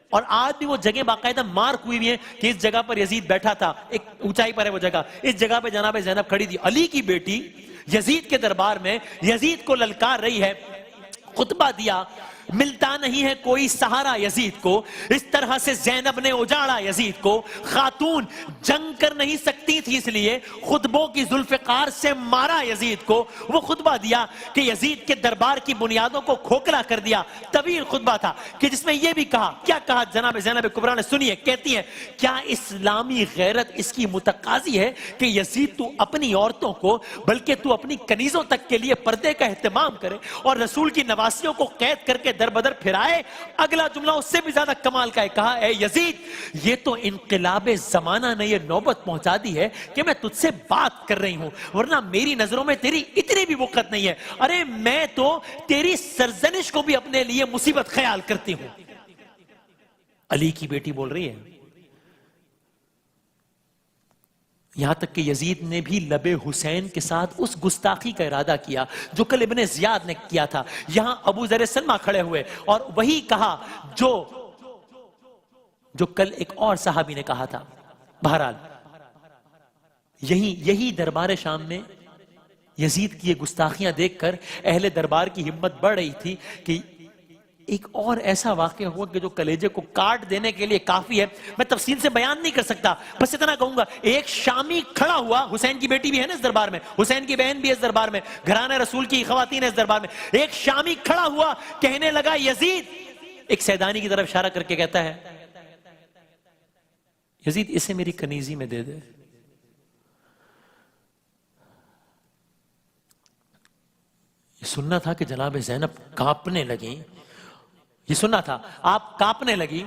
اور آج بھی وہ جگہ باقاعدہ مارک ہوئی ہوئی ہیں کہ اس جگہ پر یزید بیٹھا تھا. ایک اونچائی پر ہے وہ جگہ، اس جگہ پہ جناب زینب کھڑی تھی. علی کی بیٹی یزید کے دربار میں یزید کو للکار رہی ہے. خطبہ دیا. ملتا نہیں ہے کوئی سہارا یزید کو، اس طرح سے زینب نے اجاڑا یزید کو، خاتون جنگ کر نہیں سکتی تھی اس لیے خطبوں کی ذوالفقار سے مارا یزید کو۔ وہ خطبہ دیا کہ یزید کے دربار کی بنیادوں کو کھوکھلا کر دیا، طویل خطبہ تھا کہ جس میں یہ بھی کہا، کیا کہا جناب زینب کبریٰ نے، سنیے، کہتی ہیں کیا اسلامی غیرت اس کی متقاضی ہے کہ یزید تو اپنی عورتوں کو بلکہ تو اپنی کنیزوں تک کے لیے پردے کا اہتمام کرے اور رسول کی نواسیوں کو قید کر کے در بدر پھرائے؟ اگلا جملہ اس سے بھی زیادہ کمال کا ہے، کہا اے یزید یہ تو انقلاب زمانہ نے یہ نوبت پہنچا دی ہے کہ میں تجھ سے بات کر رہی ہوں، ورنہ میری نظروں میں تیری اتنی بھی وقت نہیں ہے، ارے میں تو تیری سرزنش کو بھی اپنے لیے مصیبت خیال کرتی ہوں۔ علی کی بیٹی بول رہی ہے، یہاں تک کہ یزید نے بھی لب حسین کے ساتھ اس گستاخی کا ارادہ کیا جو کل ابن زیاد نے کیا تھا۔ یہاں ابو ذر سلمہ کھڑے ہوئے اور وہی کہا جو کل ایک اور صحابی نے کہا تھا۔ بہرحال یہی دربار شام میں یزید کی یہ گستاخیاں دیکھ کر اہل دربار کی ہمت بڑھ رہی تھی کہ ایک اور ایسا واقعہ ہوا کہ جو کلیجے کو کاٹ دینے کے لیے کافی ہے۔ میں تفصیل سے بیان نہیں کر سکتا، بس اتنا کہوں گا، ایک شامی کھڑا ہوا، حسین کی بیٹی بھی ہے نا اس دربار میں، حسین کی بہن بھی اس دربار میں، گھرانہ رسول کی خواتین اس دربار میں، ایک شامی کھڑا ہوا کہنے لگا یزید، ایک سیدانی کی طرف اشارہ کر کے کہتا ہے یزید اسے میری کنیزی میں دے دے۔ یہ سننا تھا کہ جناب زینب کانپنے لگیں، یہ سننا تھا، آپ کانپنے لگی۔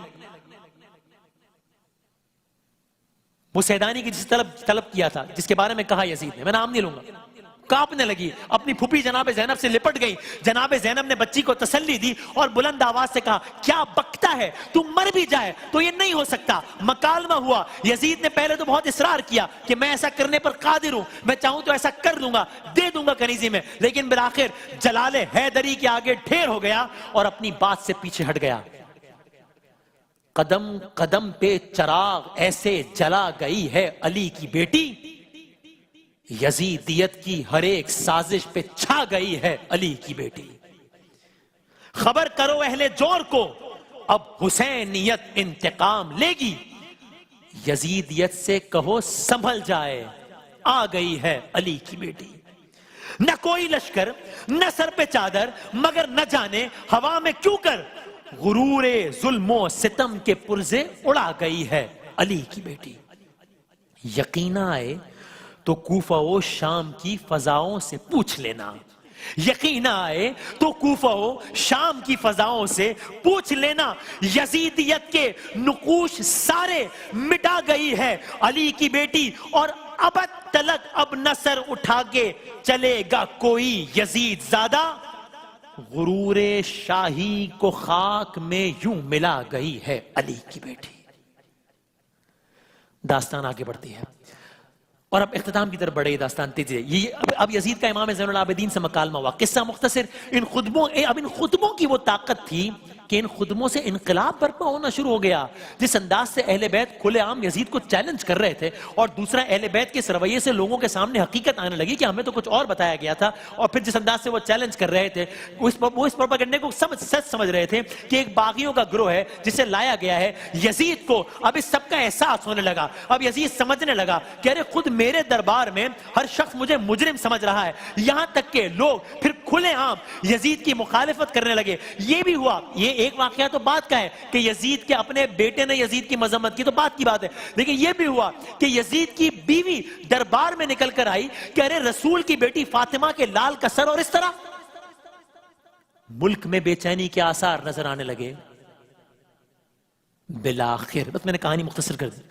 وہ سیدانی کی جس طلب کیا تھا، جس کے بارے میں کہا یزید نے، میں نام نہیں لوں گا، کانپنے لگی، اپنی پھوپھی جناب زینب سے لپٹ گئی۔ جناب زینب نے بچی کو تسلی دی اور بلند آواز سے کہا کیا بکتا ہے، تو مر بھی جائے تو یہ نہیں ہو سکتا۔ مکالمہ ہوا، یزید نے پہلے تو بہت اصرار کیا کہ میں ایسا کرنے پر قادر ہوں، میں چاہوں تو ایسا کر دوں گا، دے دوں گا کنیزی میں، لیکن بالآخر جلال حیدری کے آگے ڈھیر ہو گیا اور اپنی بات سے پیچھے ہٹ گیا۔ قدم قدم پہ چراغ ایسے جلا گئی ہے علی کی بیٹی، یزیدیت کی ہر ایک سازش پہ چھا گئی ہے علی کی بیٹی۔ خبر کرو اہل جور کو، اب حسینیت انتقام لے گی، یزیدیت سے کہو سنبھل جائے، آ گئی ہے علی کی بیٹی۔ نہ کوئی لشکر نہ سر پہ چادر، مگر نہ جانے ہوا میں کیوں کر، غرور ظلم و ستم کے پرزے اڑا گئی ہے علی کی بیٹی۔ یقین آئے تو کوفہ و شام کی فضاؤں سے پوچھ لینا، یقین آئے تو کوفہ و شام کی فضاؤں سے پوچھ لینا، یزیدیت کے نقوش سارے مٹا گئی ہے علی کی بیٹی، اور ابد تلک اب نہ سر اٹھا کے چلے گا کوئی یزید زادہ، غرور شاہی کو خاک میں یوں ملا گئی ہے علی کی بیٹی۔ داستان آگے بڑھتی ہے اور اب اختتام کی طرف بڑھے داستان تیزی ہے۔ یہ اب یزید کا امام زین العابدین سے مکالمہ ہوا، قصہ مختصر۔ ان خطبوں کی وہ طاقت تھی کہ ان خطبوں سے انقلاب برپا ہونا شروع ہو گیا۔ جس انداز سے اہل بیت کھلے عام یزید کو چیلنج کر رہے تھے، اور دوسرا اہل بیت کے اس رویے سے لوگوں کے سامنے حقیقت آنے لگی کہ ہمیں تو کچھ اور بتایا گیا تھا، اور پھر جس انداز سے وہ چیلنج کر رہے تھے، وہ اس پروپیگنڈے کو سچ سمجھ رہے تھے کہ ایک باغیوں کا گروہ ہے جسے لایا گیا ہے۔ یزید کو اب اس سب کا احساس ہونے لگا، اب یزید سمجھنے لگا کہ ارے خود میرے دربار میں ہر شخص مجھے مجرم سمجھ رہا ہے، یہاں تک کہ لوگ پھر کھلے عام یزید کی مخالفت کرنے لگے۔ یہ بھی ہوا، یہ ایک واقعہ تو بات کا ہے کہ یزید کے اپنے بیٹے نے یزید کی مذمت کی، تو بات کی بات ہے، لیکن یہ بھی ہوا کہ یزید کی بیوی دربار میں نکل کر آئی کہ ارے رسول کی بیٹی فاطمہ کے لال کا سر، اور اس طرح ملک میں بے چینی کے آثار نظر آنے لگے۔ بالآخر، بس میں نے کہانی مختصر کر دی،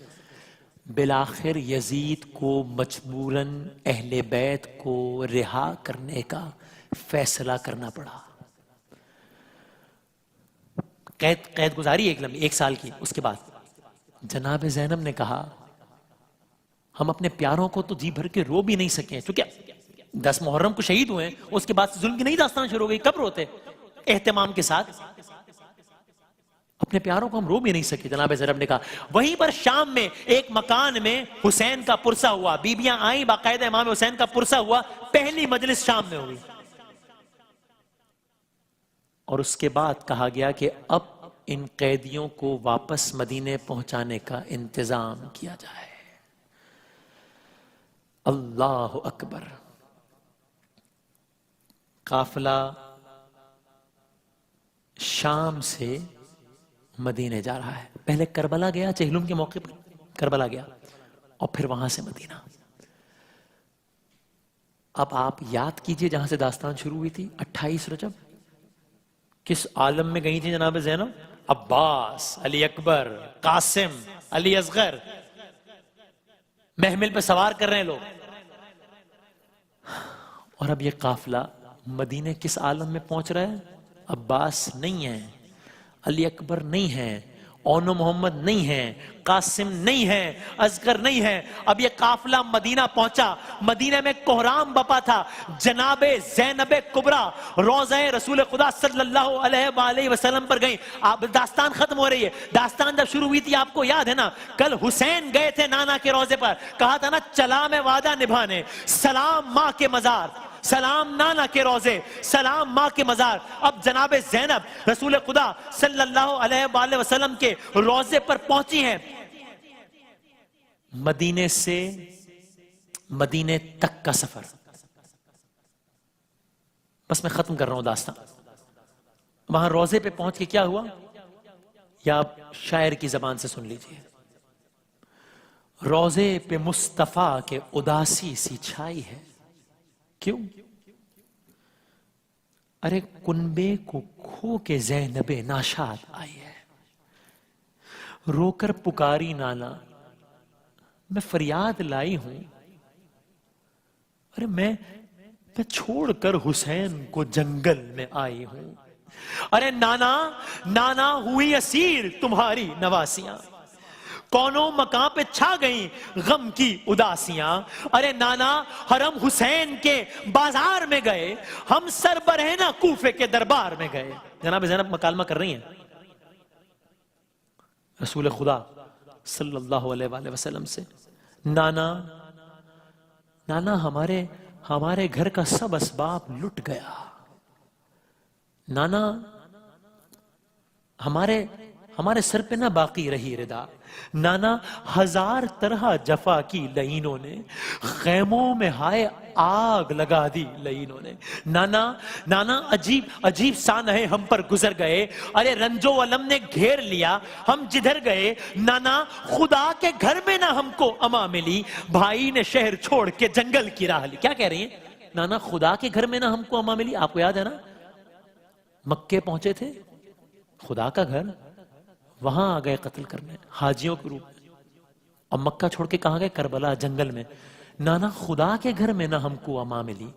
بالآخر یزید کو مجبوراً اہل بیت کو رہا کرنے کا فیصلہ کرنا پڑا۔ قید گزاری ایک سال کی۔ اس کے بعد جناب زینب نے کہا ہم اپنے پیاروں کو تو جی بھر کے رو بھی نہیں سکے، چونکہ 10 محرم کو شہید ہوئے، اس کے بعد ظلم کی نئی داستان شروع ہو گئی، کب روتے اہتمام کے ساتھ، اپنے پیاروں کو ہم رو بھی نہیں سکے۔ جناب زینب نے کہا، وہیں پر شام میں ایک مکان میں حسین کا پرسہ ہوا، بیبیاں آئیں، باقاعدہ امام حسین کا پرسہ ہوا، پہلی مجلس شام میں ہوئی، اور اس کے بعد کہا گیا کہ اب ان قیدیوں کو واپس مدینے پہنچانے کا انتظام کیا جائے۔ اللہ اکبر۔ قافلہ شام سے مدینے جا رہا ہے، پہلے کربلا گیا، چہلم کے موقع پر کربلا گیا، اور پھر وہاں سے مدینہ۔ اب آپ یاد کیجئے جہاں سے داستان شروع ہوئی تھی، 28 رجب کس عالم میں گئی تھی جناب زینب؟ عباس، علی اکبر، قاسم، علی اصغر، محمل پہ سوار کر رہے ہیں لوگ، اور اب یہ قافلہ مدینے کس عالم میں پہنچ رہا ہے؟ عباس نہیں ہے، علی اکبر نہیں ہے، اونو محمد نہیں ہے، قاسم نہیں ہے، اصغر نہیں ہے۔ اب یہ قافلہ مدینہ پہنچا، مدینہ میں کوہرام بپا تھا۔ جناب زینب کبریٰ روضہ رسول خدا صلی اللہ علیہ وآلہ وسلم پر گئیں۔ آپ داستان ختم ہو رہی ہے، داستان جب شروع ہوئی تھی آپ کو یاد ہے نا، کل حسین گئے تھے نانا کے روضے پر، کہا تھا نا چلا میں وعدہ نبھانے، سلام ماں کے مزار، سلام نانا کے روزے، سلام ماں کے مزار۔ اب جناب زینب رسول خدا صلی اللہ علیہ وآلہ وسلم کے روزے پر پہنچی ہیں۔ مدینے سے مدینے تک کا سفر، بس میں ختم کر رہا ہوں داستان۔ وہاں روزے پہ پہنچ کے کیا ہوا، یا آپ شاعر کی زبان سے سن لیجئے۔ روزے پہ مصطفیٰ کے اداسی سی چھائی ہے، کیوں؟ ارے کنبے کو کھو کے زینب ناشاد آئی ہے، رو کر پکاری نانا، میں فریاد لائی ہوں، ارے میں چھوڑ کر حسین کو جنگل میں آئی ہوں، ارے نانا نانا ہوئی اسیر تمہاری نواسیاں، کونوں مکان پہ چھا گئیں غم کی اداسیاں، ارے نانا حرم حسین کے بازار میں گئے، ہم سربرہنہ کوفے کے دربار میں گئے۔ جناب زینب مکالمہ کر رہی ہیں رسول خدا صلی اللہ علیہ وآلہ وسلم سے، نانا نانا ہمارے گھر کا سب اسباب لٹ گیا، نانا ہمارے سر پہ نہ باقی رہی ردا، نانا ہزار طرح جفا کی لعینوں نے، خیموں میں ہائے آگ لگا دی لعینوں نے، نانا عجیب سانحے ہم پر گزر گئے، ارے رنج و الم نے گھیر لیا ہم جدھر گئے، نانا خدا کے گھر میں نہ ہم کو اما ملی، بھائی نے شہر چھوڑ کے جنگل کی راہ لی۔ کیا کہہ رہی ہیں؟ نانا خدا کے گھر میں نہ ہم کو اما ملی، آپ کو یاد ہے نا مکے پہنچے تھے، خدا کا گھر، وہاں آ گئے قتل کرنے حاجیوں کے روپ میں، اور مکہ چھوڑ کے کہاں گئے؟ کربلا جنگل میں۔ نانا خدا کے گھر میں نہ ہم کو اما ملی،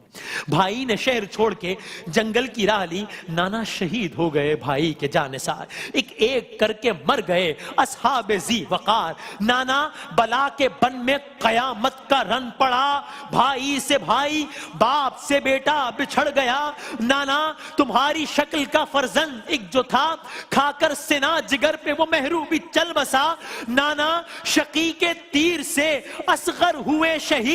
بھائی نے شہر چھوڑ کے جنگل کی راہ لی، نانا شہید ہو گئے بھائی کے جانثار، ایک ایک کر کے مر گئے اصحاب ذی وقار، نانا بلا کے بن میں قیامت کا رن پڑا، بھائی سے بھائی باپ سے بیٹا بچھڑ گیا، نانا تمہاری شکل کا فرزند ایک جو تھا، کھا کر سنا جگر پہ وہ محروبی چل بسا، نانا شقی کے تیر سے اصغر ہوئے شہید،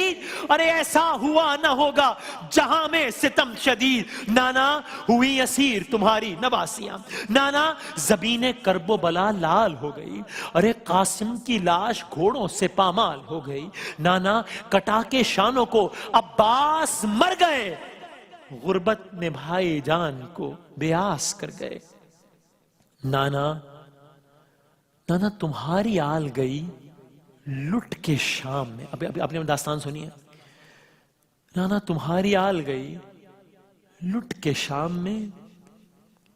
ارے ایسا ہوا نہ ہوگا جہاں میں ستم شدید، نانا ہوئی اسیر تمہاری نواسیاں، نانا زبین کرب و بلا لال ہو گئی، ارے قاسم کی لاش گھوڑوں سے پامال ہو گئی، نانا کٹا کے شانوں کو عباس مر گئے، غربت میں بھائی جان کو بیاس کر گئے، نانا تمہاری آل گئی لٹ کے شام میں۔ ابھی آپ نے داستان سنی ہے، نانا تمہاری آل گئی لٹ کے شام میں،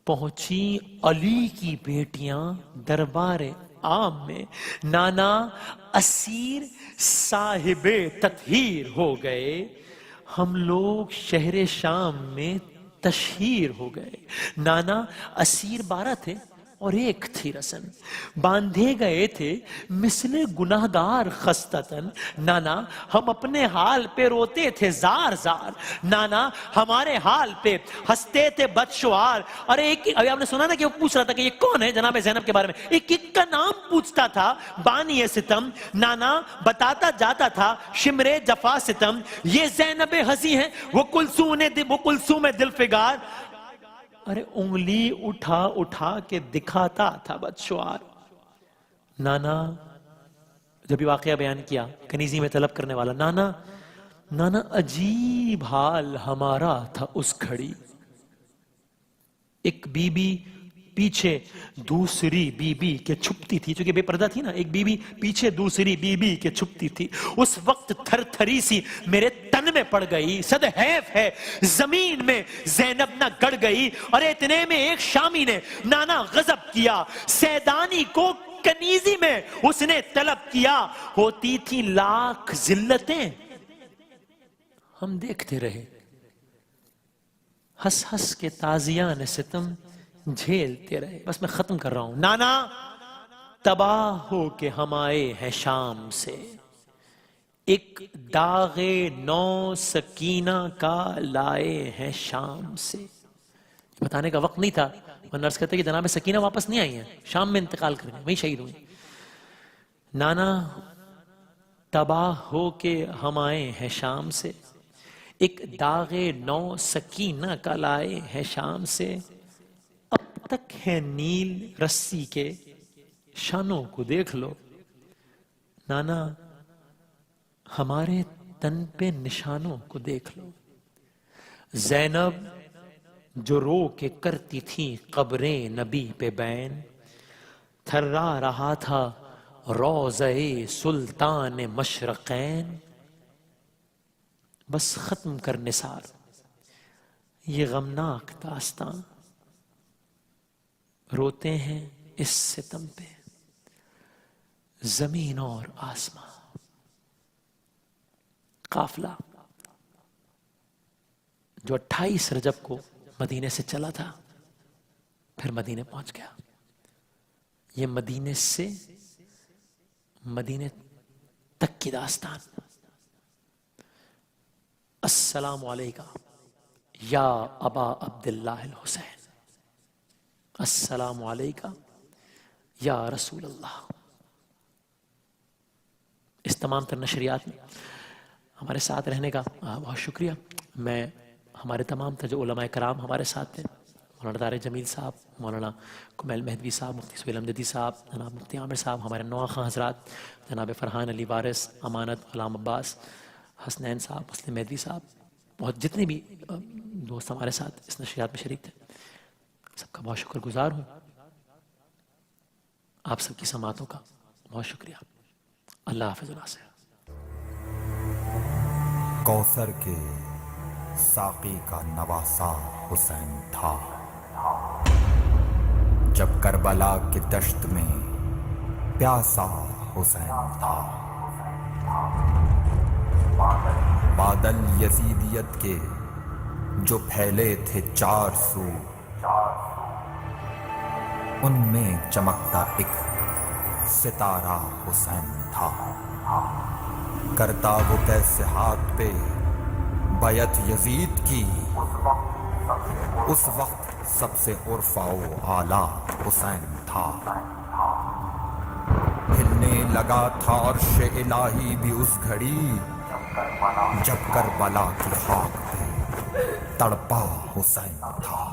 پہنچی علی کی بیٹیاں دربار عام میں، نانا اسیر صاحب تطہیر ہو گئے، ہم لوگ شہر شام میں تشہیر ہو گئے، نانا اسیر 12 تھے اور ایک تھی رسن، باندھے گئے تھے مثل گناہگار خستتن، نانا ہم اپنے حال پہ روتے تھے زار زار، نانا ہمارے حال پہ ہنستے تھے بدشعار، اور ایک ابھی آپ نے سنا نا کہ وہ پوچھ رہا تھا کہ یہ کون ہے جناب زینب کے بارے میں، ایک کا نام پوچھتا تھا بانی ستم، نانا بتاتا جاتا تھا شمر جفا ستم، یہ زینب ہنسی ہے وہ کلثوم دل فگار، ارے انگلی اٹھا اٹھا کے دکھاتا تھا بدشعار. نانا جب یہ واقعہ بیان کیا کنیزی میں طلب کرنے والا، نانا نانا عجیب حال ہمارا تھا اس گھڑی. ایک بی بی پیچھے دوسری بی بی کے چھپتی تھی، چونکہ بے پردہ تھی نا، ایک بی بی پیچھے دوسری بی بی کے چھپتی تھی. اس وقت تھر تھری سی میرے تن میں پڑ گئی، صد حیف ہے زمین میں زینب نہ گڑ گئی. اور اتنے میں ایک شامی نے نانا غضب کیا، سیدانی کو کنیزی میں اس نے طلب کیا. ہوتی تھی لاکھ ذلتیں ہم دیکھتے رہے، ہنس ہنس کے تازیان ستم جھیلتے رہے. بس میں ختم کر رہا ہوں. نانا تباہ ہو کے ہم آئے ہیں شام سے، ایک داغ نو سکینہ کا لائے ہیں شام سے. بتانے کا وقت نہیں تھا، وہ نرس کہتے کہ جناب سکینہ واپس نہیں آئی ہیں، شام میں انتقال کریں، وہیں شہید ہوئی. نانا تباہ ہو کے ہم آئے ہیں شام سے، ایک داغ نو سکینہ کا لائے ہیں شام سے. اب تک ہے نیل رسی کے شانوں کو دیکھ لو. نانا ہمارے تن پہ نشانوں کو دیکھ لو. زینب جو رو کے کرتی تھی قبریں نبی پہ بین، تھرا رہا تھا روضہ سلطان مشرقین. بس ختم کر نثار یہ غمناک داستان، روتے ہیں اس ستم پہ زمین اور آسمان. قافلہ جو 28 رجب کو مدینے سے چلا تھا پھر مدینے پہنچ گیا. یہ مدینے سے مدینے تک کی داستان. السلام علیکہ یا ابا عبداللہ الحسین، السلام علیکہ یا رسول اللہ. اس تمام تر نشریات میں ہمارے ساتھ رہنے کا بہت شکریہ. میں ہمارے تمام تر جو علماء کرام ہمارے ساتھ تھے، مولانا طارق جمیل صاحب، مولانا کمیل مہدوی صاحب، مفتی سہیل امجدی صاحب، جناب مفتی عامر صاحب، ہمارے نواں خاں حضرات، جناب فرحان علی وارث، امانت، غلام عباس، حسنین صاحب، مسلم مہدوی صاحب، بہت جتنے بھی دوست ہمارے ساتھ اس نشریات میں شریک تھے، سب کا بہت شکر گزار ہوں. آپ سب کی سماعتوں کا بہت شکریہ. اللہ حافظ. ناصر کوثر کے ساقی کا نواسا حسین تھا، جب کربلا کی دشت میں پیاسا حسین تھا. بادل یزیدیت کے جو پھیلے تھے 4 سو، ان میں چمکتا ایک ستارہ حسین تھا. کرتا وہ کیسے ہاتھ پہ بیعت یزید کی، اس وقت سب سے عرفا و اعلیٰ حسین تھا. ہلنے لگا تھا عرش الہی بھی اس گھڑی، جب کربلا کی خاک پہ تڑپا حسین تھا.